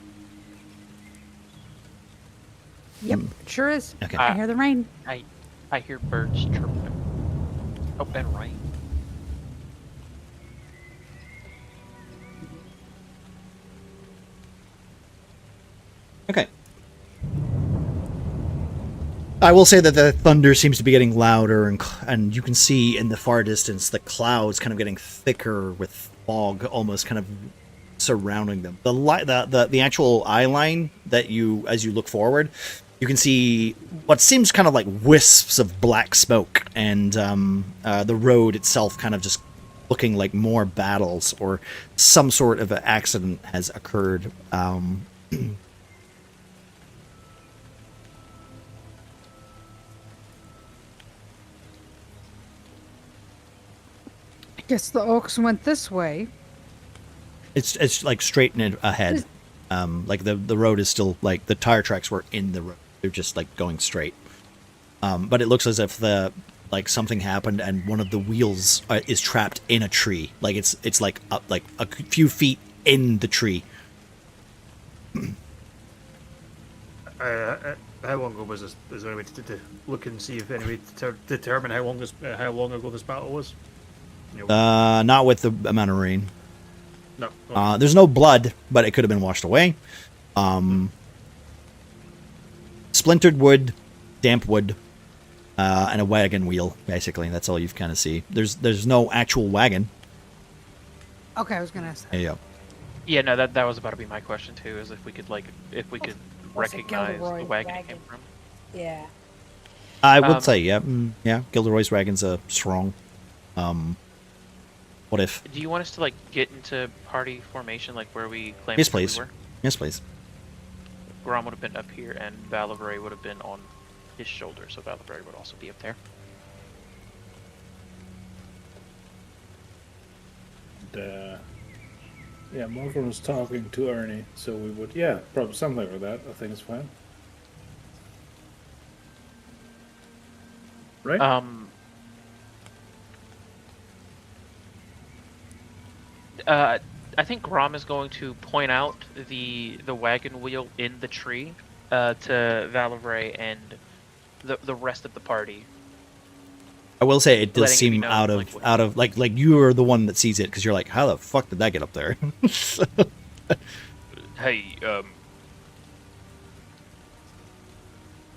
Yep, it sure is. Okay. I hear the rain. I hear birds chirping. Oh, and rain. Okay. I will say that the thunder seems to be getting louder, and you can see in the far distance the clouds kind of getting thicker with fog almost kind of surrounding them. The actual eye line that as you look forward, you can see what seems kind of like wisps of black smoke, and the road itself kind of just looking like more battles or some sort of an accident has occurred. I guess the Oaks went this way. It's straight ahead. The road is still the tire tracks were in the road. They're just going straight. But it looks as if something happened and one of the wheels is trapped in a tree. It's up a few feet in the tree. How long ago was this? Is there any way to look and see if any way to determine how long ago this battle was? Not with the amount of rain. No. There's no blood, but it could have been washed away. Splintered wood, damp wood, and a wagon wheel. Basically, that's all you've kind of see. There's no actual wagon. Okay, I was gonna ask that. There you go. Yeah, no, that was about to be my question too. Is if we could recognize Gilderoy the wagon it wagon. came from. Yeah. I would say, yeah, Gilderoy's wagon's a strong. What if? Do you want us to get into party formation, where we claimed Yes, we please. were? Yes, please. Grom would have been up here, and Valivray would have been on his shoulder, so Valivray would also be up there. And, yeah, Morgan was talking to Ernie, so we would, probably something like that. I think it's fine. right? I think Grom is going to point out the wagon wheel in the tree to Valivray and the rest of the party. I will say it does Letting it be seem known, out like, of what- out of like you are the one that sees it because you're like, how the fuck did that get up there? Hey,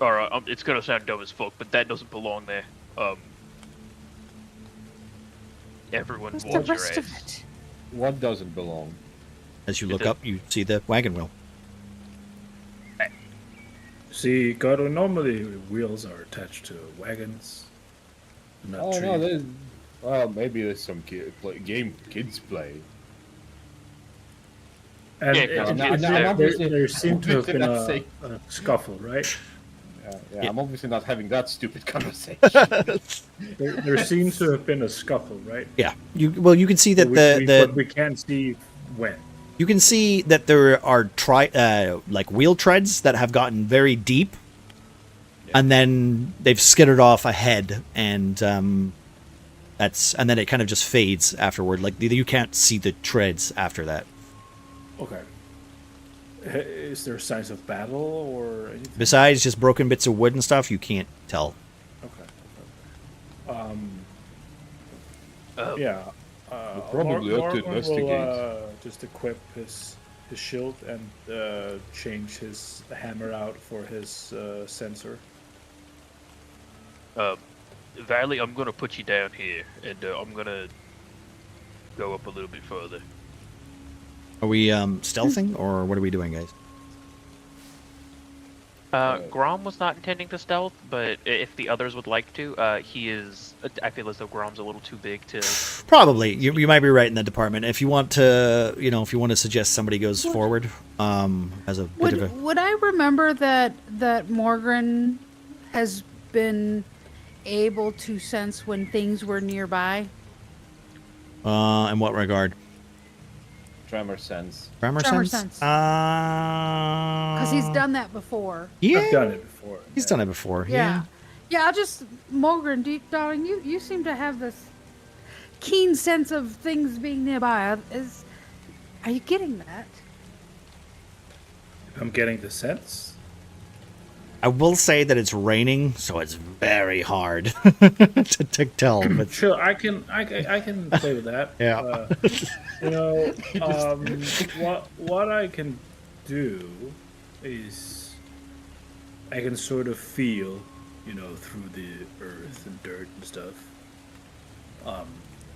alright, it's gonna sound dumb as fuck, but that doesn't belong there. Everyone What's the watch your rest of ass. it? What doesn't belong? As you It look does- up, you see the wagon wheel. See, Gato, normally wheels are attached to wagons, not Oh trees. no, there's. Well, maybe there's some kids play. And Yeah, it- no, it- no, it- no, I'm there, obviously- there seemed to have been not saying- a scuffle, right? Yeah, Yeah. I'm obviously not having that stupid conversation. There seems to have been a scuffle, right? Yeah, you can see that But we can't see when. you can see that there are like wheel treads that have gotten very deep, and then they've skittered off ahead, and and then it kind of just fades afterward. Like you can't see the treads after that. Okay. Is there signs of battle or anything? Besides just broken bits of wood and stuff, you can't tell. Okay. Oh, Yeah. We probably ought to Morgan investigate. will just equip his shield and change his hammer out for his sensor. Valley, I'm gonna put you down here, and I'm gonna go up a little bit further. Are we stealthing or what are we doing, guys? Grom was not intending to stealth, but if the others would like to, he is. I feel as though Grom's a little too big to. Probably. You might be right in that department. If you want to, if you want to suggest somebody goes forward, as a bit of a. Would I remember that Morgan has been able to sense when things were nearby? In what regard? Tremor sense. Tremor Tremor sense? sense. Because Because he's done that before. Yeah, I've done it before. he's done it before. Yeah. Yeah, I'll just Morgan, darling, you seem to have this keen sense of things being nearby. Are you getting that? I'm getting the sense. I will say that it's raining, so it's very hard to tell. But Sure, I can play with that. Yeah. What I can do is I can sort of feel, through the earth and dirt and stuff.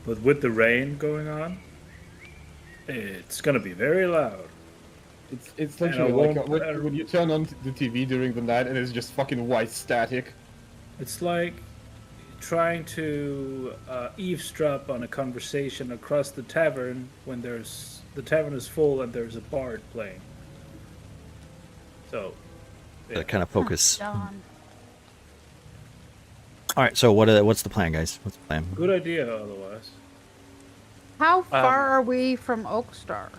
But with the rain going on, it's gonna be very loud. It's And I literally like won't- when you turn on the TV during the night and it's just fucking white static. It's like trying to eavesdrop on a conversation across the tavern when the tavern is full and there's a bard playing. So, that kind of focus. Dawn. All right. So what's the plan, guys? What's the plan? good idea otherwise. How far are we from Oakstar?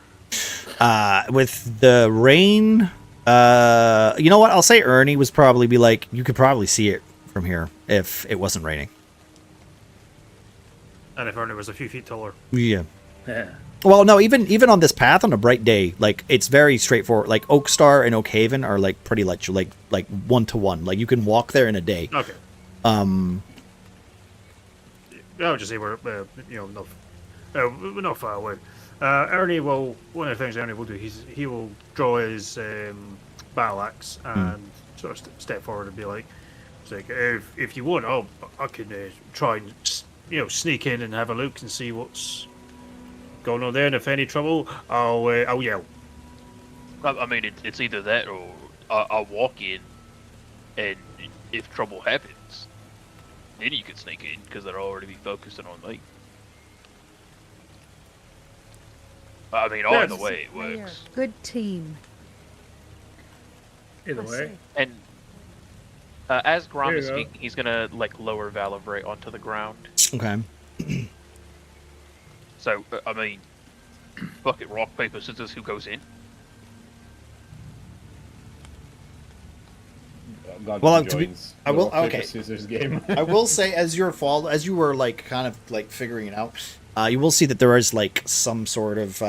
With the rain, you know what? I'll say Ernie was probably be like, you could probably see it from here if it wasn't raining. And if Ernie was a few feet taller. Yeah. Yeah. Well, no, even on this path on a bright day, like it's very straightforward. Like Oakstar and Oakhaven are like pretty like 1-to-1. Like you can walk there in a day. Okay. I would just say we're not far away. Ernie will. One of the things Ernie will do, he will draw his battle axe and sort of step forward and be like, it's like if you want, I can try and sneak in and have a look and see what's going on there. And if any trouble, I'll yell. I mean, it's either that or I'll walk in, and if trouble happens, then you can sneak in because they'll already be focusing on me. I mean, either way it They are works. a good team. Either I way, see. And as Grom There is you go. speaking, he's gonna lower Valivray onto the ground. Okay. So, I mean, bucket, rock, paper, scissors, who goes in? Godwin Well, joins I the will- rock, paper, okay. scissors game. I will say, as you were like kind of like figuring it out, you will see that there is like some sort of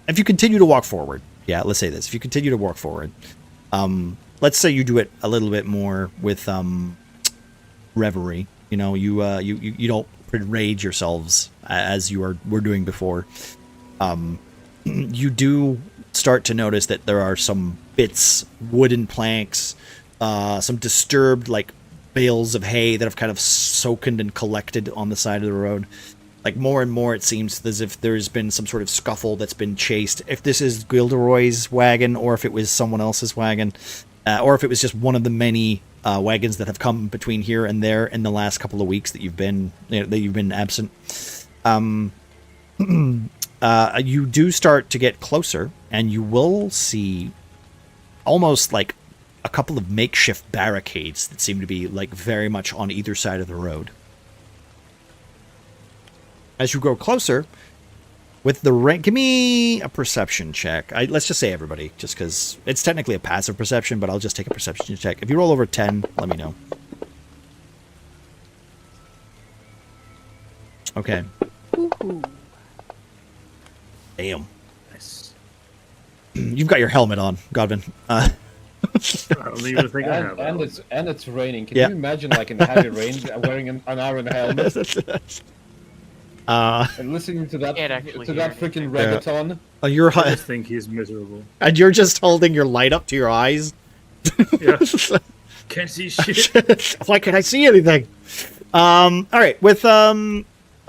if you continue to walk forward, yeah, let's say this. If you continue to walk forward, let's say you do it a little bit more with reverie. You know, you don't rage yourselves as were doing before. You do start to notice that there are some bits, wooden planks, some disturbed like bales of hay that have kind of soaked and collected on the side of the road. Like more and more, it seems as if there's been some sort of scuffle that's been chased. If this is Gilderoy's wagon, or if it was someone else's wagon, or if it was just one of the many wagons that have come between here and there in the last couple of weeks that you've been absent. You do start to get closer, and you will see almost like a couple of makeshift barricades that seem to be like very much on either side of the road. As you go closer, with the rank, give me a perception check. Let's just say everybody, just because it's technically a passive perception, but I'll just take a perception check. If you roll over 10, let me know. Okay. Ooh. Damn. Nice. You've got your helmet on, Godwin. I don't even think I have it. and it's raining. Can Yeah. you imagine, like in heavy rain, wearing an iron helmet and listening to that Can't actually to hear that freaking Yeah. reggaeton? You're I just think he's miserable. and you're just holding your light up to your eyes. Yeah. Can't see shit. Why can't I see anything? All right. With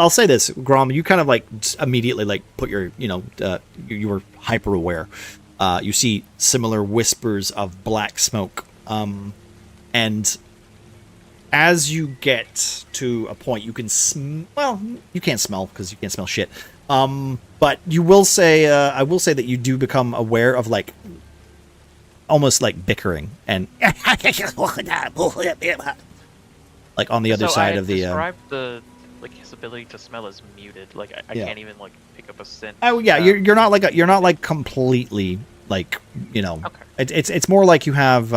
I'll say this, Grom. You kind of like immediately like put your you were hyper aware. You see similar whispers of black smoke, and as you get to a point, you can you can't smell because you can't smell shit. But you will say, I will say that you do become aware of like almost like bickering and like on the other So side I of the. described the like his ability to smell as muted. Like I Yeah. can't even like pick up a scent. Oh yeah, you're not like completely like Okay. It's more like you have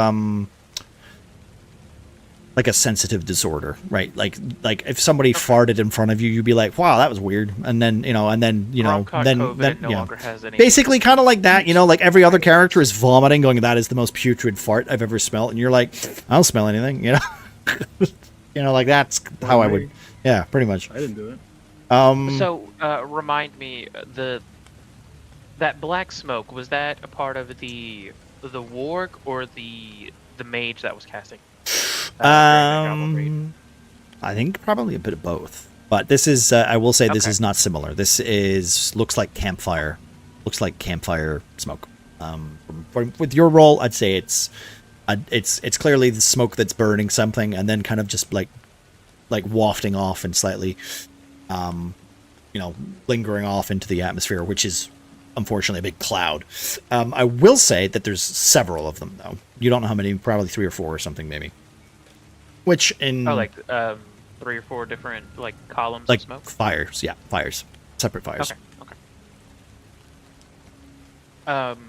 like a sensitive disorder, right? Like if somebody farted in front of you, you'd be like, wow, that was weird, and then Grom caught COVID then and no longer has any. basically kind of like that, like every other character is vomiting, going, that is the most putrid fart I've ever smelled, and you're like, I don't smell anything, like that's how I would, yeah, pretty much. I didn't do it. So remind me, that black smoke, was that a part of the warg or the mage that was casting? I think probably a bit of both. But this is, I will say, this Okay. is not similar. This looks like campfire smoke. With your roll, I'd say it's clearly the smoke that's burning something, and then kind of just like wafting off and slightly, lingering off into the atmosphere, which is unfortunately a big cloud. I will say that there's several of them, though. You don't know how many, probably 3 or 4 or something, maybe. Which in 3 or 4 different like columns like of smoke. fires, yeah, fires, separate fires. Okay.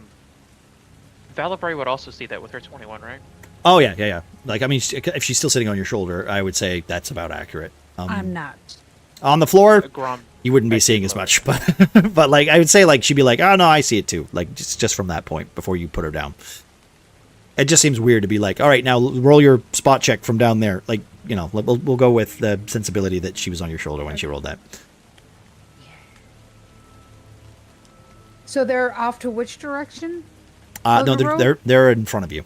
Valibray would also see that with her 21, right? Oh yeah. Like I mean, if she's still sitting on your shoulder, I would say that's about accurate. I'm not. On the floor, Grom. you wouldn't be seeing as much, but but like I would say, like she'd be like, oh no, I see it too. Like just from that point before you put her down. It just seems weird to be like, all right, now roll your spot check from down there. Like, we'll go with the sensibility that she was on your shoulder when she rolled that. So they're off to which direction? No, the road? they're in front of you.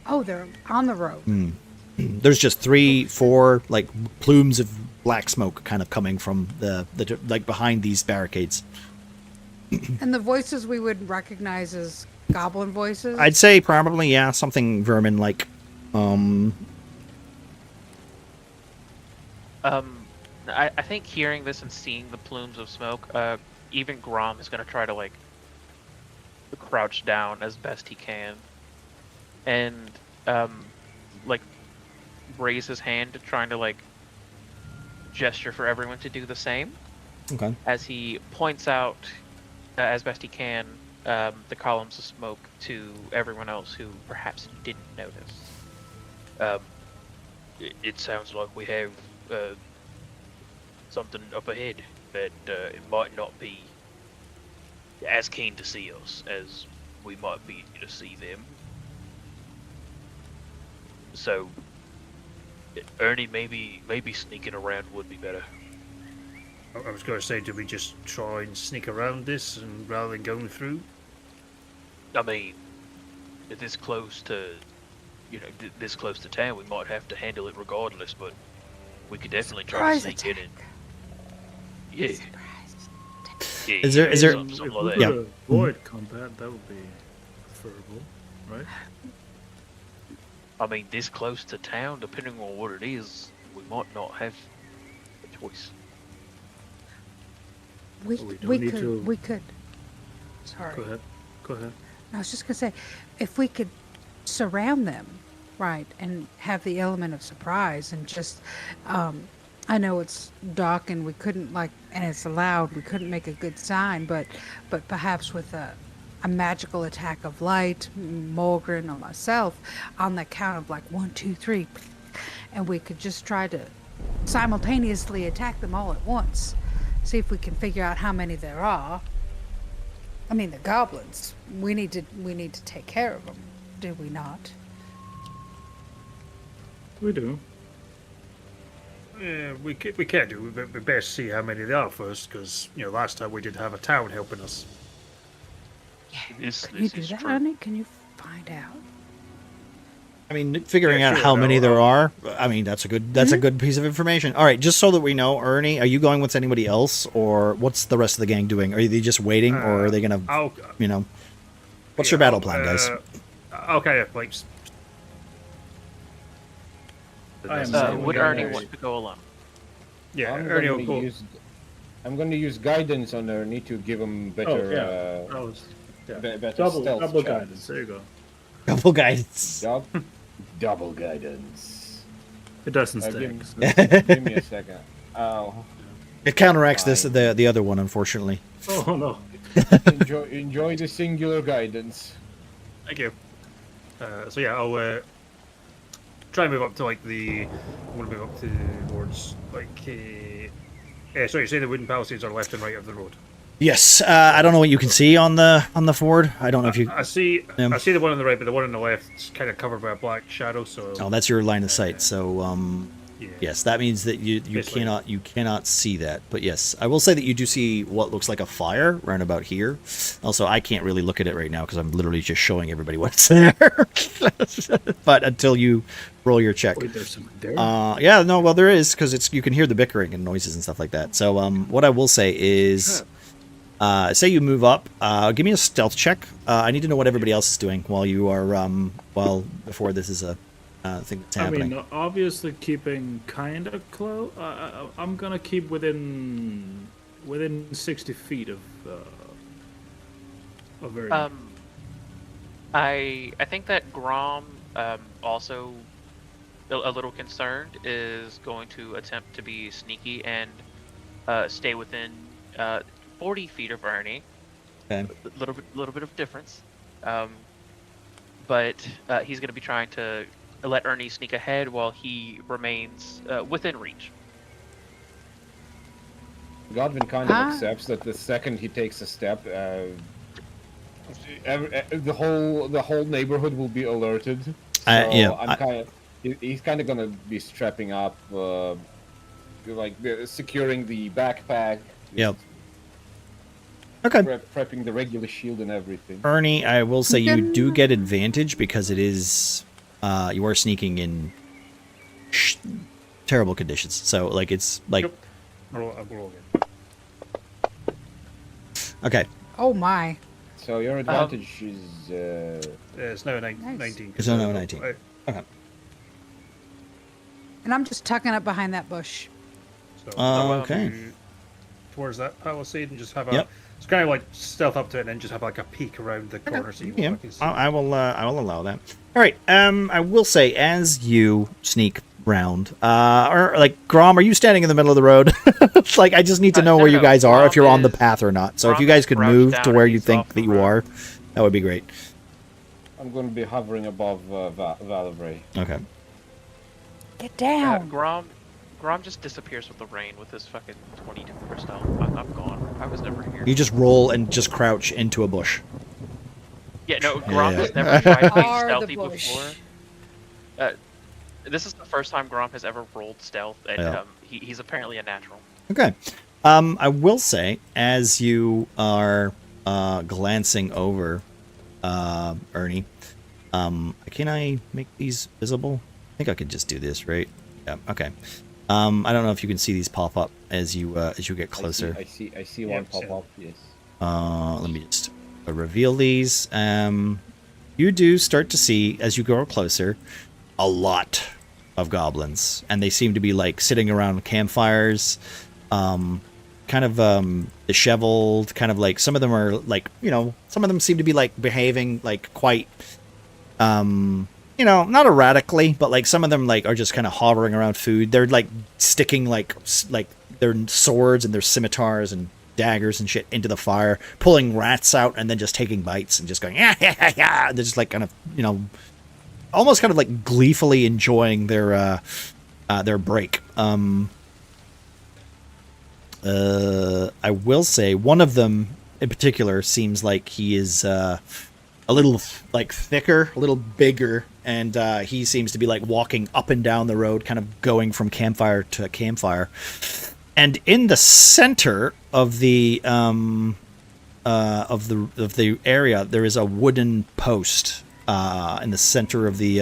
Oh, they're on the road. There's just 3, 4 like plumes of black smoke kind of coming from the like behind these barricades. And the voices we would recognize as goblin voices? I'd say probably, yeah, something vermin like. I think hearing this and seeing the plumes of smoke, even Grom is gonna try to like crouch down as best he can, and like raise his hand, trying to like gesture for everyone to do the same. Okay. As he points out, as best he can, the columns of smoke to everyone else who perhaps didn't notice. It sounds like we have something up ahead that it might not be as keen to see us as we might be to see them. So, Ernie, maybe sneaking around would be better. I was going to say, do we just try and sneak around this and rather than going through? I mean, if this close to, this close to town, we might have to handle it regardless. But we could definitely try to Surprise sneak in attack. and yeah. Yeah, Is there- yeah, is there- something If like we that. could Yeah. avoid combat, that would be preferable, right? I mean, this close to town, depending on what it is, we might not have a choice. We, We don't we need could, to- we could. Sorry. Go ahead. Go ahead. I was just gonna say, if we could surround them, right, and have the element of surprise, and just, I know it's dark and we couldn't and it's loud, we couldn't make a good sign, but perhaps with a magical attack of light, Morgan or myself, on the count of 1, 2, 3, and we could just try to simultaneously attack them all at once. See if we can figure out how many there are. I mean, the goblins. We need to take care of them, do we not? We do. Yeah, we can't do. We best see how many there are first, because last time we did have a town helping us. Yeah. This Can you do is that, true. honey? Can you find out? I mean, figuring Yeah, out sure, how many no, there are. I mean, that's a good piece of information. All right, just so that we know, Ernie, are you going with anybody else, or what's the rest of the gang doing? Are they just waiting, or are they gonna, I'll, what's your battle plan, guys? Okay, like. I am Uh, Would yeah, Ernie yeah. want to go alone? Yeah, I'm Ernie will gonna go. I'm going to use guidance on Ernie to give him better, That was better double stealth checks. guidance. There you go. Couple guys. Double guidance. It doesn't Give, stack. give me a second. Oh, It counteracts Fine. the other one, unfortunately. Oh no. enjoy the singular guidance. Thank you. So yeah, I'll try and move up to I'm gonna move up towards sorry, you say the wooden palisades are left and right of the road. Yes, I don't know what you can see on the ford. I don't know if you. I see Yeah. I see the one on the right, but the one on the left is kind of covered by a black shadow. So Oh, that's your line of sight. So, yeah. yes, that means that you Basically. cannot see that. But yes, I will say that you do see what looks like a fire right about here. Also, I can't really look at it right now because I'm literally just showing everybody what's there. But until you roll your check. Wait, there's something there. Yeah, no, well there is because you can hear the bickering and noises and stuff like that. So what I will say is, say you move up, give me a stealth check. I need to know what everybody else is doing while you are before this is a thing that's happening. I mean, obviously keeping kind of close. I'm gonna keep within 60 feet of Ernie. I think that Grom, also a little concerned, is going to attempt to be sneaky and stay within 40 feet of Ernie. Okay. Little bit of difference. But he's going to be trying to let Ernie sneak ahead while he remains within reach. Godwin kind of accepts that the second he takes a step, the whole neighborhood will be alerted. So he's kind of gonna be strapping up, securing the backpack. Yep. Okay. Prepping the regular shield and everything. Ernie, I will say you do get advantage because it is you are sneaking in terrible conditions. So it's like Yep. I'll roll again. okay. Oh my. So your advantage is It's now Nice. 19. It's now 19. Okay. And I'm just tucking up behind that bush. So Okay. towards that palisade and just have a Yep. So kind of like stealth up to it and then just have like a peek around the corner. So Yeah, I can see. I will allow that. All right. I will say, as you sneak round, or like Grom, are you standing in the middle of the road? Like, I just need to know where you guys are, if you're on the path or not. So if you Grom guys is could crouched move down to and where you he's think off that the you road. are, that would be great. I'm going to be hovering above Valivray. Okay. Get down. Grom just disappears with the rain with his fucking 22 for stealth. I'm gone. I was never here. You just roll and just crouch into a bush. Yeah, no, Grom Yeah. has never tried to be Are the stealthy bush. before. This is the first time Grom has ever rolled stealth, and Yeah. he's apparently a natural. Okay. I will say, as you are glancing over, Ernie, can I make these visible? I think I could just do this, right? Yeah. Okay. I don't know if you can see these pop up as you get closer. I see Yeah, one pop so- up. Yes. Let me just reveal these. You do start to see, as you go closer, a lot of goblins, and they seem to be like sitting around campfires, kind of disheveled, kind of like, some of them are like, some of them seem to be like behaving like quite, not erratically, but like some of them like are just kind of hovering around food. They're like sticking like their swords and their scimitars and daggers and shit into the fire, pulling rats out and then just taking bites and just going, yeah, yeah, yeah, yeah. They're just like kind of, almost kind of like gleefully enjoying their break. I will say one of them in particular seems like he is a little like thicker, a little bigger, and he seems to be like walking up and down the road, kind of going from campfire to campfire. And in the center of the area, there is a wooden post in the center of the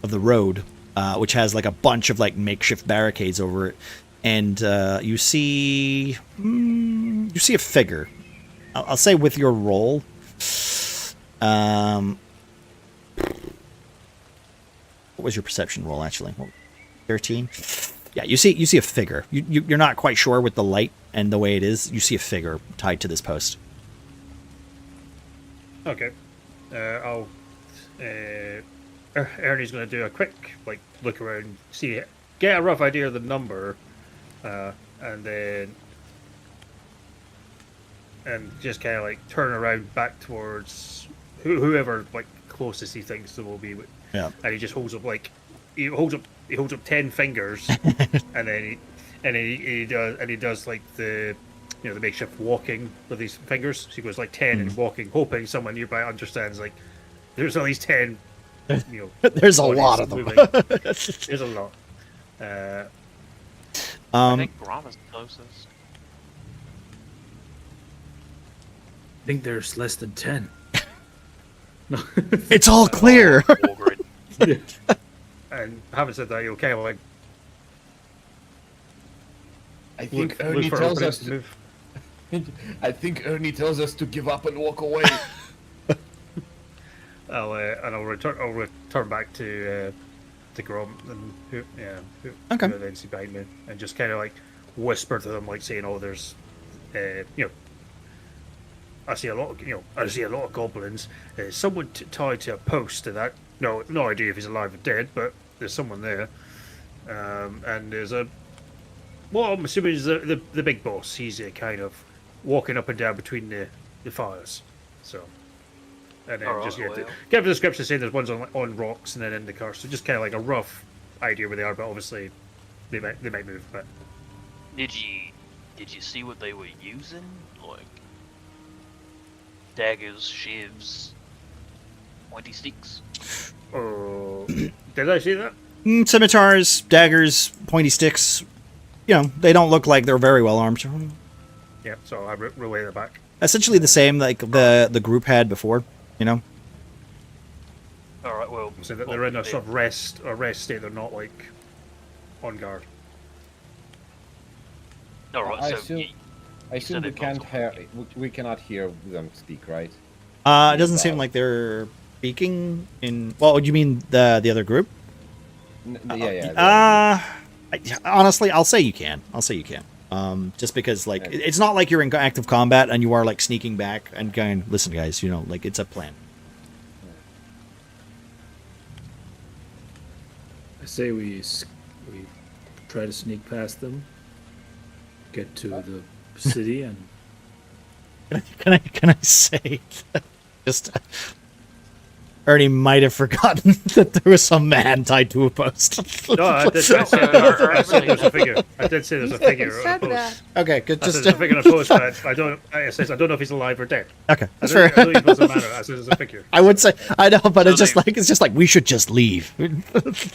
road, which has like a bunch of like makeshift barricades over it, and you see a figure. I'll say with your roll. What was your perception roll actually? 13. Yeah, you see a figure. You're not quite sure with the light and the way it is. You see a figure tied to this post. Okay. Ernie's going to do a quick look around, get a rough idea of the number, and just kind of turn around back towards whoever closest he thinks there will be. Yeah. And he just holds up 10 fingers, and then he does the the makeshift walking with these fingers. So he goes 10 and walking, hoping someone nearby understands there's at least 10. There's a lot of them. There's a lot. I think Grom is the closest. I think there's less than 10. No. It's all clear. And having said that, you'll kind of I think look Ernie for tells openings us. to move. I think Ernie tells us to give up and walk away. I'll return back to Grom and Okay. who then see behind me, and just kind of whisper to them, saying, "Oh, there's, I see a lot of goblins. There's someone tied to a post to that. No idea if he's alive or dead, but there's someone there. And there's I'm assuming is the big boss. He's kind of walking up and down between the fires. So, and then just give a description saying there's ones on rocks and then in the car. So just kind of a rough idea where they are, but obviously they might move. But Did you see what they were using? Daggers, shivs, pointy sticks. Did I see that? Scimitars, daggers, pointy sticks. They don't look like they're very well armed. Yeah. So I relay that back. Essentially the same like the group had before. All right. Well, So that they're in a sort of rest state. They're not on guard. all right. I So assume- I assume said we it can't was hear. We cannot hear them speak, right? It doesn't seem like they're speaking in. Well, you mean the other group? Yeah. Honestly, I'll say you can. Just because like it's not like you're in active combat and you are like sneaking back and going, listen guys, you know, like it's a plan. I say we try to sneak past them, get to the city, and Can I say just Ernie might have forgotten that there was some man tied to a post. No, I did say there's a figure. I did say there's a figure on a said post. that. Okay, good. I Just said there's a figure on a post, but I don't know if he's alive or dead. okay, I that's don't, fair. I don't think it doesn't matter. I said there's a figure. I would say I know, but So it's just like we should just leave.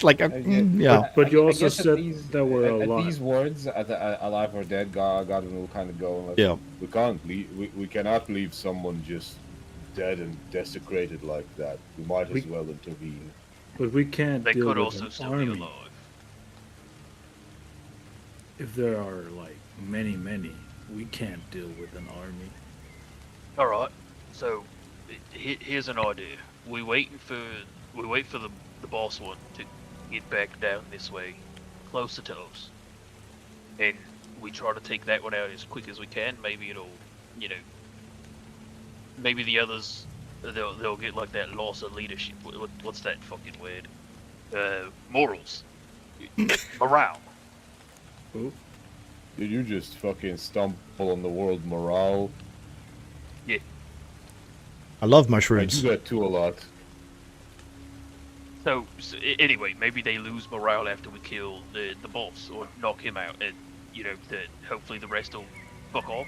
Like yeah. But you I also guess at said these- that we're at alive. these words, alive or dead, Godwin will kind of go. Like, Yeah. We can't leave. We cannot leave someone just dead and desecrated like that. We might as well intervene. But we can't They deal could with also an still army. be alive. If there are like many, we can't deal with an army. All right. So here's an idea. We wait for the boss one to get back down this way, closer to us, and we try to take that one out as quick as we can. Maybe it'll, you know, maybe the others they'll get like that loss of leadership. What's that fucking word? Morals, morale. Oh, Did you just fucking stumble on the word morale? I love I mushrooms. do that too a lot. So anyway, maybe they lose morale after we kill the boss or knock him out, and you know, hopefully the rest will fuck off.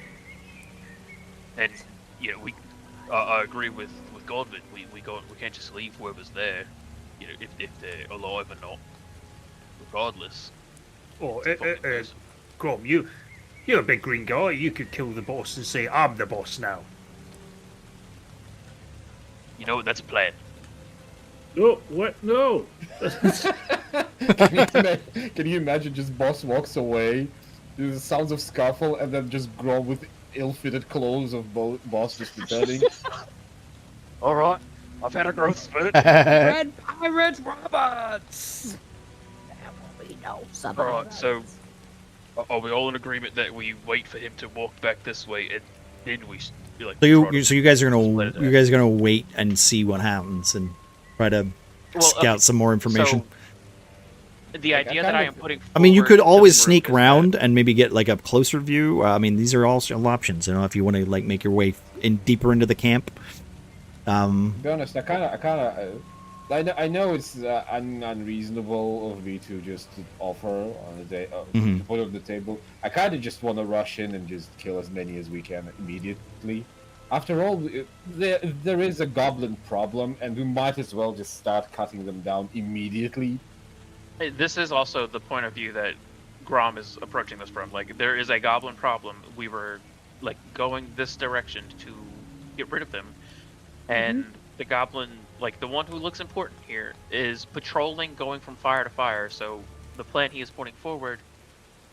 And you know, I agree with Godwin. We can't just leave whoever's there, you know, if they're alive or not, regardless. Oh, Fucking lose. Grom, you're a big green guy. You could kill the boss and say, "I'm the boss now." You know what? That's a plan. no, what? No. Can you imagine just boss walks away, there's sounds of scuffle, and then just Grom with ill-fitted clothes of boss just returning? All right, I've had a growth spurt. Red Pirates Robots! All right, so are we all in agreement that we wait for him to walk back this way, and then we like? So try to you guys are split gonna it you up? guys are gonna wait and see what happens and try to Well, scout some more information. So, the Like, I idea that kind I of- am putting. I mean, you forward could to the always group sneak is that- around and maybe get like a closer view. I mean, these are all still options. You know, if you want to like make your way in deeper into the camp. To be honest, I know it's unreasonable of me to just offer on the day Mhm. to put on the table. I kind of just want to rush in and just kill as many as we can immediately. After all, there is a goblin problem, and we might as well just start cutting them down immediately. This is also the point of view that Grom is approaching this from. Like, there is a goblin problem. We were like going this direction to get rid of them, and the goblin, like the one who looks important here, is patrolling, going from fire to fire. So the plan he is putting forward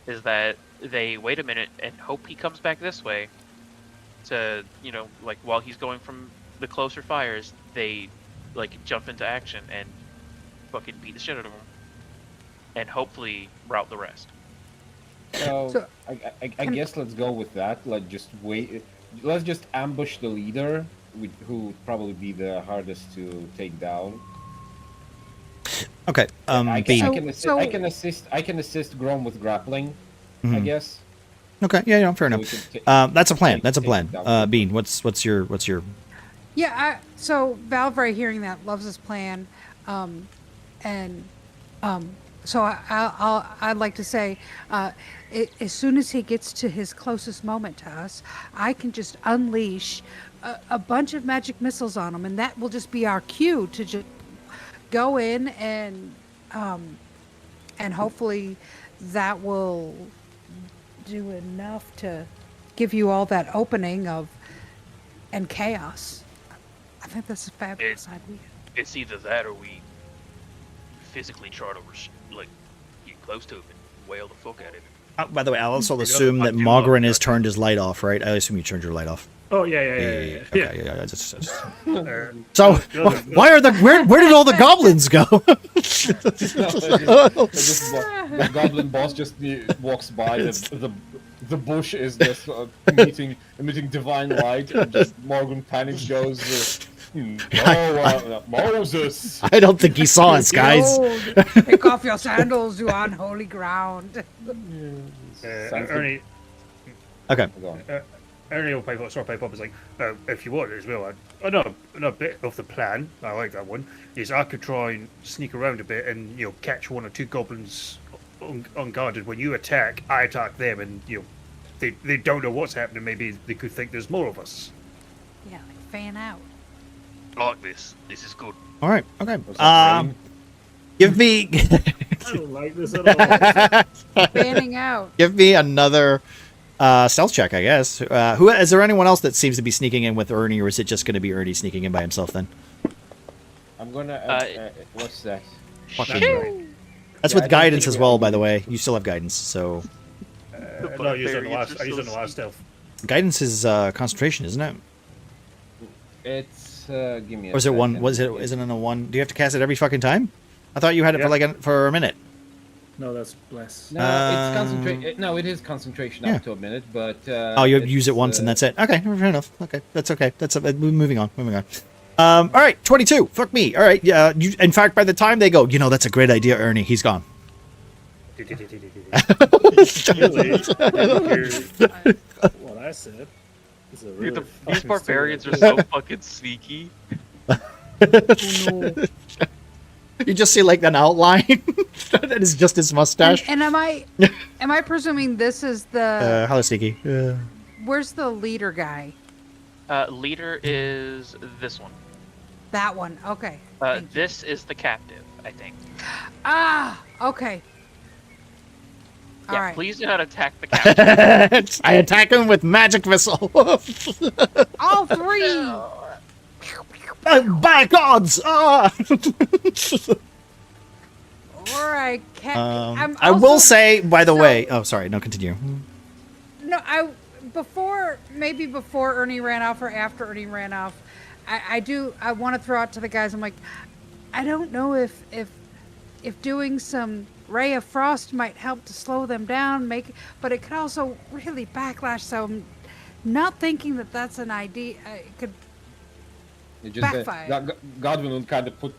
is that they wait a minute and hope he comes back this way. To, you know, like while he's going from the closer fires, they like jump into action and fucking beat the shit out of him, and hopefully rout the rest. So I guess let's go with that. Like, just wait. Let's just ambush the leader, who would probably be the hardest to take down. Okay. I Bean. can assist Grom with grappling. I Mhm. guess. Okay. Yeah. Fair So enough. we can ta- That's a plan. take- That's a take plan. it down. Bean. What's your? Yeah, so Valvray hearing that loves his plan, and so I'd like to say, as soon as he gets to his closest moment to us, I can just unleash a bunch of magic missiles on him, and that will just be our cue to just go in and hopefully that will do enough to give you all that opening and chaos. I think that's a fabulous idea. It's either that or we physically try to like get close to him and wail the fuck at him. By the way, I'll also Yeah, assume I that do love Mogren has that. turned his light off, right? I assume you turned your light off. Oh yeah. Okay, yeah. Just- So So why are where did all the goblins go? The goblin boss just walks by. the bush is just emitting divine light, and just Morgan panics, goes, "No, Moses!" I don't think he saw us, guys. Behold, take off your sandals, you unholy ground. Sounds Ernie, Okay. Go on. Ernie will pipe up. Is like, if you want as well, another bit of the plan. I like that one. Is I could try and sneak around a bit and catch one or two goblins unguarded. When you attack, I attack them, and they don't know what's happening. Maybe they could think there's more of us. Yeah, like fan out. I like this. This is good. All right. Okay. Was that rain? Give me I don't like this at all. Fanning out. give me another stealth check, I guess. Who is there anyone else that seems to be sneaking in with Ernie, or is it just going to be Ernie sneaking in by himself then? I'm gonna. What's that? Fucking That's Yeah, with I don't guidance think as we well, have- by the way. You still have guidance, so no, I used it on the barbarians last. are I used it on so the last stealth. guidance is concentration, isn't it? It's give me. Or is it one? Was it? Isn't it a one? Do you have to cast it every fucking time? I thought you had it for Yeah. like for a minute. No, that's bless. No, it's concentration. No, it is concentration yeah. up to a minute, but. Oh, you use it once and that's it. Okay, fair enough. Okay, that's okay. That's moving on. Moving on. All right, 22. Fuck me. All right. Yeah. In fact, by the time they go, that's a great idea, Ernie. He's gone. Really? What I said is a really Dude, these fucking barbarians are stupid so fucking sneaky. You just see like an outline that is just his mustache. And am I presuming this is the Hello, Sneaky. where's the leader guy? Leader is this one. That one. Okay. Thank you. This is the captive, I think. Ah, okay. All Yeah, right. please do not attack the captive. I attack him with magic missile. All three. By gods! Ah! Or I can't. I'm I will also- say, by the so- way. Oh, sorry. No, continue. No, before Ernie ran off or after Ernie ran off, I want to throw out to the guys. I'm like, I don't know if doing some ray of frost might help to slow them down, but it could also really backlash. So I'm not thinking that that's an idea. It could. It just, Backfire. Godwin will kind of put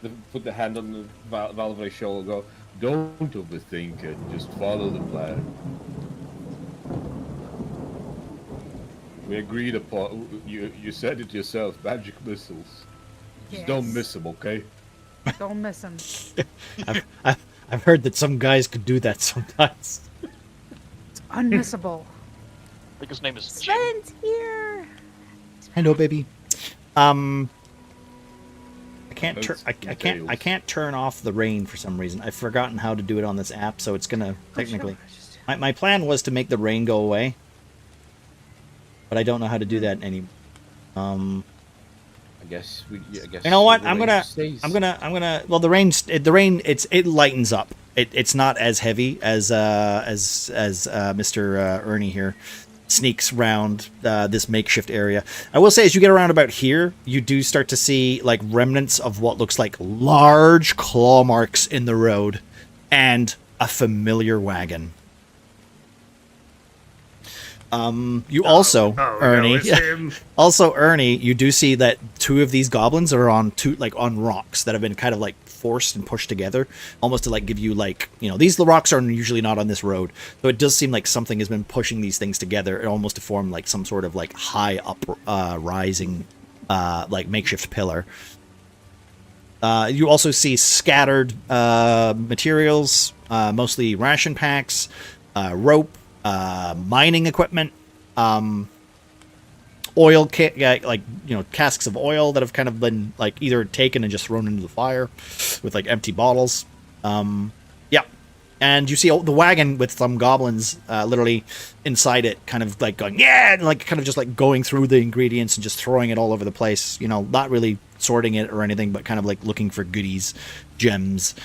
the hand on the Valverde shoulder and go, "Don't overthink it, just follow the plan. We agreed upon, you said it yourself, magic missiles. Just don't Yes. miss them, okay?" Don't miss them. I've heard that some guys could do that sometimes. It's unmissable. I think his name is Jim. Sven's here. Hello, baby. I can't turn. Notes I and can't. I tails. can't turn off the rain for some reason. I've forgotten how to do it on this app, so it's gonna technically. My plan was to make the rain go away, but I don't know how to do that anymore. I guess. You know what? the I'm range gonna. stays. Well, the rain. It lightens up. It's not as heavy as Mr. Ernie here sneaks round this makeshift area. I will say, as you get around about here, you do start to see like remnants of what looks like large claw marks in the road, and a familiar wagon. You also, Ernie. No, it's him. Also, Ernie, you do see that two of these goblins are on rocks that have been kind of like forced and pushed together, almost to like give you like, these rocks are usually not on this road, so it does seem like something has been pushing these things together, almost to form like some sort of like high up rising like makeshift pillar. You also see scattered materials, mostly ration packs, rope, mining equipment, oil casks of oil that have kind of been like either taken and just thrown into the fire with like empty bottles. Yeah, and you see the wagon with some goblins literally inside it, kind of like going and like kind of just like going through the ingredients and just throwing it all over the place, not really sorting it or anything, but kind of like looking for goodies, gems,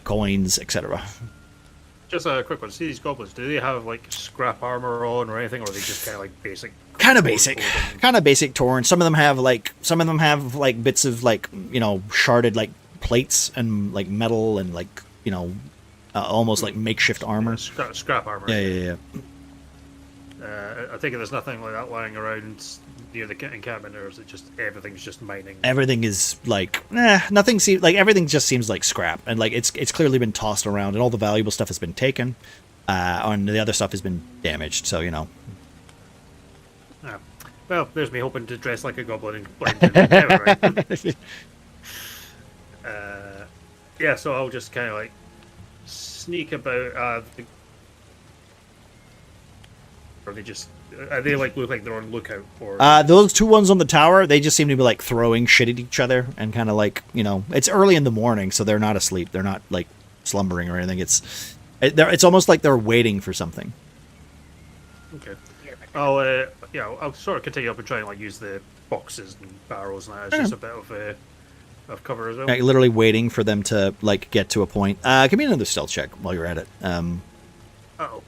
coins, etc. Just a quick one. See these goblins? Do they have like scrap armor on or anything, or are they just kind of like basic? Kind of basic torn. Some of them have like bits of like sharded like plates and like metal and like almost like makeshift armor. Scrap armor. Yeah. I think there's nothing like that lying around near the encampment, or is it just everything's just mining? Everything is like, nothing seems like everything just seems like scrap, and like it's clearly been tossed around, and all the valuable stuff has been taken, and the other stuff has been damaged. So Ah. Well, there's me hoping to dress like a goblin and blend in. Never mind. Yeah, so I'll just kind of like sneak about. Or they just they like look like they're on lookout for. Those two ones on the tower, they just seem to be like throwing shit at each other, and kind of like it's early in the morning, so they're not asleep. They're not like slumbering or anything. It's almost like they're waiting for something. Okay. I'll sort of continue up and try and like use the boxes and barrels and that as just a bit of cover as well. Like, literally waiting for them to like get to a point. Give me another stealth check while you're at it. Uh-oh.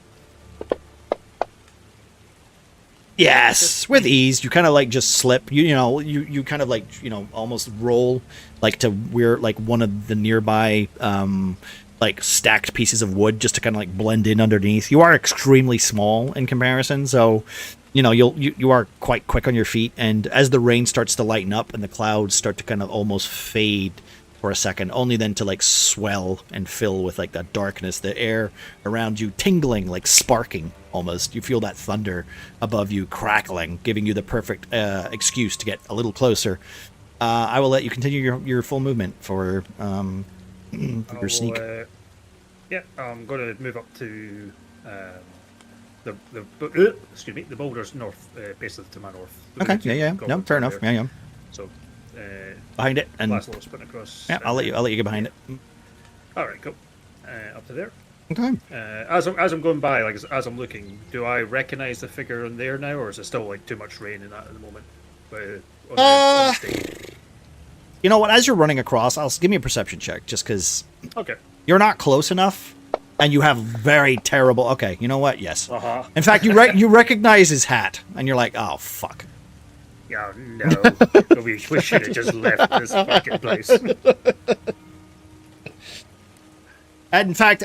Yes, with ease. You kind of like just slip. You kind of like almost roll like to where like one of the nearby like stacked pieces of wood just to kind of like blend in underneath. You are extremely small in comparison, so you are quite quick on your feet. And as the rain starts to lighten up and the clouds start to kind of almost fade for a second, only then to like swell and fill with like that darkness, the air around you tingling, like sparking almost. You feel that thunder above you crackling, giving you the perfect excuse to get a little closer. I will let you continue your full movement for your sneak. I'm going to move up to the boulders north, base of to my north. Okay, yeah, no, fair enough. Yeah. So behind it, and last little sprint across. Yeah, I'll let you get behind it. All right, cool. Up to there. Okay. As I'm going by, like as I'm looking, do I recognize the figure in there now, or is it still like too much rain in that at the moment? On the stage? You know what? As you're running across, give me a perception check, just because. Okay. You're not close enough, and you have very terrible. Okay, you know what? Yes. Uh-huh. In fact, you recognize his hat, and you're like, oh fuck. Yeah, no. we should have just left this fucking place. And in fact,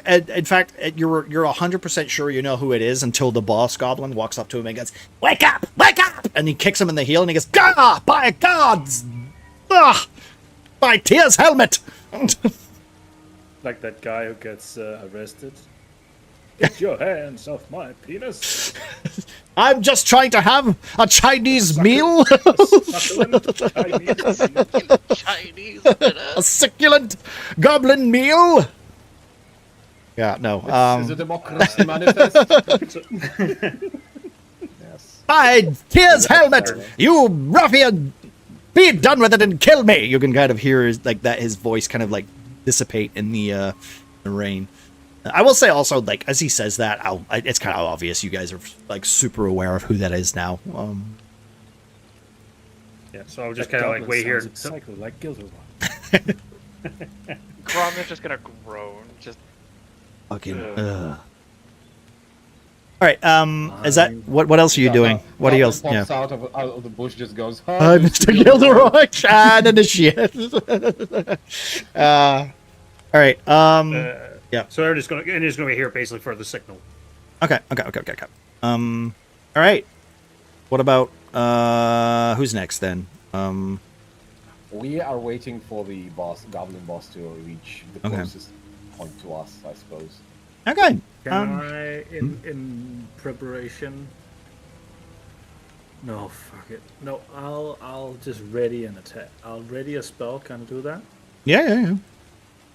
you're 100% sure you know who it is until the boss goblin walks up to him and goes, "Wake up! Wake up!" And he kicks him in the heel, and he goes, "Gah! By gods! Ah! By Tia's helmet!" Like that guy who gets arrested. Get your hands off my penis. I'm just trying to have a Chinese meal. Chinese. A succulent goblin meal. Yeah, no. Is a democracy manifest? Yes. By Tia's helmet, you ruffian! Be done with it and kill me! You can kind of hear his voice kind of like dissipate in the rain. I will say also, like, as he says that, it's kind of obvious you guys are like super aware of who that is now. Yeah, so I'll just kind of like wait here. Exactly like Gilderoy. Grom is just gonna groan. Just Fucking. All right. Is that what else are you doing? What else? Pops Yeah. out of the bush, just goes. Hi, Mr. Gilderoy. Chad and the shit. All right. Yeah. So everybody's gonna be here basically for the signal. Okay. All right. What about who's next then? We are waiting for the goblin boss to reach the closest point to us, I suppose. Okay. Can I, in preparation? No, fuck it. No, I'll just ready an attack. I'll ready a spell. Can I do that? Yeah.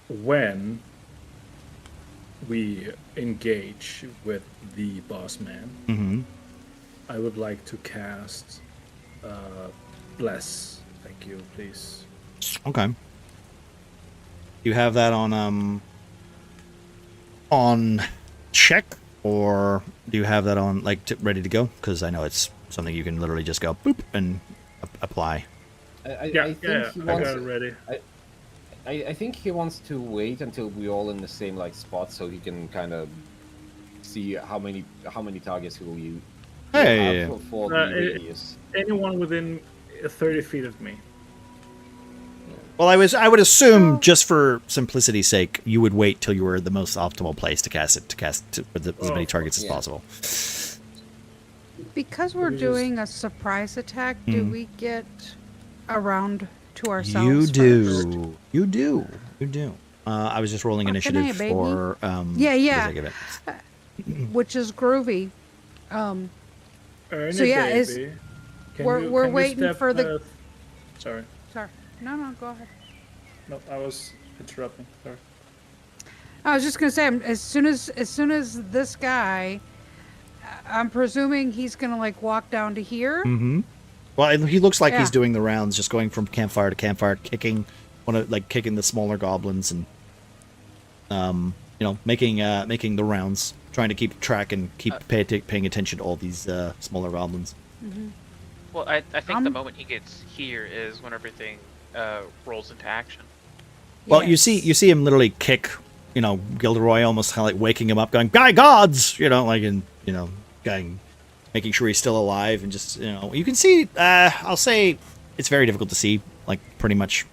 When we engage with the boss man, Mm-hmm. I would like to cast Bless. Thank you, please. Okay. You have that on check, or do you have that on like ready to go? Because I know it's something you can literally just go boop and apply. I think he I wants. got it ready. I think he wants to wait until we're all in the same spot, so he can kind of see how many targets he will use. Hey. For the radius. Anyone within 30 feet of me. Well, I would assume, just for simplicity's sake, you would wait till you were the most optimal place to cast it, with as many targets as possible. Because we're we just- doing a surprise attack, do Mm. we get a round to ourselves? You first? do. You do. You do. I was just rolling Fucking initiative A, baby. for Yeah, for yeah. the sake of it. Which is groovy. Ernie, So, yeah, is- baby. we're can you waiting step, for the- Sorry. Sorry. No, go ahead. No, I was interrupting. Sorry. I was just gonna say, as soon as this guy, I'm presuming he's gonna like walk down to here. Mm-hmm. Well, he looks like he's Yeah. doing the rounds, just going from campfire to campfire, kicking kicking the smaller goblins and making the rounds, trying to keep track and keep paying attention to all these smaller goblins. Well, I think the Um, moment he gets here is when everything rolls into action. Well, you see Yes. him literally kick, Gilderoy, almost kind of like waking him up, going, "By gods!" Going, making sure he's still alive, and just, you can see. I'll say it's very difficult to see, like pretty much,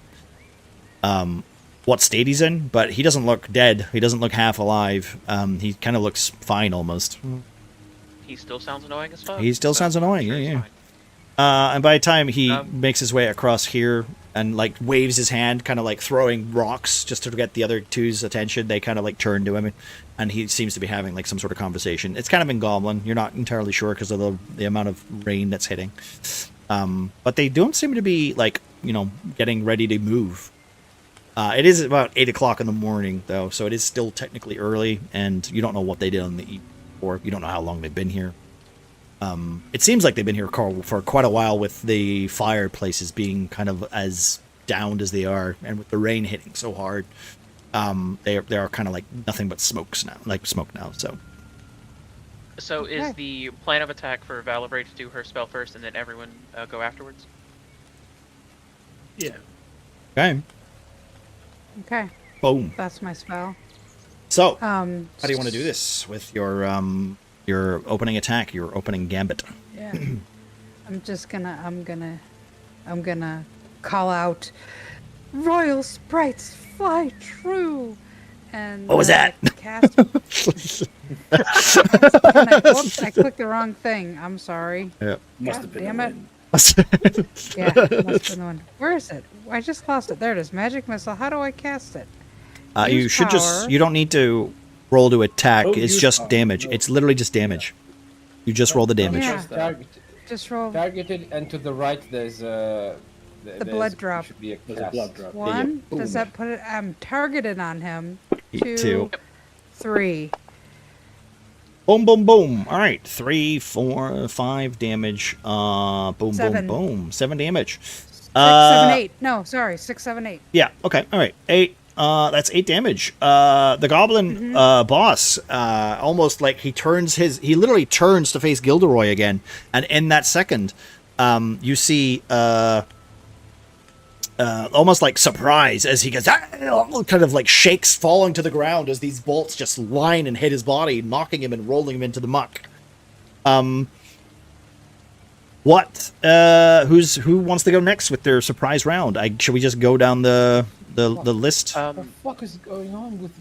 what state he's in, but he doesn't look dead. He doesn't look half alive. He kind of looks fine almost. He still sounds annoying as fuck. He still but sounds I'm annoying, sure he's yeah. fine. And by the time he Um, makes his way across here and like waves his hand, kind of like throwing rocks just to get the other two's attention, they kind of like turn to him, and he seems to be having like some sort of conversation. It's kind of in Goblin. You're not entirely sure because of the amount of rain that's hitting. But they don't seem to be like getting ready to move. It is about 8 o'clock in the morning though, so it is still technically early, and you don't know what they did on the eve, or you don't know how long they've been here. It seems like they've been here for quite a while, with the fireplaces being kind of as downed as they are, and with the rain hitting so hard, they are kind of like nothing but smoke now. So is Okay. the plan of attack for Valivray to do her spell first, and then everyone go afterwards? Yeah. Okay, Okay, boom. that's my spell. So, how do you want to do this with your opening attack, your opening gambit? Yeah. I'm gonna call out, "Royal sprites, fly true!" And What was that? Cast. Whoops, I clicked the wrong thing. I'm sorry. Yeah. Must God have been damn the it. wind. Yeah, must have been the one. Where is it? I just lost it. There it is. Magic missile. How do I cast it? You Use should power. you don't need to roll to attack. Oh, It's use just power. damage. No. It's literally just damage. You just roll the damage. Yeah. Just that. Just roll Targeted, and to the right there's a. blood drop. Should be a There's a cast. blood drop. one. Boom. Does that put it? I'm targeted on him. Two. 2, 3. Boom, boom, boom. All right, 3, 4, 5 damage. Boom, 7. boom, boom. 7 damage. 6, 7, 8. No, sorry. 6, 7, 8. Yeah. Okay. All right. 8. That's 8 damage. The goblin boss, almost like he literally turns to face Gilderoy again, and in that second, you see almost like surprise as he goes, kind of like shakes, falling to the ground as these bolts just line and hit his body, knocking him and rolling him into the muck. Who wants to go next with their surprise round? Should we just go down the list? What the fuck is going on with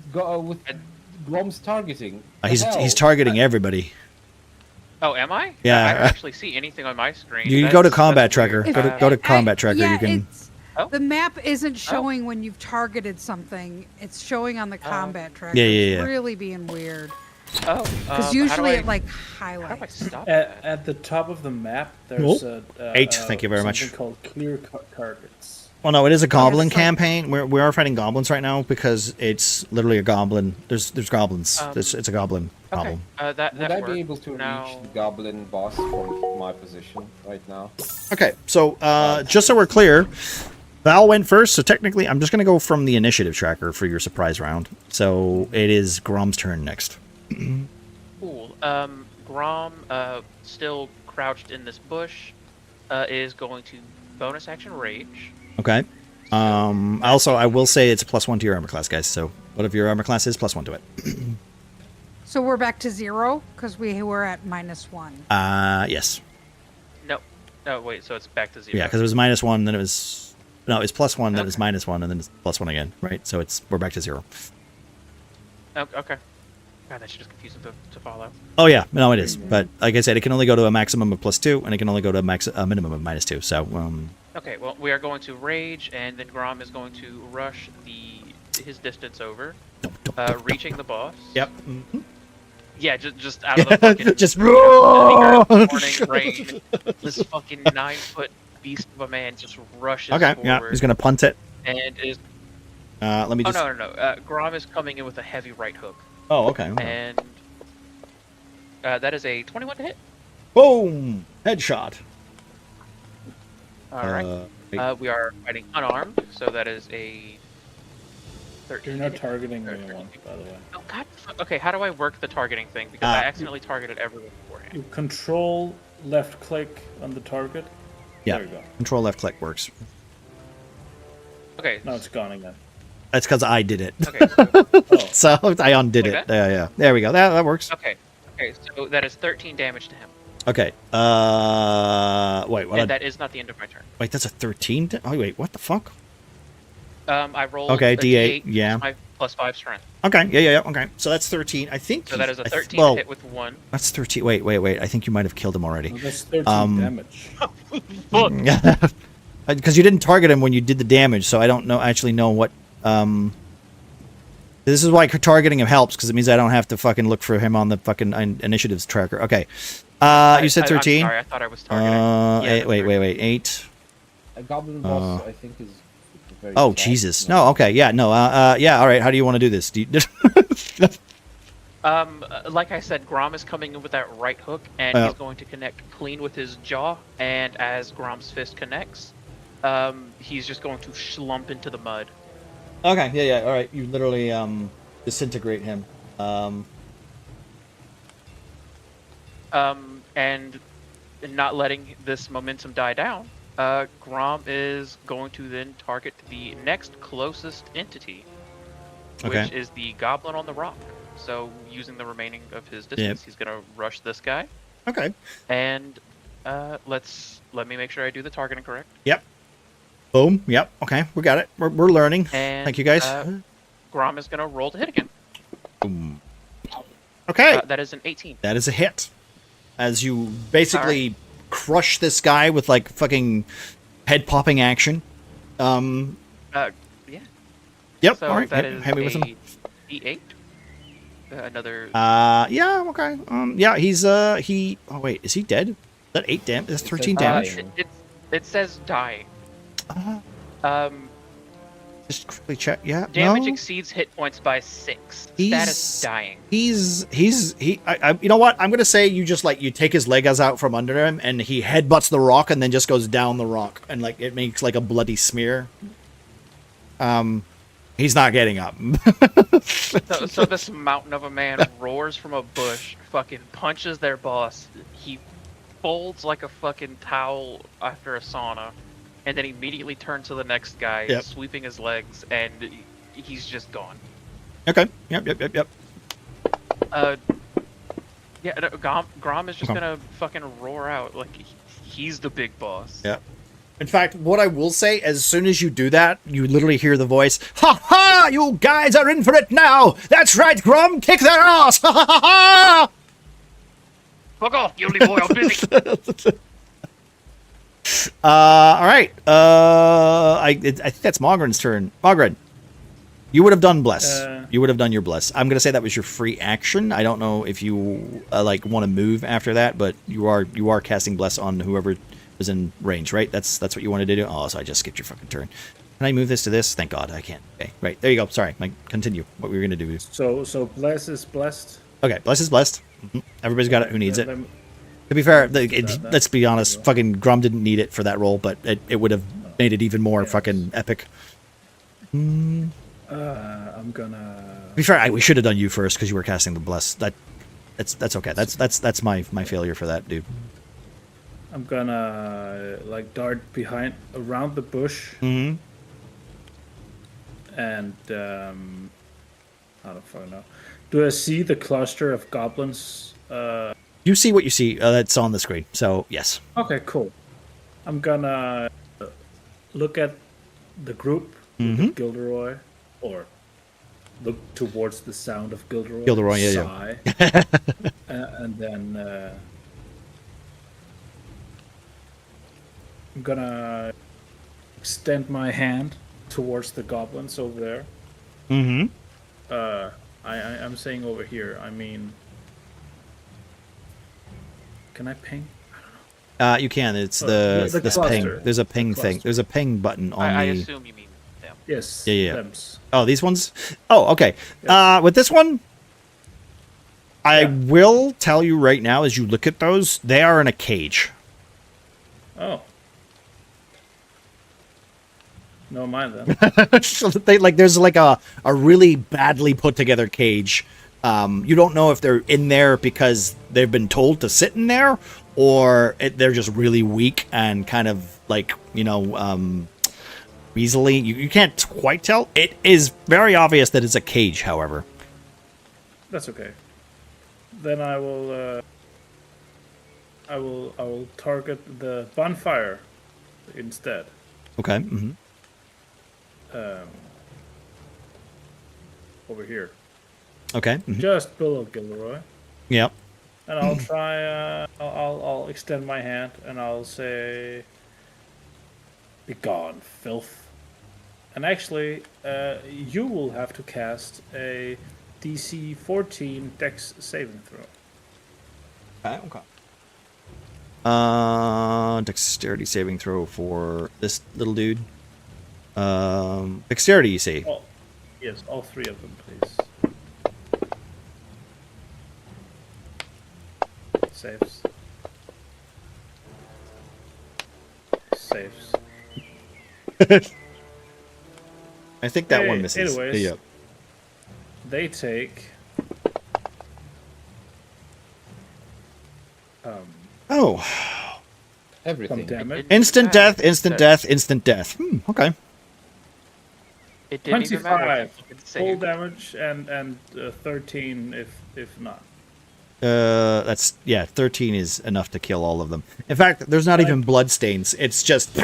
Glom's targeting? The He's hell? targeting everybody. Oh, am I? Yeah. I don't actually see anything on my screen. You can go to That's combat weird. tracker. Go to combat tracker. Yeah, You can. Oh. The map isn't showing when you've targeted something. It's showing on the combat tracker. Yeah. It's really being weird. Oh, Because how usually do I, it like how do I highlights. stop that? At the top of the map, there's a 8, thank you very much. something called clear targets. Well, no, it is a goblin it's like- campaign. We are fighting goblins right now because it's literally a goblin. There's goblins. It's a goblin Okay, problem. that Would I worked. be able to Now- reach the goblin boss from my position right now? Okay, so just so we're clear, Val went first. So technically, I'm just going to go from the initiative tracker for your surprise round. So it is Grom's turn next. Cool. Grom, still crouched in this bush, is going to bonus action rage. Okay. Also, I will say it's a +1 to your armor class, guys. So whatever your armor class is, +1 to it. So we're back to 0 because we were at -1. Yes. No, wait. So it's back to 0. Yeah, because it was -1, then it was it's +1, then it's -1, and then it's +1 again, right? So we're back to 0. Okay. God, that's just confusing to follow. Oh yeah, no, it is. But like I said, it can only go to a maximum of +2, and it can only go to a minimum of -2. So Okay, well, we are going to rage, and then Grom is going to rush his distance over, reaching the boss. yep. Yeah, just out of the fucking Just morning rain. This fucking 9-foot beast of a man just rushes okay. forward. Yeah, he's gonna punt it. And is Let me just. no. Grom is coming in with a heavy right hook, Oh, okay. and that is a 21 to hit. Boom! Headshot. All right. We are fighting unarmed, so that is a 13. You're not targeting anyone, by the way. Oh God. Okay, how do I work the targeting thing? Because I accidentally targeted everyone beforehand. You control left click on the target. Yeah. There you go. Control left click works. Okay. Now it's gone again. That's because I did it. Okay. So I undid Like it. that? Yeah. There we go. That works. Okay. So that is 13 damage to him. Okay. Wait. What? And that is not the end of my turn. Wait, that's a 13. Oh wait, what the fuck? I rolled Okay, a D8, plus yeah. plus 5 strength. Okay. Yeah. Okay. So that's 13. I think. So that is a 13 well, hit with 1. that's 13. Wait. I think you might have killed him already. Well, that's 13 damage. Fuck. Because you didn't target him when you did the damage, so I don't actually know what. This is why targeting him helps, because it means I don't have to fucking look for him on the fucking initiatives tracker. Okay. You said 13. I'm sorry, I thought I was targeting. Yeah, wait. 8. A goblin boss, I think, is very Oh fast. Jesus! No. Okay. Yeah. No. Yeah. All right. How do you want to do this? Like I said, Grom is coming in with that right hook, and he's going to connect clean with his jaw. And as Grom's fist connects, he's just going to slump into the mud. Okay. Yeah. All right. You literally disintegrate him. And not letting this momentum die down, Grom is going to then target the next closest entity, which is the goblin on the rock. So using the remaining of his distance, he's going to rush this guy. Okay. And let me make sure I do the targeting correct. Yep. Boom. Yep. Okay. We got it. We're learning. And Thank you guys. Grom is going to roll to hit again. Boom. Okay. That is an 18. That is a hit. As you basically crush this guy with like fucking head popping action. Yeah. Yep. So all right. that Hit me with is him. a D8. Another. Yeah. Okay. Yeah. He's he. Oh wait. Is he dead? Is that 8 damage? That's 13 damage. It says dying. Just quickly check. Yeah. Damage no. exceeds hit points by 6. He's- Status dying. I you know what? I'm gonna say you just like you take his legs out from under him and he headbutts the rock and then just goes down the rock and like it makes like a bloody smear. He's not getting up. So this mountain of a man roars from a bush, fucking punches their boss. He folds like a fucking towel after a sauna, and then immediately turns to the next guy, sweeping his legs, and he's just gone. Okay. Yep. Yeah, no, Grom is just gonna fucking roar out like he's the big boss. Yeah. In fact, what I will say, as soon as you do that, you literally hear the voice, "Ha ha! You guys are in for it now! That's right, Grom! Kick their ass! Ha ha ha ha!" Fuck off, guilty boy! I'm busy. All right. I think that's Mogren's turn. Mogren, you would have done bless. You would have done your bless. I'm gonna say that was your free action. I don't know if you like want to move after that, but you are casting bless on whoever was in range, right? That's what you wanted to do. Oh, so I just skipped your fucking turn. Can I move this to this? Thank God I can't. Okay, right there you go. Sorry, Mike. Continue. What we were gonna do. So bless is blessed. Okay, bless is blessed. Everybody's got it. Who needs it? Then- To be fair, let's be honest. Fucking Grom didn't need it for that role, but it would have made it even more fucking epic. I'm gonna. To be fair, we should have done you first because you were casting the bless. That's okay. That's my failure for that, dude. I'm gonna like dart around the bush. Mm-hmm. And I don't fucking know. Do I see the cluster of goblins? You see what you see. That's on the screen. So yes. Okay, cool. I'm gonna look at the group, Mm-hmm. Gilderoy, or look towards the sound of Gilderoy. Gilderoy, yeah, sigh, and then I'm gonna extend my hand towards the goblins over there. Mm-hmm. I'm saying over here. I mean, can I ping? You can. It's the this ping. cluster. There's a ping The thing. cluster. There's a ping button on I the. assume you mean them. Yes. Yeah. Thems. Oh, these ones. Oh, okay. With this one, I Yeah. will tell you right now. As you look at those, they are in a cage. Oh. No mind then. So they there's like a really badly put together cage. You don't know if they're in there because they've been told to sit in there, or they're just really weak and kind of easily. You can't quite tell. It is very obvious that it's a cage, however. That's okay. Then I will target the bonfire instead. Okay. Mm-hmm. Over here. Okay. Mhm. Just below Gilderoy. Yep. And I'll try I'll extend my hand and I'll say, "Begone, filth." And actually, you will have to cast a DC 14 Dex saving throw. Okay. Dexterity saving throw for this little dude. Dexterity, you say? Yes, all three of them, please. Saves. Saves. I think that one misses. Anyways, Yep. they take Oh, some Everything. damage. instant death, instant death, instant death. Okay. It didn't even matter. 25 if you could full save. damage and 13 if not. That's 13 is enough to kill all of them. In fact, there's not even blood stains. It's just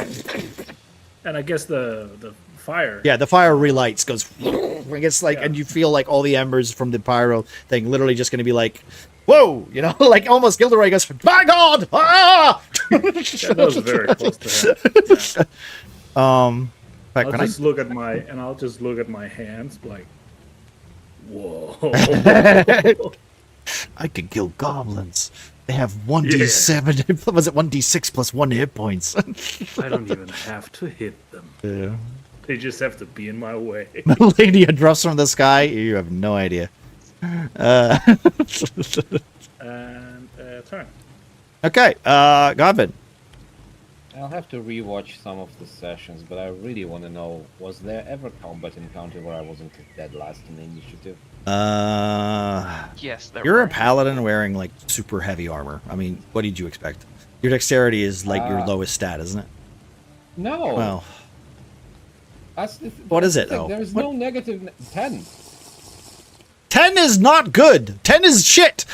And I guess the fire. the fire relights goes. It's like, and you feel like all the embers from the pyro thing literally just going to be like, whoa, like almost Gilderoy goes, my God, ah! That was very close to him. Yeah. In fact, I'll can I- just look at my hands like, whoa. I can kill goblins. They have 1d7. Was it 1d6 plus 1 hit points? I don't even have to hit them. Yeah. They just have to be in my way. Lydia drops from the sky. You have no idea. And turn. Okay, Godvin. I'll have to rewatch some of the sessions, but I really want to know, was there ever combat encounter where I wasn't dead last in the initiative? Yes, there You're were. a paladin wearing like super heavy armor. I mean, what did you expect? Your dexterity is like your lowest stat, isn't it? No. Well, What is it, though? There's What- no negative 10. 10 is not good. 10 is shit.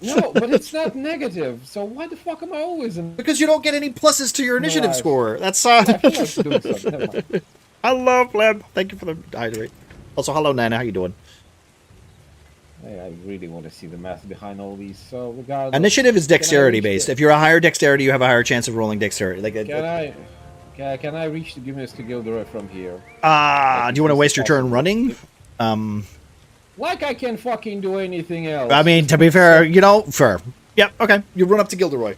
No, but it's not negative. So why the fuck am I always in? Because you don't get any pluses to your initiative Nice. score. That's I feel like doing something. Never mind. Hello, Fleb. Thank you for the hydrate. Also, hello, Nana. How you doing? Hey, I really want to see the math behind all these. So regardless, Initiative is can I dexterity reach based. the- If you're a higher dexterity, you have a higher chance of rolling dexterity. Like, Can I reach the Mr. Gilderoy from here? do you want to waste your turn running? Like I can fucking do anything else. I mean, to be fair, fair. Yep. Okay. You run up to Gilderoy.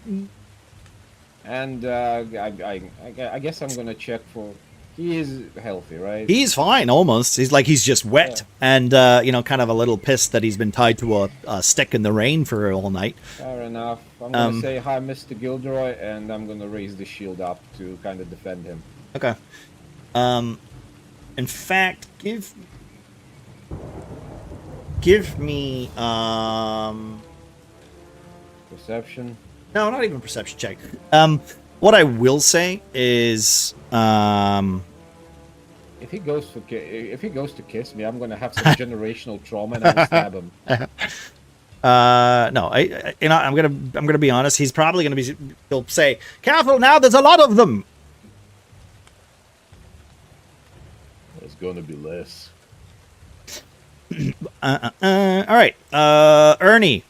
And I guess I'm gonna check for. He is healthy, right? He's fine, almost. He's just wet and kind of a little pissed that he's been tied to a stick in the rain for all night. Fair enough. I'm gonna say hi, Mr. Gilderoy, and I'm gonna raise the shield up to kind of defend him. Okay. In fact, give me Perception. no, not even perception check. What I will say is If he goes to kiss me, I'm gonna have some generational trauma and I'm gonna stab him. no, I'm gonna be honest. He's probably he'll say, "Careful now, there's a lot of them." There's gonna be less. All right. Ernie,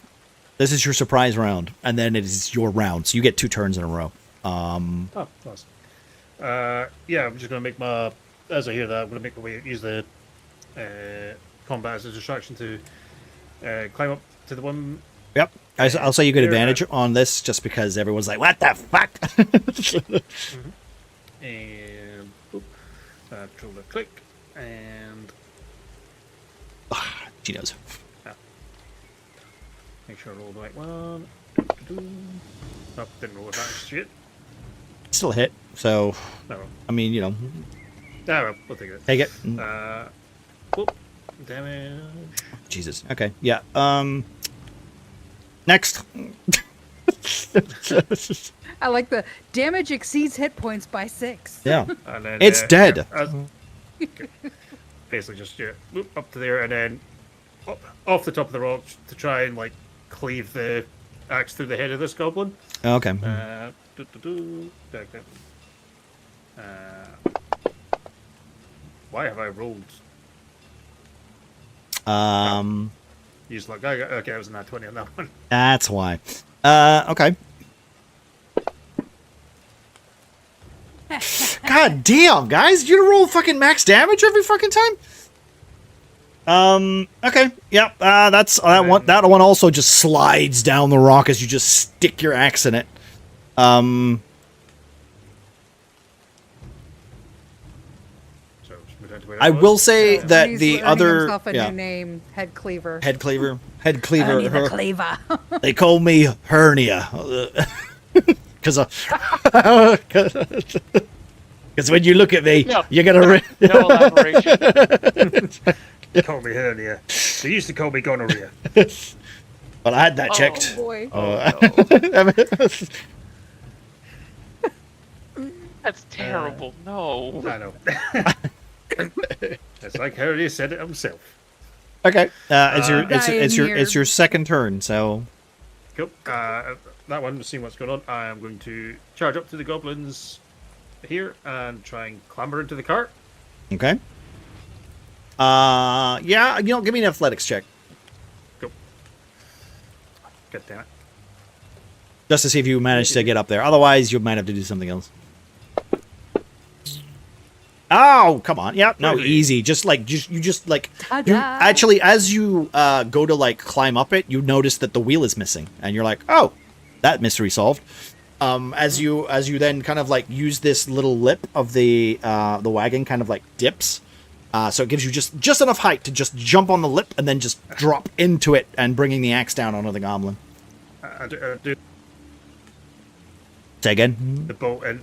this is your surprise round, and then it is your round, so you get 2 turns in a row. Oh, nice. Yeah, I'm just going to make my... As I hear that, I'm going to make my way... Use the combat as a distraction to climb up to the one... Yep. I'll say you get There, advantage on this just because everyone's like, what the fuck? And... Boop. Control the click. And... She knows. Make sure I roll the right one. Oh, didn't roll advantage. Shit. Still a hit, so, No. I mean, you know, Well, we'll take it. take it. Whoop. Damage. Jesus. Okay. Yeah. Next. I like the damage exceeds hit points by 6. Yeah. And then, It's dead. Basically just whoop, up to there and then off the top of the rock to try and like cleave the axe through the head of this goblin. Okay. Why have I rolled? Use luck. Okay, I was in that 20 on that one. That's why. Okay. God damn, guys! You roll fucking max damage every fucking time. Okay. Yep. That's that one. That one also just slides down the rock as you just stick your axe in it. So just move down to where it I was. will say that He's the earning other himself a new name, Head Cleaver. head cleaver, Ernie the Cleaver. They call me hernia because when you look at me, No. you're gonna. No elaboration. Call me hernia. They used to call me gonorrhea. Well, I had that checked. Oh boy. That's terrible. No. I know. It's like hernia said it himself. Okay, it's Dying your here. second turn, so Cool. That one, seeing what's going on, I am going to charge up to the goblins here and try and clamber into the cart. okay. Yeah, you know, give me an athletics check Go. God damn it. just to see if you manage to get up there. Otherwise, you might have to do something else. Oh, come on. Yeah, no, Really? easy. Just like you Ta-da. actually, as you go to like climb up it, you notice that the wheel is missing, and you're like, oh, that mystery solved. As you then kind of like use this little lip of the wagon, kind of like dips, so it gives you just enough height to just jump on the lip and then just drop into it and bringing the axe down onto the goblin. I do Say again. the boat and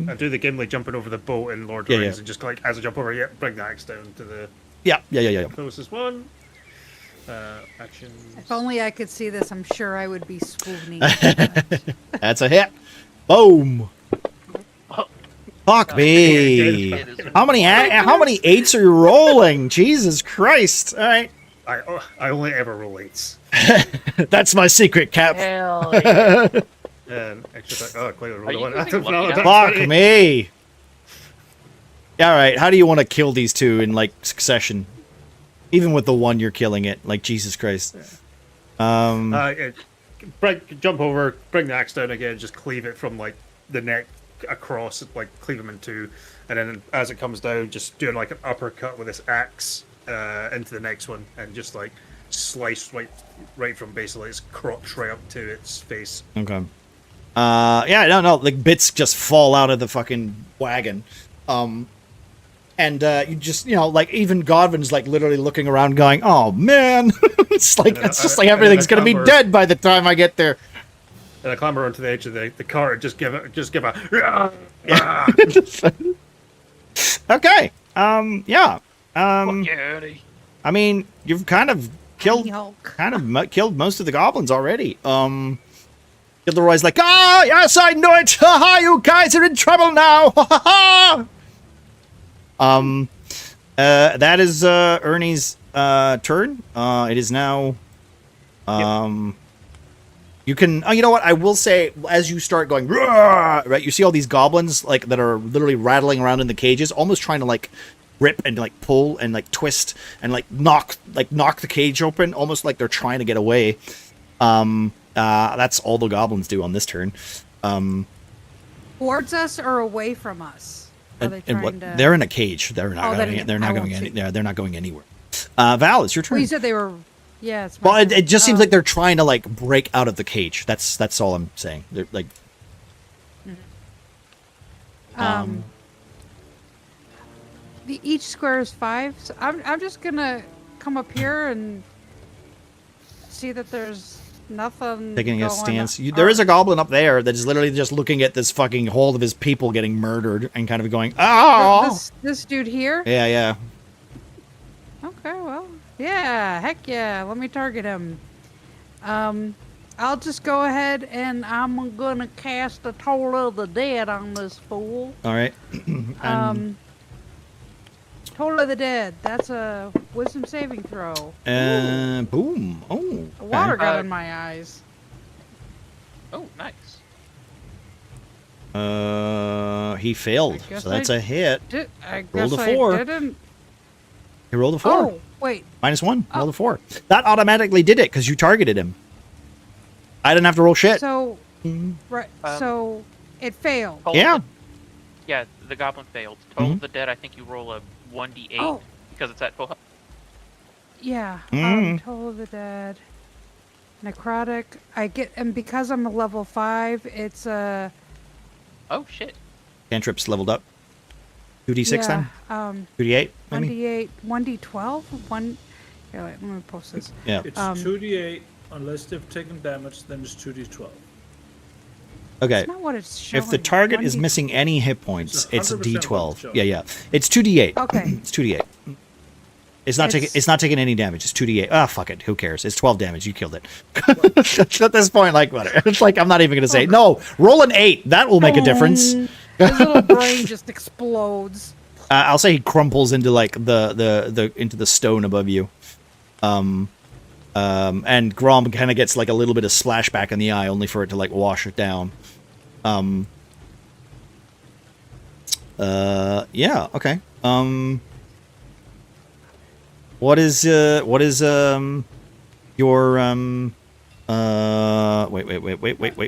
I do the Gimli jumping over the boat in Lord of Yeah, the Rings yeah. and just like as I jump over, bring the axe down to the Yeah. closest one. Action. If only I could see this, I'm sure I would be swooning. That's a hit. Boom. Fuck me. How many 8s are you rolling? Jesus Christ! All right, I only ever roll 8s. that's my secret, Cap. Hell yeah. And extra attack. Oh, clearly Are rolled a you one. using No, lucky that's Fuck funny. me. All right, how do you want to kill these two in like succession? Even with the one you're killing it, like Jesus Christ. Jump over, bring the axe down again, just cleave it from like the neck across, like cleave them in two, and then as it comes down, just doing like an uppercut with this axe into the next one, and just like slice right from basically its crotch right up to its face. Okay. Yeah, no, like bits just fall out of the fucking wagon. And you just, you know, like even Godwin's like literally looking around going, oh man, it's like, it's just like everything's going to be dead by the time I get there. And I clamber onto the edge of the car and just give a Okay. Yeah. Fuck yeah, Ernie. I mean, you've kind of killed Hulk. killed most of the goblins already. Gilderoy's like, ah, yes, I know it. Ha ha, you guys are in trouble now. Ha ha ha. That is Ernie's turn. It is now. You can. Oh, you know what? I will say, as you start going, "Roar," right? You see all these goblins like that are literally rattling around in the cages, almost trying to like rip and like pull and like twist and like knock the cage open, almost like they're trying to get away. That's all the goblins do on this turn. Towards us or away from us? Are they And trying to... they're in a cage. They're not. then They're not I going won't any. see. They're not going anywhere. Val, it's your turn. Well, you said they were... Yeah, it's my Well, it turn. just seems like they're trying to like break out of the cage. That's all I'm saying. They're like. Each square is 5, so I'm just gonna come up here and see that there's nothing Taking a going stance. on. There is a goblin up there that is literally just looking at this fucking whole of his people getting murdered and kind of going, oh! This dude here? Yeah, yeah. Okay, well, yeah, heck yeah. Let me target him. I'll just go ahead and I'm gonna cast a Toll of the Dead on this fool. All right. Toll of the Dead. That's a wisdom saving throw. Boom. Oh. The water okay. got in my eyes. Oh, nice. He failed. I guess So that's I a hit. I Rolled guess a 4. I didn't. He rolled a 4. Oh, wait. -1. Rolled a 4. That automatically did it because you targeted him. I didn't have to roll shit. So, right. So it failed. Toll Yeah. of the- the goblin failed. Toll of the Dead, I think you roll a 1d8 Oh. because it's at full health. Yeah. Mm. Toll of the Dead. Necrotic. And because I'm a level 5, it's a. Oh, shit. Cantrip's leveled up. 2d6 then? 2d8 maybe? 1d8, 1d12? Here, let me post this. Yeah. It's 2d8 unless they've taken damage. Then it's 2d12. Okay. That's not what it's showing. If the target is 1d missing any hit points, it's a 100% what d12. it's showing. Yeah, yeah. It's 2d8. Okay. It's 2d8. It's not taking any damage. It's 2d8. Ah, fuck it. Who cares? It's 12 damage. You killed it. At this point, like, whatever. It's like, I'm not even going to say, no, roll an 8. That will make a difference. His little brain just explodes. I'll say he crumples into like into the stone above you. And Grom kind of gets like a little bit of splashback in the eye, only for it to like wash it down. Yeah, okay. What is your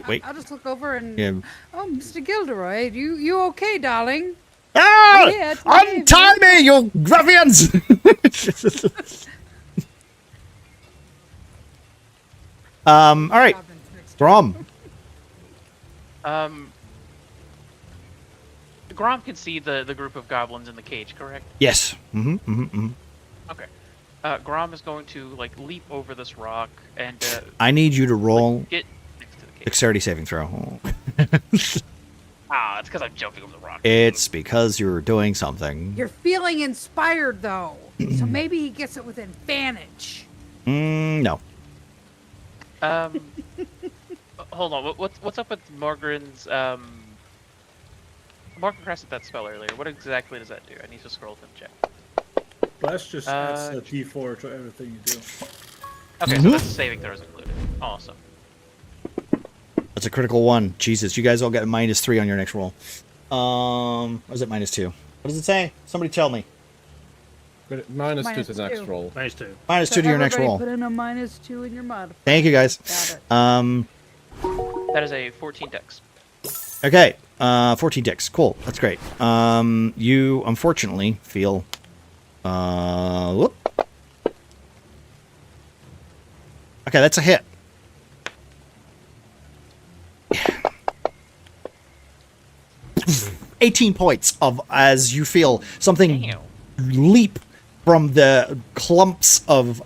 wait. I'll just look over and. Yeah. Oh, Mr. Gilderoy, you okay, darling? Ah! Yeah, it's Untie me, you ruffians! All right, Grom. Grom can see the group of goblins in the cage, correct? Yes. Okay. Grom is going to like leap over this rock and I need you to roll get next to the cage. dexterity saving throw. It's because I'm jumping over the rock. It's because you're doing something. You're feeling inspired though, so maybe he gets it with advantage. No. Hold on. What's up with Morgan's Morgan casted that spell earlier. What exactly does that do? I need to scroll and check. Blast just adds a d4 to everything you do. Okay, so that's saving throws included. Awesome. That's a critical one. Jesus, you guys all get a -3 on your next roll. What is it, -2? What does it say? Somebody tell me. -2 to the next -2. roll. Nice too. -2 to your next everybody roll. Put in a -2 in your modifier. Thank you, guys. Got it. That is a 14 dex. Okay, 14 dicks. Cool, that's great. You unfortunately feel, whoop. Okay, that's a hit. 18 points as you feel something Damn. leap from the clumps of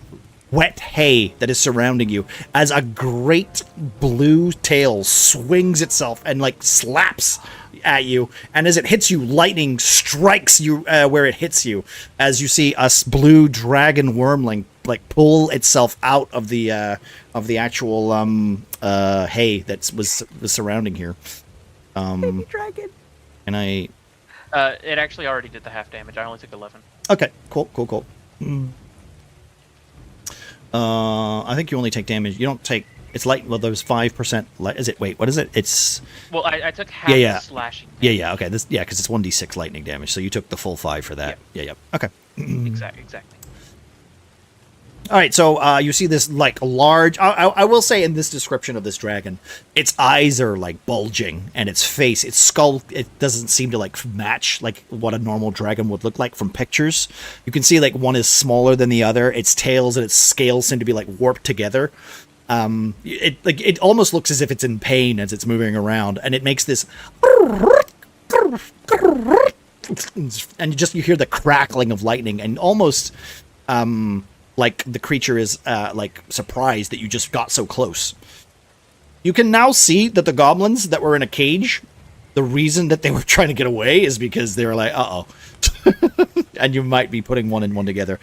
wet hay that is surrounding you as a great blue tail swings itself and like slaps at you, and as it hits you, lightning strikes you where it hits you, as you see a blue dragon wormling like pull itself out of the actual hay that was surrounding here. Baby dragon. And I It actually already did the half damage. I only took 11. okay, cool. I think you only take damage. You don't take It's light. Well, there's 5%. Is it? Wait, what is it? It's Well, I took half Yeah, yeah. the slashing. yeah. Okay, because it's 1d6 lightning damage. So you took the full 5 for that. Yeah. Okay. Exactly. All right, so you see this like large. I will say in this description of this dragon, its eyes are like bulging, and its face, its skull, it doesn't seem to like match like what a normal dragon would look like from pictures. You can see like one is smaller than the other. Its tails and its scales seem to be like warped together. It almost looks as if it's in pain as it's moving around, and it makes this. And you hear the crackling of lightning, and almost like the creature is like surprised that you just got so close. You can now see that the goblins that were in a cage, the reason that they were trying to get away is because they were like, uh-oh. And you might be putting one and one together.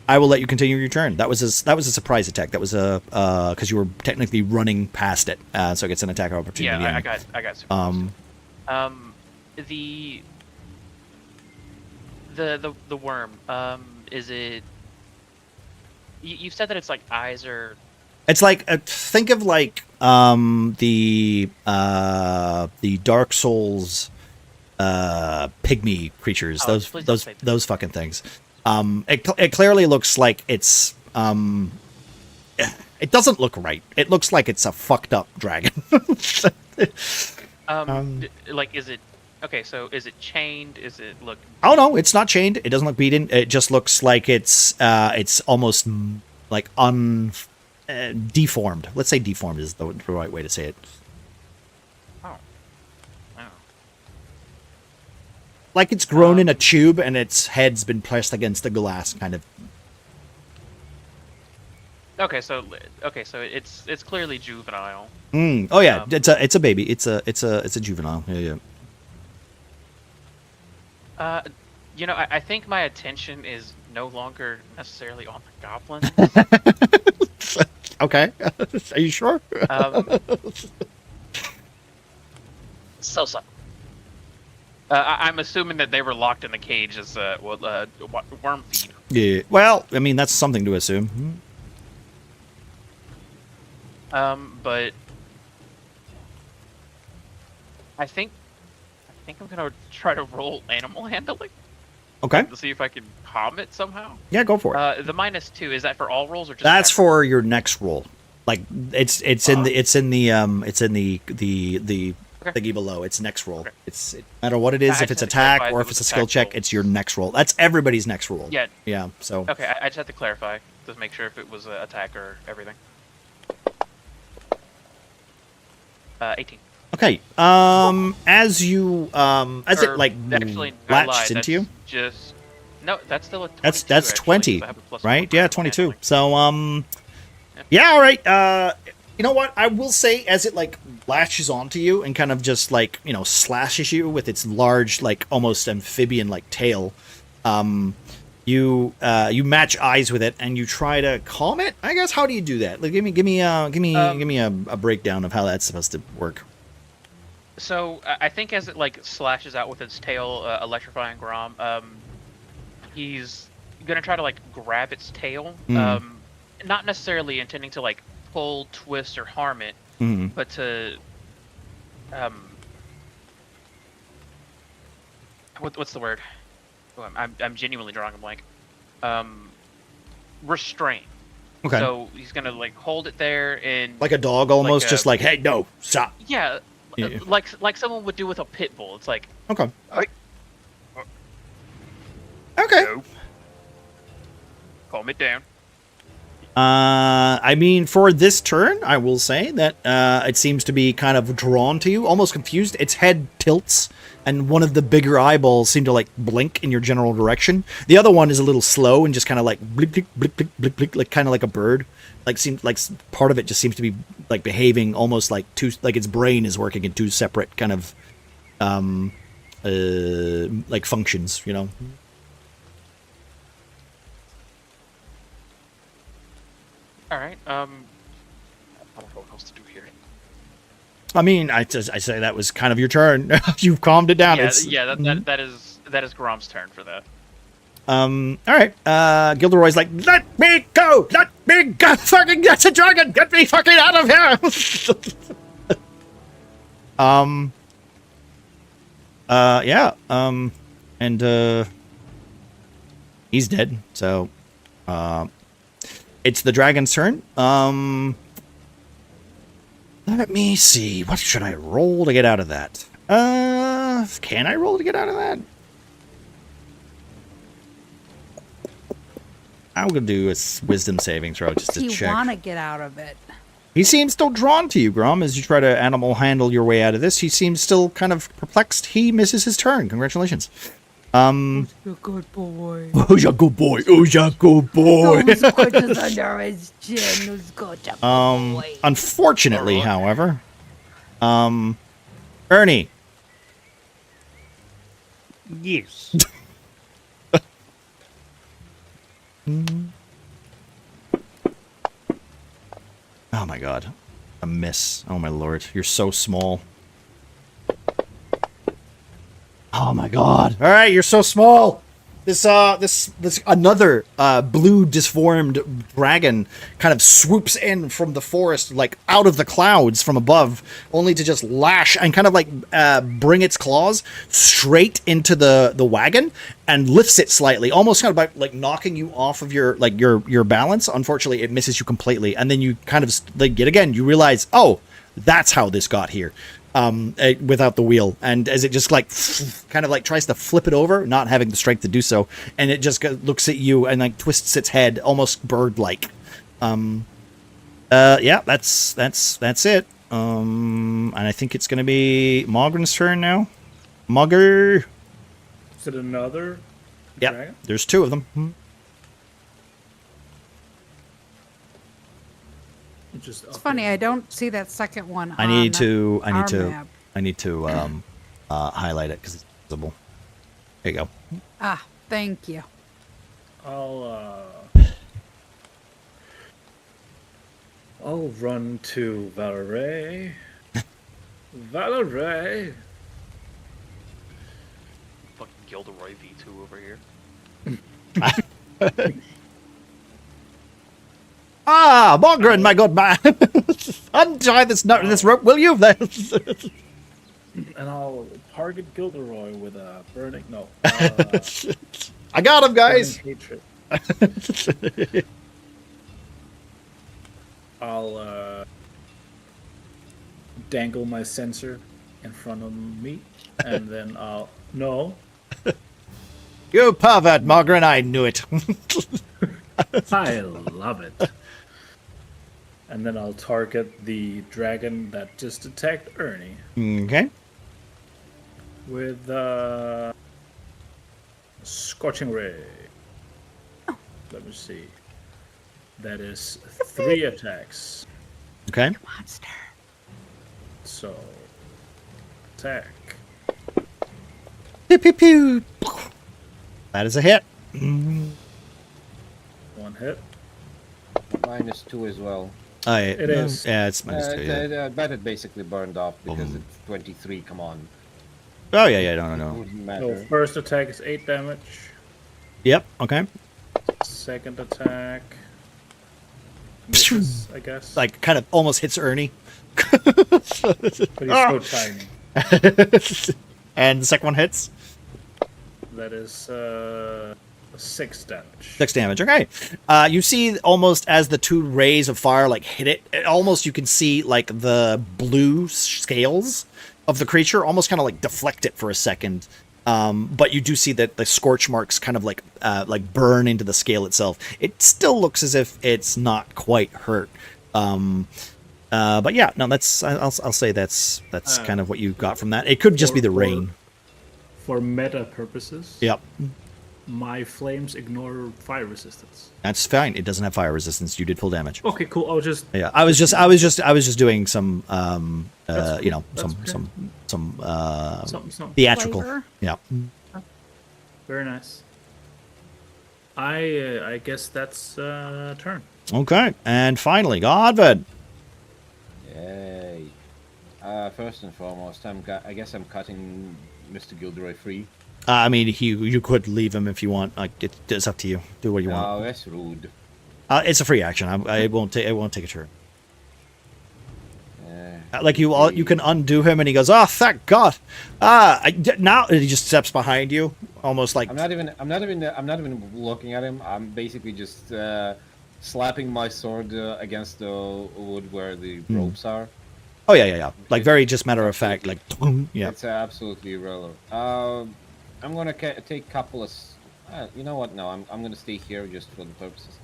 I will let you continue your turn. That was a surprise attack. That was a because you were technically running past it, so it gets an attack opportunity. Yeah, I got super the worm. Is it? You said that it's like eyes or. It's like think of like the Dark Souls pygmy creatures. Oh, those fucking things. It clearly looks like it's it doesn't look right. It looks like it's a fucked up dragon. Like, is it? Okay, so is it chained? Is it look? Oh no, it's not chained. It doesn't look beaten. It just looks like it's almost like deformed. Let's say deformed is the right way to say it. Oh. Like it's grown in a tube and its head's been pressed against the glass, kind of. Okay, so it's clearly juvenile. Oh yeah, it's a baby. It's a juvenile. Yeah. I think my attention is no longer necessarily on the goblin. Okay. Are you sure? So. I'm assuming that they were locked in the cage as worm feed. Yeah. Well, I mean that's something to assume. But I think I'm gonna try to roll animal handling. Okay. To see if I can calm it somehow. Yeah, go for it. The -2, is that for all rolls or just? That's for your next roll. Like it's in the thingy below. It's next roll. Okay. It's no matter what it is, if it's attack or if it's a skill check, it's your next roll. That's everybody's next roll. Yeah. Yeah. So. Okay, I just have to clarify to make sure if it was attack or everything. 18. Okay. As you it like actually, I lied. latched into you. Just no, that's still a 22. That's actually, 20, so I have a +1 right? for Yeah, 22. handling. So yeah, all right. You know what? I will say as it like latches onto you and kind of just like, slashes you with its large like almost amphibian like tail. You match eyes with it and you try to calm it. I guess how do you do that? Like give me a breakdown of how that's supposed to work. So I think as it like slashes out with its tail, electrifying Grom, he's gonna try to like grab its tail, not necessarily intending to like pull, twist, or harm it, but to what's the word? Oh, I'm genuinely drawing a blank. Restrain. Okay. So he's gonna like hold it there and Like a dog almost, like just like, hey, no, stop. Yeah. Yeah. Like someone would do with a pit bull. It's like, Okay. okay, No. calm it down. I mean, for this turn, I will say that it seems to be kind of drawn to you, almost confused. Its head tilts, and one of the bigger eyeballs seem to like blink in your general direction. The other one is a little slow and just kind of like blink, blink, blink, blink, blink, blink, like kind of like a bird. Like seems like part of it just seems to be like behaving almost like its brain is working in two separate kind of like functions, All right. I don't know what else to do here. I mean, I say that was kind of your turn. You've calmed it down. Yeah, that is Grom's turn for that. All right. Gilderoy's like, let me go, let me fucking, that's a dragon! Get me fucking out of here! Yeah, and, he's dead, so, it's the dragon's turn. Let me see. What should I roll to get out of that? Can I roll to get out of that? I'm gonna do a wisdom saving throw just to Does he check. want to get out of it? He seems still drawn to you, Grom, as you try to animal handle your way out of this. He seems still kind of perplexed. He misses his turn. Congratulations. You're a good boy. Who's a good boy? Who's a good boy? Those scratches under his chin. Who's good boy? Unfortunately, however, Ernie. Yes. Oh my god. A miss. Oh my lord. You're so small. Oh my god. Alright, you're so small. This another blue disformed dragon kind of swoops in from the forest, like out of the clouds from above, only to just lash and kind of like bring its claws straight into the wagon and lifts it slightly, almost kind of by, like knocking you off of your balance. Unfortunately, it misses you completely, and then you kind of like yet again you realize, oh, that's how this got here. Without the wheel, and as it just like kind of like tries to flip it over, not having the strength to do so, and it just looks at you and like twists its head almost bird-like. Yeah, that's it. And I think it's gonna be Mogren's turn now. Mugger. Is it another Yeah, dragon? there's two of them. It's funny. I don't see that second one. I need to map. highlight it because it's visible. There you go. Ah, thank you. I'll run to Valerie. Valerie. Fucking Gilderoy V2 over here. Ah, Mogren, my good man! Untie this rope, will you? And I'll target Gilderoy with a burning. No. I got him, guys. Hatred. I'll dangle my sensor in front of me, and then I'll You pervert, Mogren! I knew it. I love it. And then I'll target the dragon that just attacked Ernie Okay. with Scorching Ray. Let me see. That is 3 attacks. Okay. Monster. So, attack. Pew pew pew. That is a hit. 1 hit. -2 as well. It is. Yeah, it's -2. Yeah. But it basically burned off because it's 23. Come on. Oh yeah. No. Wouldn't So matter. first attack is 8 damage. Yep. Okay. Second attack misses, I guess. Like kind of almost hits Ernie. But he's so tiny. And the second one hits. That is 6 damage. 6 damage. Okay. You see almost as the 2 rays of fire like hit it, almost you can see like the blue scales of the creature almost kind of like deflect it for a second. But you do see that the scorch marks kind of like burn into the scale itself. It still looks as if it's not quite hurt. But yeah, no, I'll say that's kind of what you got from that. It could just be the rain. For meta purposes, Yep. my flames ignore fire resistance. That's fine. It doesn't have fire resistance. You did full damage. Okay, cool. I'll just Yeah, I was just doing some That's you know, cool. some something. theatrical. Flavor? Yeah. Very nice. I guess that's turn. Okay. And finally, Godwin. Yay. First and foremost, I guess I'm cutting Mr. Gilderoy free. I mean, you could leave him if you want. Like it's up to you. Do what you want. No, that's rude. It's a free action. I won't take a turn. Eh, Like you can undo him, and he goes, "Oh, thank God!" Now and he just steps behind you, almost like. I'm not even looking at him. I'm basically just slapping my sword against the wood where the ropes are. Oh yeah. Like very just matter of fact, like yeah. It's absolutely irrelevant. I'm gonna take a couple of. You know what? No, I'm gonna stay here just for the purposes.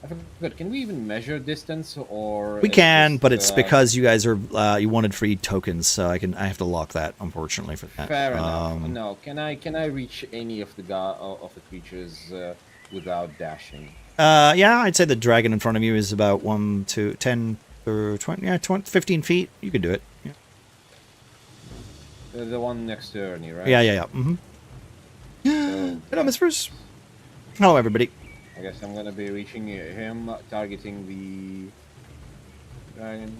I forgot. Can we even measure distance, or We it's can, just, but it's because you guys are you wanted free tokens, so I have to lock that, unfortunately, for that. fair enough. No, can I reach any of the creatures without dashing? Yeah, I'd say the dragon in front of you is about 1 to 10 or 20, 15 feet. You could do it. Yeah, The one next to Ernie, right? yeah. Mm-hmm. So, Hello, Miss Bruce. Hello, everybody. I guess I'm gonna be reaching him, targeting the dragon.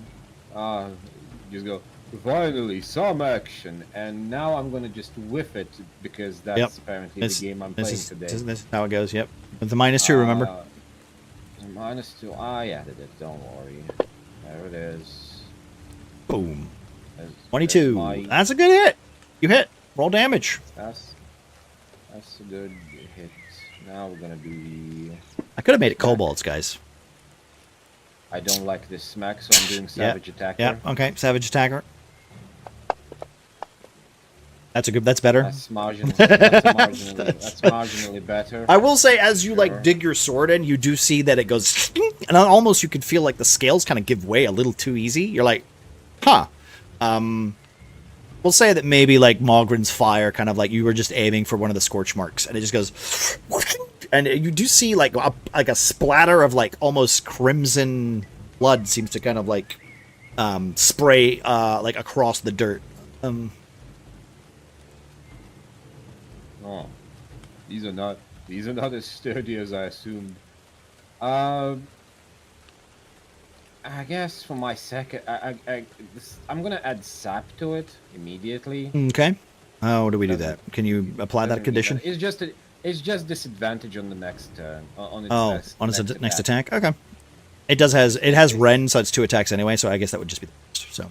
Just go. Finally, some action, and now I'm gonna just whiff it because that's apparently the game I'm playing today. This is how it goes. Yep. With the -2, remember? -2. I added it. Don't worry. There it is. Boom. There's 22. my- That's a good hit. You hit. Roll damage. That's a good hit. Now we're gonna do the. I could have made it kobolds, guys. I don't like this smack, so I'm doing savage attacker. Yeah. Okay. Savage attacker. That's better. That's marginally better. I will say, as you like dig your sword in, you do see that it goes, and almost you can feel like the scales kind of give way a little too easy. You're like, huh. We'll say that maybe like Mogren's fire, kind of like you were just aiming for one of the scorch marks, and it just goes, and you do see like a splatter of like almost crimson blood seems to kind of like spray like across the dirt. Oh, these are not as sturdy as I assumed. I guess for my second, I'm gonna add sap to it immediately. Okay. How do we do that? Can you apply that condition? It's just disadvantage on the next turn. On its Next attack. Okay. It has Ren, so it's 2 attacks anyway. So I guess that would just be the first. So.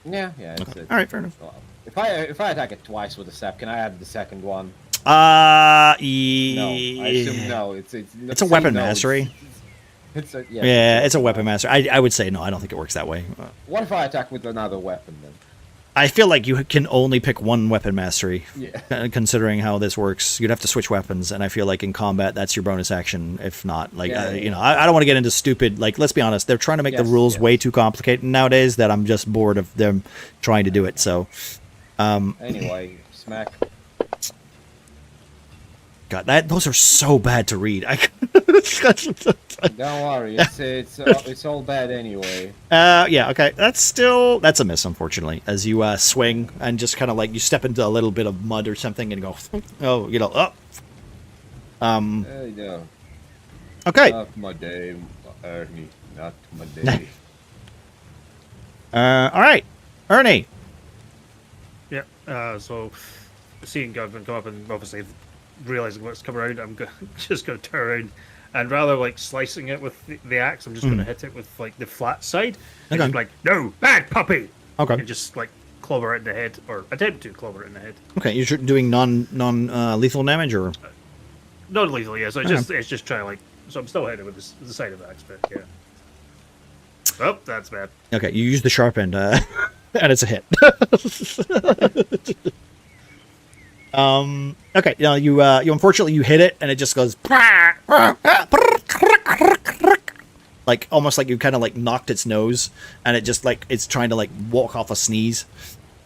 Yeah. Okay. All right, fair enough. If I attack it twice with the sap, can I add the second one? No, I assume no. It's a weapon mastery. It's a it's a weapon mastery. I would say no. I don't think it works that way. What if I attack with another weapon then? I feel like you can only pick one weapon mastery. Yeah. Considering how this works, you'd have to switch weapons, and I feel like in combat that's your bonus action. If not, like I don't want to get into stupid. Like, let's be honest, they're trying to make the rules way too complicated nowadays. That I'm just bored of them trying to do it. So, anyway, smack. God, those are so bad to read. Don't worry, it's all bad anyway. Yeah, okay. That's a miss, unfortunately. As you swing and just kind of like you step into a little bit of mud or something and go, oh. There you go. Okay. Not my day, Ernie. Not my day. All right, Ernie. Yeah. So seeing Godwin come up and obviously realizing what's come around, I'm just going to turn around and rather like slicing it with the axe, I'm just going to hit it with like the flat side. And just like, no, bad puppy. Okay. And just like clobber it in the head, or attempt to clobber it in the head. Okay, you're doing non lethal damage or non lethal, yeah. So it's just trying to like. So I'm still hitting with the side of the axe, but yeah. Oh, that's bad. Okay, you use the sharp end, and it's a hit. Okay, you unfortunately you hit it and it just goes like almost like you kind of like knocked its nose and it just like it's trying to like walk off a sneeze.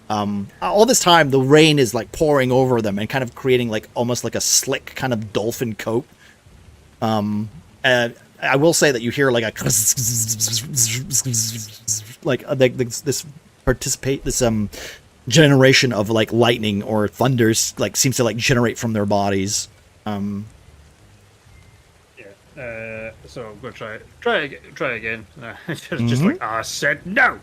All this time the rain is like pouring over them and kind of creating like almost like a slick kind of dolphin coat. And I will say that you hear like a like this generation of like lightning or thunders like seems to like generate from their bodies. So I'm gonna try again. Just like I said no.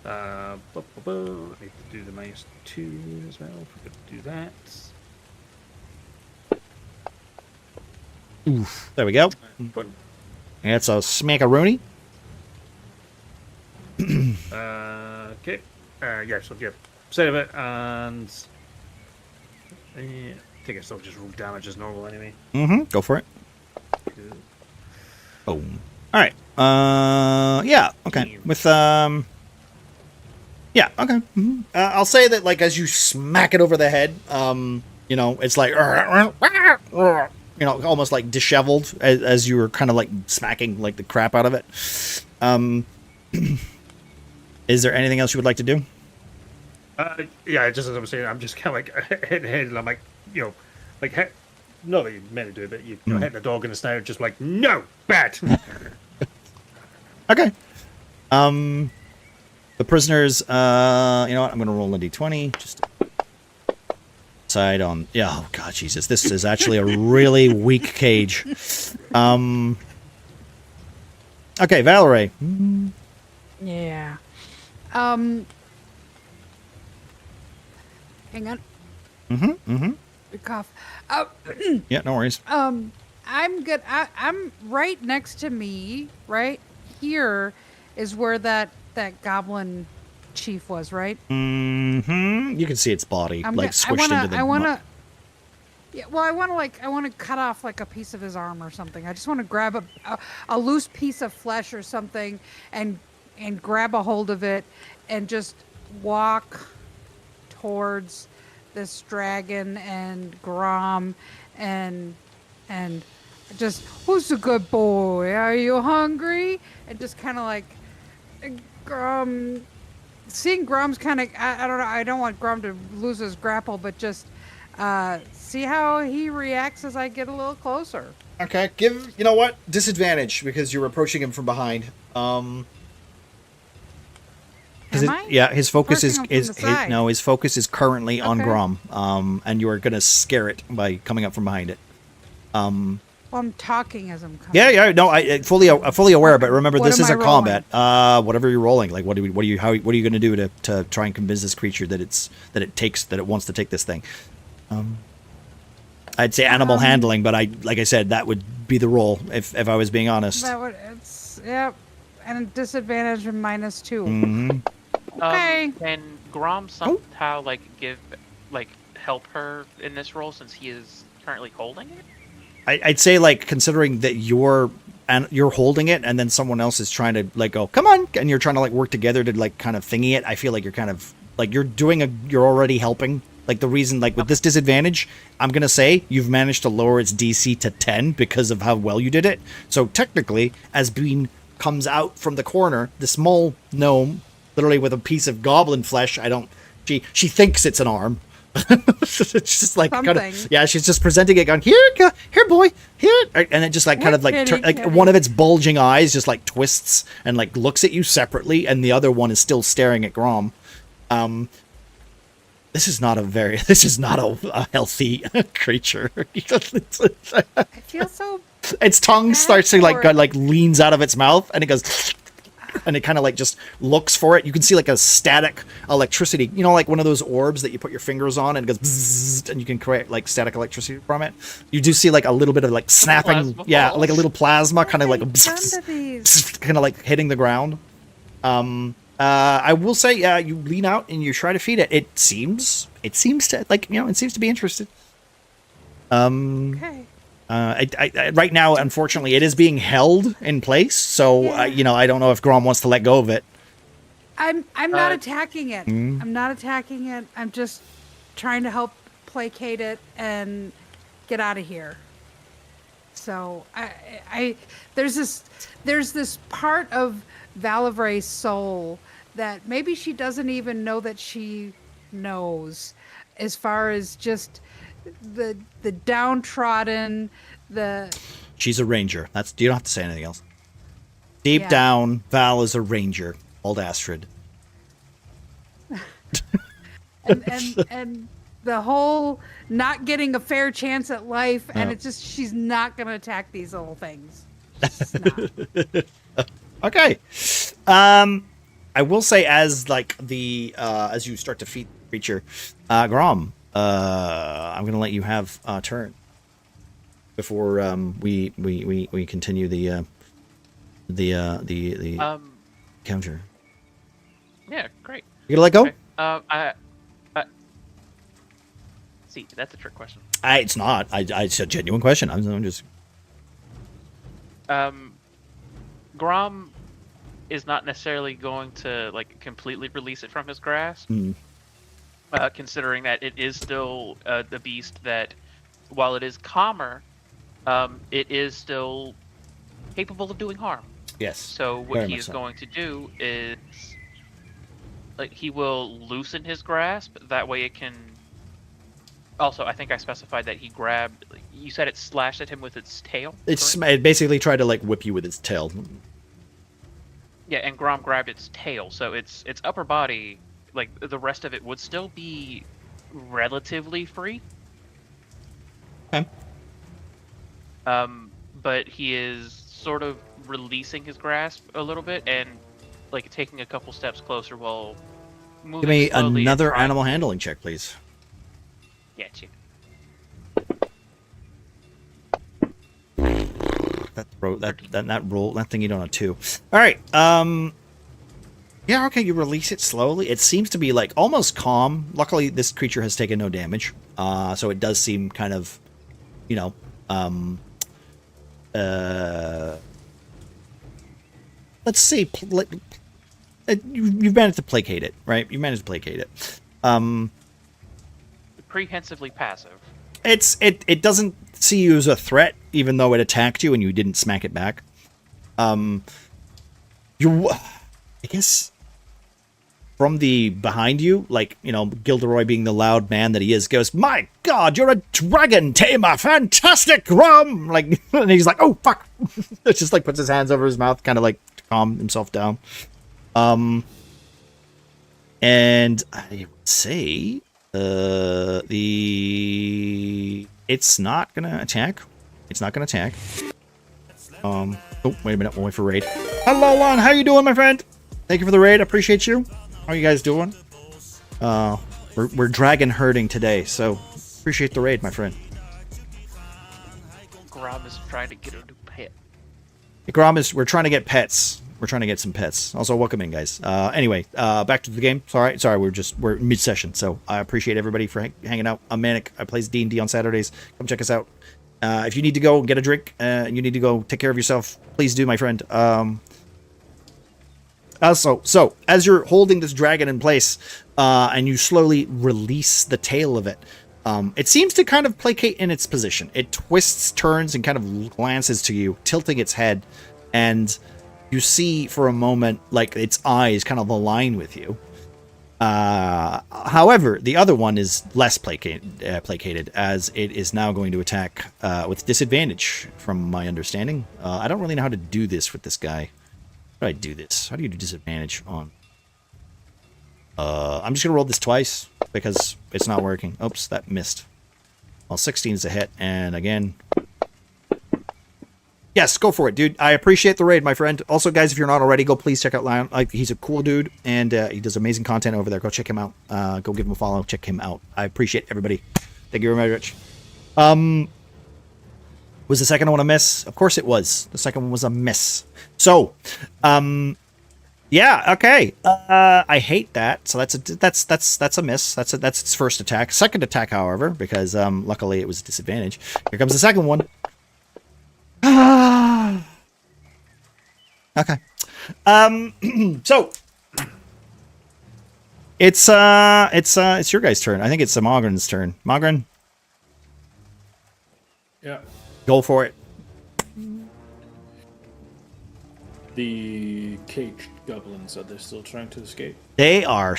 I need to do the -2 as well. If we could do that. Oof. There we go. It's a smackaroni. Okay. Yeah, so yeah, save it and I think I still just roll damage as normal anyway. Go for it. Good. Boom. All right. Yeah. Okay. With Yeah. Okay. I'll say that like as you smack it over the head, you know, it's like you know, almost like disheveled as you were kind of like smacking like the crap out of it. Is there anything else you would like to do? Yeah, just as I was saying, I'm just kind of like hitting the head, and I'm like, you know, like not that you meant to do it, but you know, hitting the dog in the snout, just like no, bad. Okay. The prisoners. You know what? I'm gonna roll a d20 just to decide on. Yeah. Oh God, Jesus! This is actually a really weak cage. Okay, Valerie. Yeah. Hang on. Cough. Yeah, no worries. I'm good. I'm right next to me. Right here is where that goblin chief was. Right. You can see its body like squished into the. I wanna. Yeah. Well, I want to cut off like a piece of his arm or something. I just want to grab a loose piece of flesh or something and grab a hold of it and just walk towards this dragon and Grom and just, who's a good boy? Are you hungry? And just kind of like Grom, seeing Grom's kind of, I don't know, I don't want Grom to lose his grapple, but just see how he reacts as I get a little closer. Okay, you know what, disadvantage because you're approaching him from behind. Am I? Yeah, his focus is his focus is currently on Okay. Grom. And you are gonna scare it by coming up from behind it. Well, I'm talking as I'm coming. Yeah, no, I fully aware, but remember What this am is I a combat. Whatever you're rolling, like what are you gonna do to try and convince this creature that it wants to take this thing? I'd say animal handling, but like I said, that would be the roll if I was being honest. Yep, and a disadvantage of -2. Okay. Can Grom somehow help her in this role since he is currently holding it? I'd say like considering that you're holding it and then someone else is trying to like go come on and you're trying to like work together to like kind of thingy it. I feel like you're kind of like you're already helping. Like the reason like with this disadvantage, I'm gonna say you've managed to lower its DC to 10 because of how well you did it. So technically, as Bean comes out from the corner, the small gnome, literally with a piece of goblin flesh, she thinks it's an arm. It's just like kind of, yeah, she's just presenting it, going here boy, here, and it just like kind of like one of its bulging eyes just like twists and like looks at you separately, and the other one is still staring at Grom. This is not a healthy creature. I feel so. Its tongue starts to like leans out of its mouth, and it goes. And it kind of like just looks for it. You can see like a static electricity, you know, like one of those orbs that you put your fingers on and it goes bzzzt, and you can create like static electricity from it. You do see like a little bit of like snapping, like a little plasma kind of like kind of like hitting the ground. I will say, yeah, you lean out and you try to feed it. It seems to like, you know, it seems to be interested. Okay. Right now, unfortunately, it is being held in place. So, you know, I don't know if Grom wants to let go of it. I'm not attacking it. I'm not attacking it. I'm just trying to help placate it and get out of here. So there's this part of Valavre's soul that maybe she doesn't even know that she knows, as far as just the downtrodden, She's a ranger. You don't have to say anything else. Deep down, Val is a ranger called Astrid. and the whole not getting a fair chance at life, and it's just she's not gonna attack these little things. Okay. I will say as like as you start to feed the creature, Grom, I'm gonna let you have a turn before we continue the the counter. Yeah, great. You gonna let go? Okay. See, that's a trick question. It's not. It's a genuine question. I'm just. Grom is not necessarily going to like completely release it from his grasp, considering that it is still the beast that, while it is calmer, it is still capable of doing harm. Yes. So what very he much is so. going to do is, like, he will loosen his grasp. That way it can. Also, I think I specified that he grabbed. You said it slashed at him with its tail. It basically tried to like whip you with its tail. Yeah, and Grom grabbed its tail, so its upper body, like the rest of it, would still be relatively free. Okay. But he is sort of releasing his grasp a little bit and like taking a couple steps closer while moving Give me slowly and another trying- animal handling check, please. Yeah, chick. That thing you don't know too. All right. Yeah. Okay. You release it slowly. It seems to be like almost calm. Luckily, this creature has taken no damage. So it does seem kind of, you know, let's see. You've managed to placate it, right? You managed to placate it. Comprehensively passive. It doesn't see you as a threat, even though it attacked you and you didn't smack it back. I guess from the behind you, like, you know, Gilderoy being the loud man that he is, goes, "My God, you're a dragon tamer! Fantastic, Grom!" Like, and he's like, "Oh fuck!" It just like puts his hands over his mouth, kind of like to calm himself down. And I would say, it's not gonna attack. It's not gonna attack. Oh, wait a minute. We'll wait for raid. Hello, Lon. How you doing, my friend? Thank you for the raid. I appreciate you. How are you guys doing? We're dragon herding today, so appreciate the raid, my friend. Grom is trying to get a new pet. Grom we're trying to get pets. We're trying to get some pets. Also, welcome in, guys. Anyway, back to the game. Sorry, we're mid-session, so I appreciate everybody for hanging out. I'm Manic. I play D&D on Saturdays. Come check us out. If you need to go get a drink and you need to go take care of yourself, please do, my friend. So as you're holding this dragon in place, and you slowly release the tail of it, it seems to kind of placate in its position. It twists, turns, and kind of glances to you, tilting its head, and you see for a moment like its eyes kind of align with you. However, the other one is less placated, as it is now going to attack with disadvantage, from my understanding. I don't really know how to do this with this guy. How do I do this? How do you do disadvantage on? I'm just gonna roll this twice because it's not working. Oops, that missed. Well, 16 is a hit, and again. Yes, go for it, dude. I appreciate the raid, my friend. Also, guys, if you're not already, go please check out Lion. Like, he's a cool dude, and he does amazing content over there. Go check him out. Go give him a follow. Check him out. I appreciate everybody. Thank you very much. Was the second one a miss? Of course it was. The second one was a miss. So, yeah, okay. I hate that. So that's a miss. That's its first attack. Second attack, however, because luckily it was a disadvantage. Here comes the second one. Okay. So it's your guys' turn. I think it's Mogren's turn. Mogren, Yeah. go for it. The caged goblins, are they still trying to escape? They are.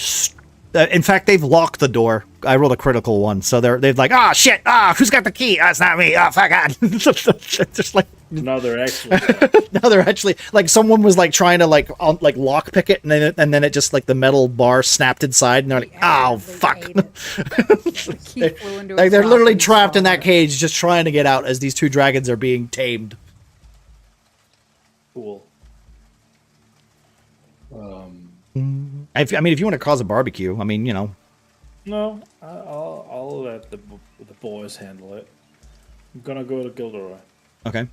In fact, they've locked the door. I rolled a critical one, so they've like, ah, shit, who's got the key? It's not me. Oh, fuck God. Just like. No, they're actually. No, they're actually like someone was like trying to like lock pick it, and then it just like the metal bar snapped inside, and they're like, oh fuck. The key flew into Like its they're mouth literally and trapped in swallowed that it. cage, just trying to get out as these two dragons are being tamed. Cool. I mean, if you want to cause a barbecue, I mean, you know. No, I'll let the boys handle it. I'm gonna go to Gilderoy. Okay.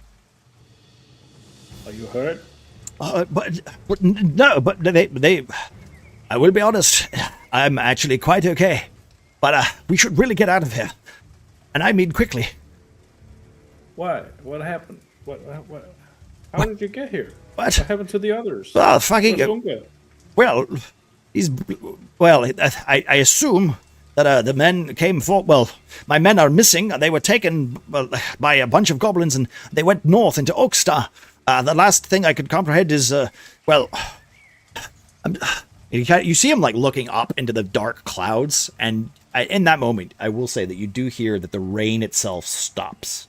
Are you hurt? but they. I will be honest. I'm actually quite okay, but we should really get out of here, and I mean quickly. Why? What happened? How did you get here? What? What happened to the others? Fucking. Where's Unga? Well, I assume that the men came for. Well, my men are missing. They were taken by a bunch of goblins, and they went north into Oakstar. The last thing I could comprehend is, you see him like looking up into the dark clouds, and in that moment, I will say that you do hear that the rain itself stops.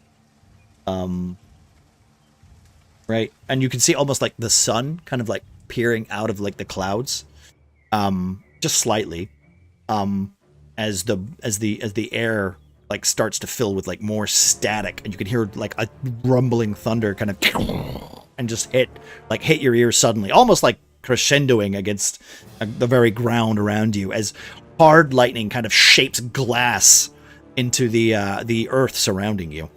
Right, and you can see almost like the sun kind of like peering out of like the clouds, just slightly, as the air like starts to fill with like more static, and you can hear like a rumbling thunder kind of and just hit your ears suddenly, almost like crescendoing against the very ground around you as hard lightning kind of shapes glass into the earth surrounding you.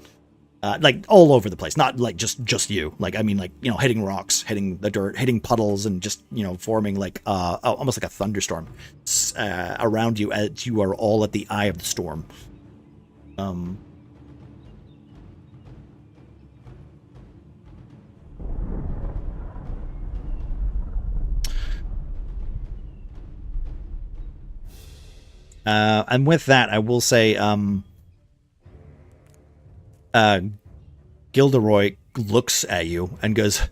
Like all over the place, not like just you. Like I mean, like hitting rocks, hitting the dirt, hitting puddles, and just forming like almost like a thunderstorm around you as you are all at the eye of the storm. And with that, I will say, Gilderoy looks at you and goes,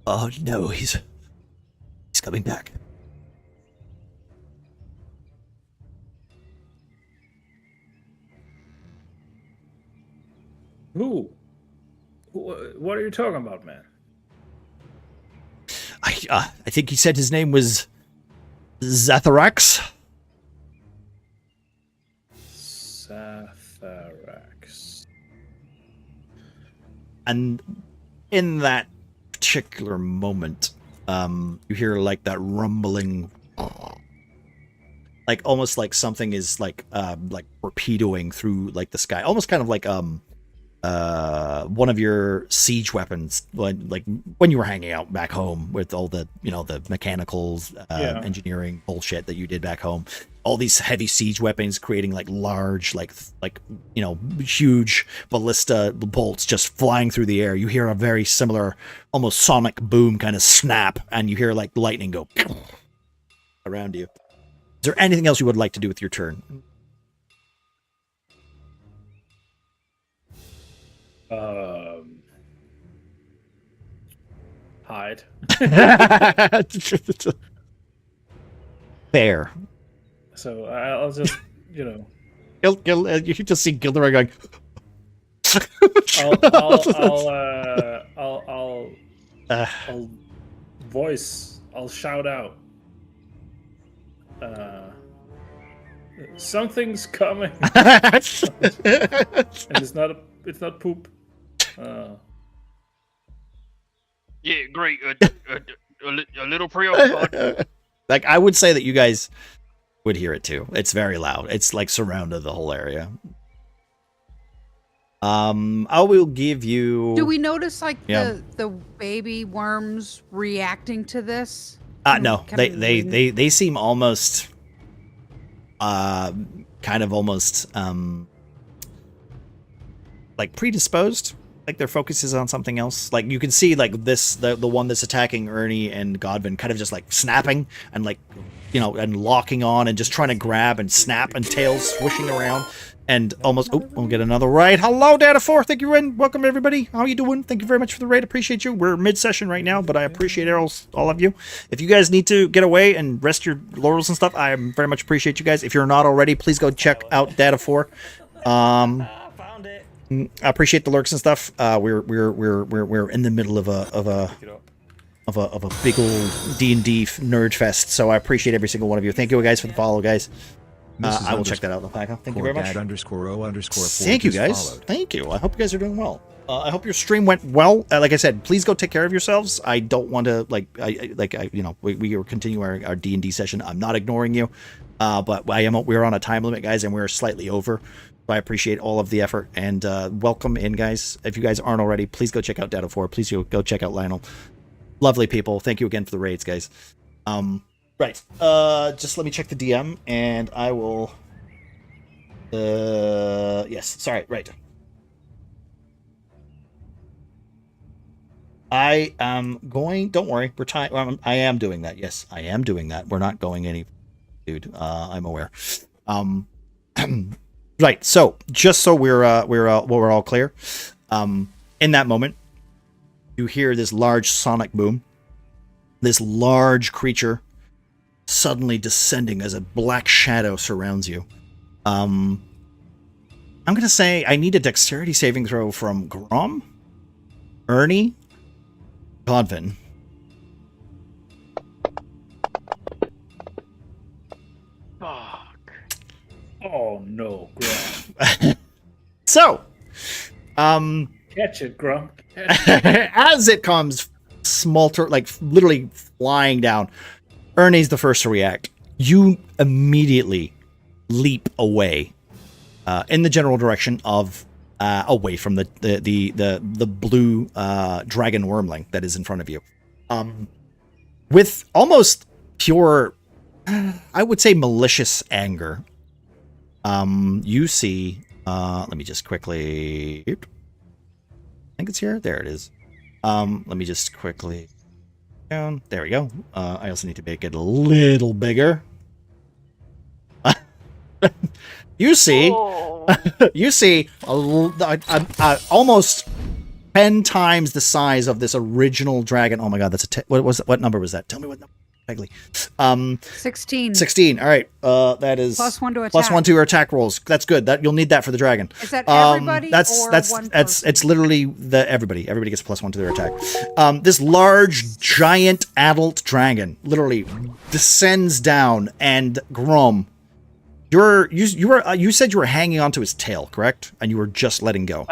"Oh no, he's coming back." Who? What are you talking about, man? I think he said his name was Zatharax. Zatharax. And in that particular moment, you hear like that rumbling, like almost like something is like torpedoing through like the sky, almost kind of like one of your siege weapons, when you were hanging out back home with all the the mechanicals, engineering bullshit that you did back home. All these heavy siege weapons creating like large, huge ballista bolts just flying through the air. You hear a very similar, almost sonic boom kind of snap, and you hear like lightning go around you. Is there anything else you would like to do with your turn? Hide. Fair. So I'll just, you just see Gilderoy going. I'll shout out. Something's coming. And it's not poop. Yeah, great. A little preoccupied. Like I would say that you guys would hear it too. It's very loud. It's like surrounded the whole area. I will give you. Do we notice like the baby worms reacting to this? No, they seem almost, kind of almost like predisposed. Like their focus is on something else. Like you can see like this, the one that's attacking Ernie and Godwin kind of just like snapping and like, and locking on and just trying to grab and snap, and tails swishing around and almost, we'll get another raid. Hello, Data4. Thank you, and welcome everybody. How you doing? Thank you very much for the raid. Appreciate you. We're mid-session right now, but I appreciate all of you. If you guys need to get away and rest your laurels and stuff, I very much appreciate you guys. If you're not already, please go check out Data4. I appreciate the lurks and stuff. We're in the middle of a big old D&D nerd fest, so I appreciate every single one of you. Thank you guys for the follow, guys. I will check that out. Thank you very much. Thank you guys. Thank you. I hope you guys are doing well. I hope your stream went well. Like I said, please go take care of yourselves. I don't want to we are continuing our D&D session. I'm not ignoring you, but we're on a time limit, guys, and we're slightly over. I appreciate all of the effort, and welcome in, guys. If you guys aren't already, please go check out Data4. Please go check out Lionel. Lovely people. Thank you again for the raids, guys. Right. Just let me check the DM, and I will. Yes. Sorry. Right. I am going. Don't worry. We're time. I am doing that. Yes, I am doing that. We're not going any. Dude, I'm aware. Right. So just so we're all clear. In that moment, you hear this large sonic boom. This large creature suddenly descending as a black shadow surrounds you. I'm gonna say I need a dexterity saving throw from Grom, Ernie, Godvin. Fuck. Oh no, Grum. So, Catch it, Grum. as it comes literally flying down, Ernie's the first to react. You immediately leap away in the general direction of away from the blue dragon wormling that is in front of you, with almost pure, I would say, malicious anger. You see, let me just quickly. I think it's here. There it is. Let me just quickly down. There we go. I also need to make it a little bigger. You see, you see almost 10 times the size of this original dragon. Oh my god, that's what number was that? Tell me what number. 16. 16. All right. That is +1 to attack. +1 to your attack rolls. That's good. You'll need that for the dragon. Is that everybody that's or that's one that's person? it's literally everybody. Everybody gets +1 to their attack. This large, giant adult dragon literally descends down, and Grom, you said you were hanging onto his tail, correct? And you were just letting go.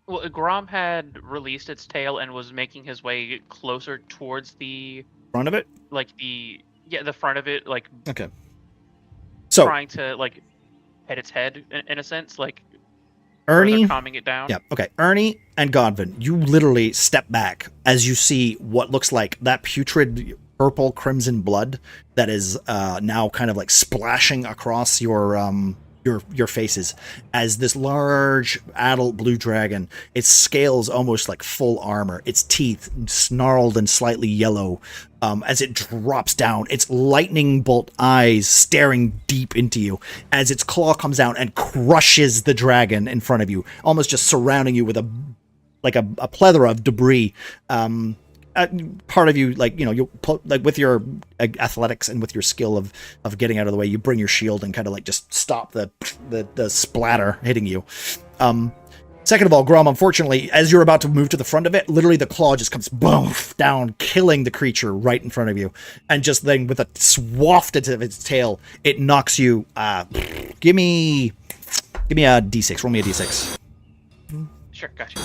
Well, Grom had released its tail and was making his way closer towards the Front of it. The front of it, like Okay. So trying to like hit its head in a sense, like Ernie, further calming it down. yeah, okay. Ernie and Godvin, you literally step back as you see what looks like that putrid purple crimson blood that is now kind of like splashing across your faces as this large adult blue dragon, its scales almost like full armor, its teeth snarled and slightly yellow, as it drops down, its lightning bolt eyes staring deep into you as its claw comes out and crushes the dragon in front of you, almost just surrounding you with a plethora of debris. Part of you, you with your athletics and with your skill of getting out of the way, you bring your shield and kind of like just stop the splatter hitting you. Second of all, Grom, unfortunately, as you're about to move to the front of it, literally the claw just comes boom down, killing the creature right in front of you, and just then with a swaft of its tail, it knocks you. Give me a d6. Roll me a d6. Sure, gotcha.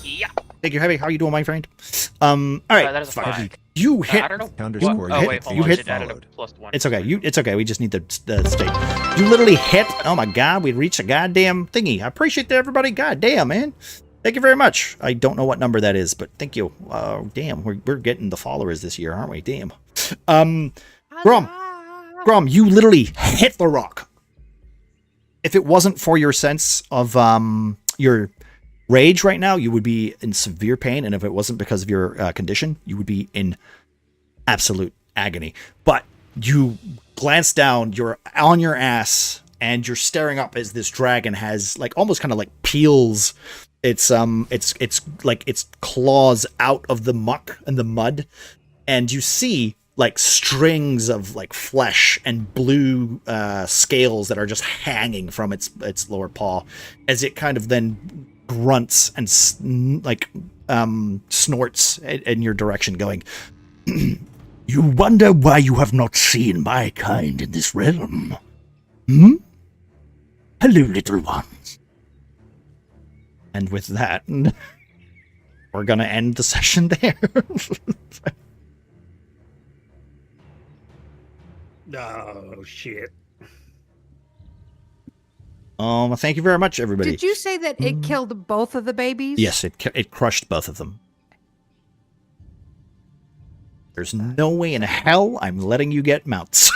Yeah. Thank you, Heavy. How are you doing, my friend? All right. That is a 5. You hit. I don't know. Underscore Oh hit. wait, hold You on. hit- It added a +1. It's okay. It's okay. We just need the state. You literally hit. Oh my god, we reached a goddamn thingy. I appreciate that, everybody. God damn, man. Thank you very much. I don't know what number that is, but thank you. Damn, we're getting the followers this year, aren't we? Damn. Grom, you literally hit the rock. If it wasn't for your sense of your rage right now, you would be in severe pain, and if it wasn't because of your condition, you would be in absolute agony. But you glance down, you're on your ass, and you're staring up as this dragon has almost kind of peels its claws out of the muck and the mud, and you see strings of flesh and blue scales that are just hanging from its lower paw as it kind of then grunts and snorts in your direction, going, "You wonder why you have not seen my kind in this realm? Hello, little ones." And with that, we're gonna end the session there. Oh shit. Thank you very much, everybody. Did you say that it killed both of the babies? Yes, it crushed both of them. There's no way in hell I'm letting you get mounts.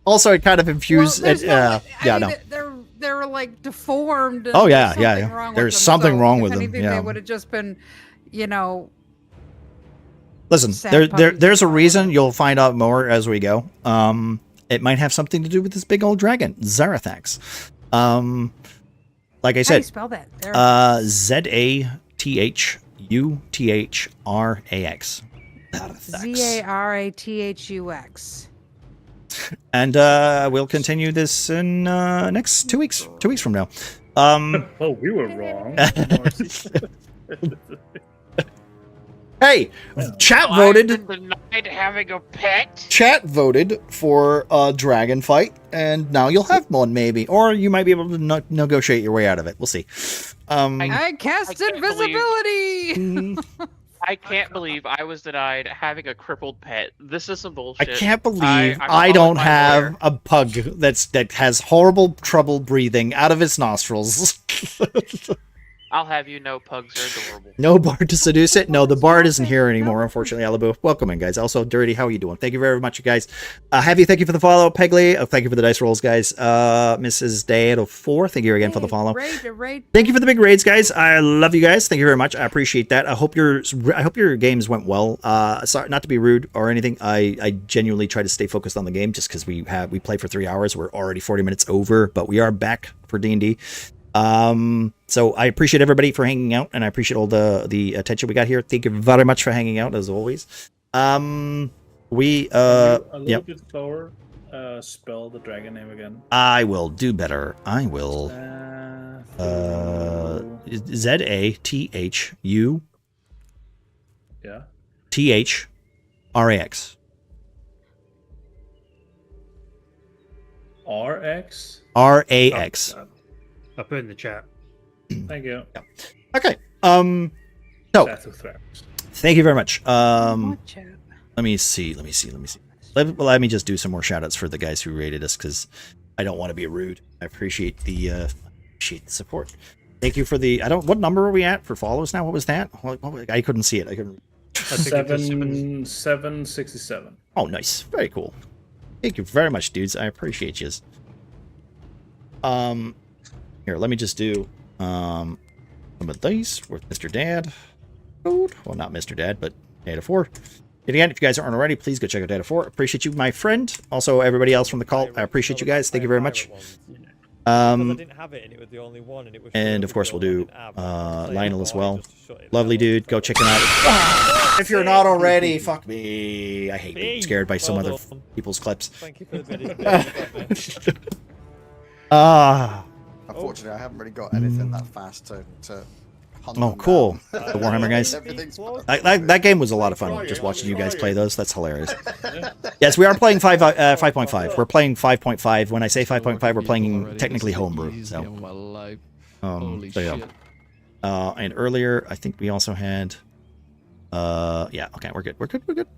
Also, it kind of infused. Well, there's no, Yeah, I mean, no. they're like deformed. And Oh, yeah, there's yeah, something yeah. wrong There's with them, something so wrong if with them, anything, yeah. they would have just been, you know. Listen, Sad puppies there's a or reason. whatever. You'll find out more as we go. It might have something to do with this big old dragon, Zarathax. Like I How do you said, spell that? There. Zathuthrax. Zarathux. And we'll continue this in next 2 weeks. 2 weeks from now. Oh, we were wrong. Hey, chat I've voted. been denied having a pet. Chat voted for a dragon fight, and now you'll have one maybe, or you might be able to negotiate your way out of it. We'll see. I cast can't invisibility. mm, I can't believe I was denied having a crippled pet. This is some I bullshit. can't believe I'm I calling don't my have lawyer. a pug that has horrible trouble breathing out of its nostrils. I'll have you know, pugs are adorable. No bard to seduce it. No, the bard isn't here anymore, unfortunately. Alabu, welcome in, guys. Also, Dirty, how are you doing? Thank you very much, you guys. Heavy, thank you for the follow. Pegly, thank you for the dice rolls, guys. Mrs. Day804, thank you again for the follow. Raid. Thank you for the big raids, guys. I love you guys. Thank you very much. I appreciate that. I hope your games went well. Sorry, not to be rude or anything. I genuinely try to stay focused on the game just because we play for 3 hours. We're already 40 minutes over, but we are back for D&D. So I appreciate everybody for hanging out, and I appreciate all the attention we got here. Thank you very much for hanging out as always. A little Yep. bit slower. Spell the dragon name again. I will do better. I will. Zathu Yeah. Thrax. RX. Rax. I put it in the chat. Thank you. Okay. So Zathuthrax. thank you very much. Watch out. Let me see. Let me just do some more shout outs for the guys who rated us, because I don't want to be rude. I appreciate the support. Thank you for the what number are we at for follows now? What was that? I couldn't see it. I couldn't. I think it was 767. Oh, nice. Very cool. Thank you very much, dudes. I appreciate you. Here, let me just do some of these with Mr. Dad. Well, not Mr. Dad, but Data 4. And again, if you guys aren't already, please go check out Data 4. Appreciate you, my friend. Also, everybody else from the call, I appreciate you guys. Thank you very much. I didn't have it, and it was the only one, and it was. And of course, we'll do Lionel as well. Just shut it Lovely down. dude. Go check him out. If you're not already, fuck me. I hate being scared by some other people's clips. Thank you for the bit. Unfortunately, I haven't really got anything that fast to hunt Oh, them cool. down. The Warhammer guys. Everything's That game was a lot of fun, just watching you guys play those. That's hilarious. Yes, we are playing 5.5. We're playing 5.5. When I say 5.5, we're playing technically homebrew. So, yeah. And earlier, I think we also had. Yeah, okay, we're good.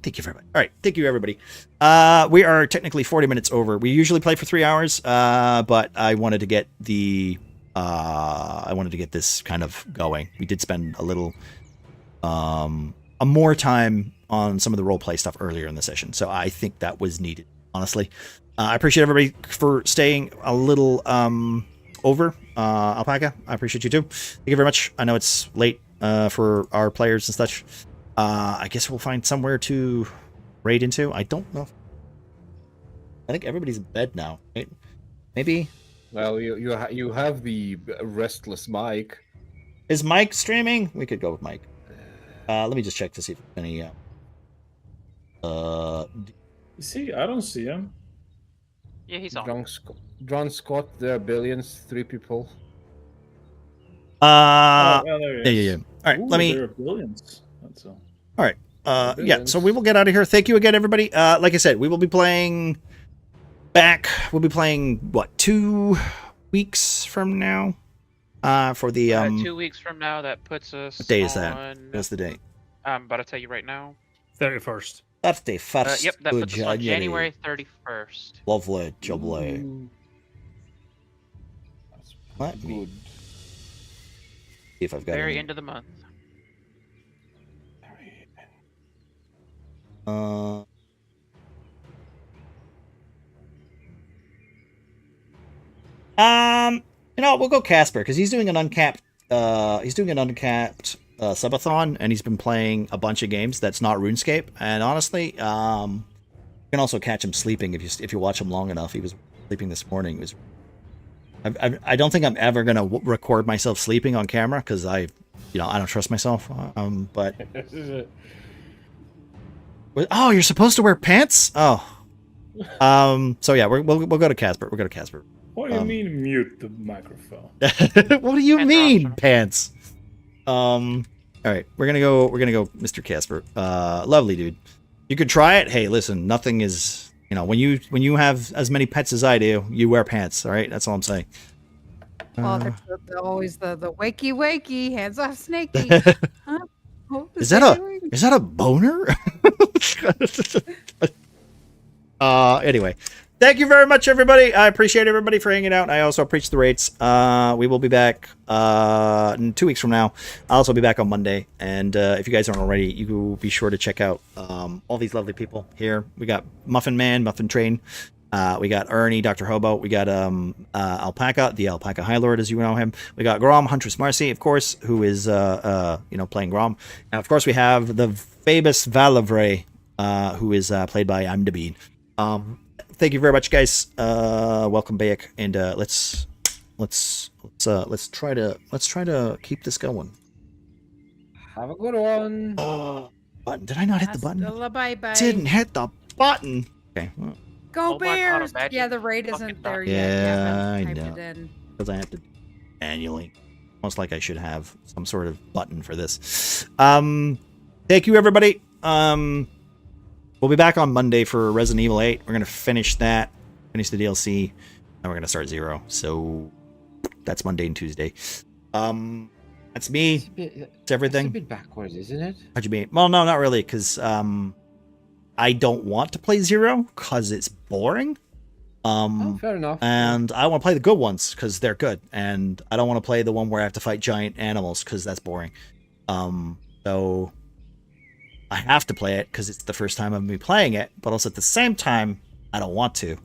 Thank you very much. All right, thank you, everybody. We are technically 40 minutes over. We usually play for 3 hours, but I wanted to get this kind of going. We did spend a little, more time on some of the role play stuff earlier in the session, so I think that was needed. Honestly, I appreciate everybody for staying a little over. Alpaca, I appreciate you too. Thank you very much. I know it's late for our players and such. I guess we'll find somewhere to raid into. I don't know. I think everybody's in bed now. Right? Maybe. Well, you have the restless Mike. Is Mike streaming? We could go with Mike. Let me just check to see if any. You see, I don't see him. Yeah, he's on. John Scott, there are billions, 3 people. Yeah, there he is. Yeah. All right, Ooh, let me. There are billions. That's all. All right. Yeah. So we will get out of here. Thank you again, everybody. Like I said, we will be playing back. We'll be playing what 2 weeks from now. For the 2 weeks from now, that puts us. What day is that? on- What's the date? I'm about to tell you right now. 31st. That's the first. Yep, that of puts us on January 31st. Lovely, lovely. Ooh, Let me good. see if I've got Very any. end of the month. We'll go Casper because he's doing an uncapped. Subathon, and he's been playing a bunch of games that's not RuneScape. And honestly, you can also catch him sleeping if you watch him long enough. He was sleeping this morning. I don't think I'm ever gonna record myself sleeping on camera because I don't trust myself. But oh, you're supposed to wear pants? Oh. So yeah, we'll go to Casper. We'll go to Casper. What do you mean mute the microphone? What do you Pants are mean optional. pants? All right, we're gonna go, Mr. Casper. Lovely dude. You could try it. Hey, listen, nothing is, when you have as many pets as I do, you wear pants. All right, that's all I'm saying. Well, there's always the wakey, hands off Snakey. Huh? Oh, Is that a boner? Anyway, thank you very much, everybody. I appreciate everybody for hanging out. I also appreciate the rates. We will be back in 2 weeks from now. I'll also be back on Monday. And if you guys aren't already, you will be sure to check out all these lovely people here. We got Muffin Man, Muffin Train. We got Ernie, Dr. Hobo. We got Alpaca, the Alpaca High Lord, as you know him. We got Grom, Huntress Marcy, of course, who is playing Grom. And of course, we have the famous Valavre, who is played by I'm Bean. Thank you very much, guys. Welcome back, and let's try to keep this going. Have a good one. Button? Did I not hit the button? Bye-bye. Didn't hit the button. Okay. Well, Go Oh my God, Bears! imagine Yeah, the raid fucking isn't there not- yet. Yeah, I Typed know. it in. because I have to annually. Almost like I should have some sort of button for this. Thank you, everybody. We'll be back on Monday for Resident Evil 8. We're gonna finish that, finish the DLC, and we're gonna start 0. So that's Monday and Tuesday. That's me. It's everything. It's a bit backwards, isn't it? How'd you mean? Well, no, not really, because I don't want to play 0 because it's boring. Fair enough. And I want to play the good ones because they're good, and I don't want to play the one where I have to fight giant animals because that's boring. So I have to play it because it's the first time I'm playing it, but also at the same time I don't want to.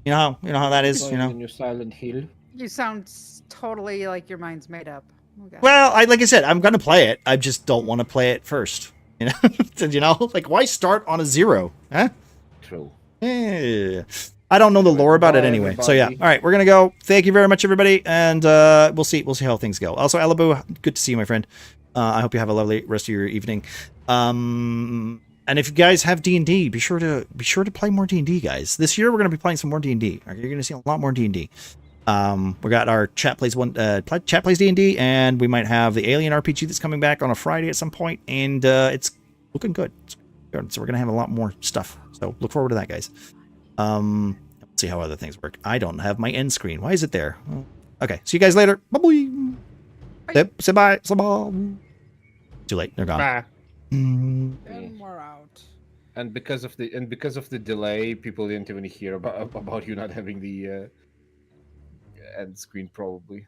You know how that is. You know. In your Silent Hill. You sound totally like your mind's made up. Okay. Well, like I said, I'm gonna play it. I just don't want to play it first. Like why start on a 0? Huh? True. Yeah. I don't know the lore about it anyway. So yeah. All right, we're gonna go. Thank you very much, everybody, and we'll see how things go. Also, Elibu, good to see you, my friend. I hope you have a lovely rest of your evening. And if you guys have D&D, be sure to play more D&D, guys. This year we're gonna be playing some more D&D. You're gonna see a lot more D&D. We got our chat plays D&D, and we might have the Alien RPG that's coming back on a Friday at some point, and it's looking good. So we're gonna have a lot more stuff. So look forward to that, guys. Let's see how other things work. I don't have my end screen. Why is it there? Okay, see you guys later. Bye-bye. Say bye. Too late. They're gone. Bye. And we're out. And because of the delay, people didn't even hear about you not having the end screen probably.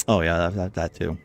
Oh yeah, that too.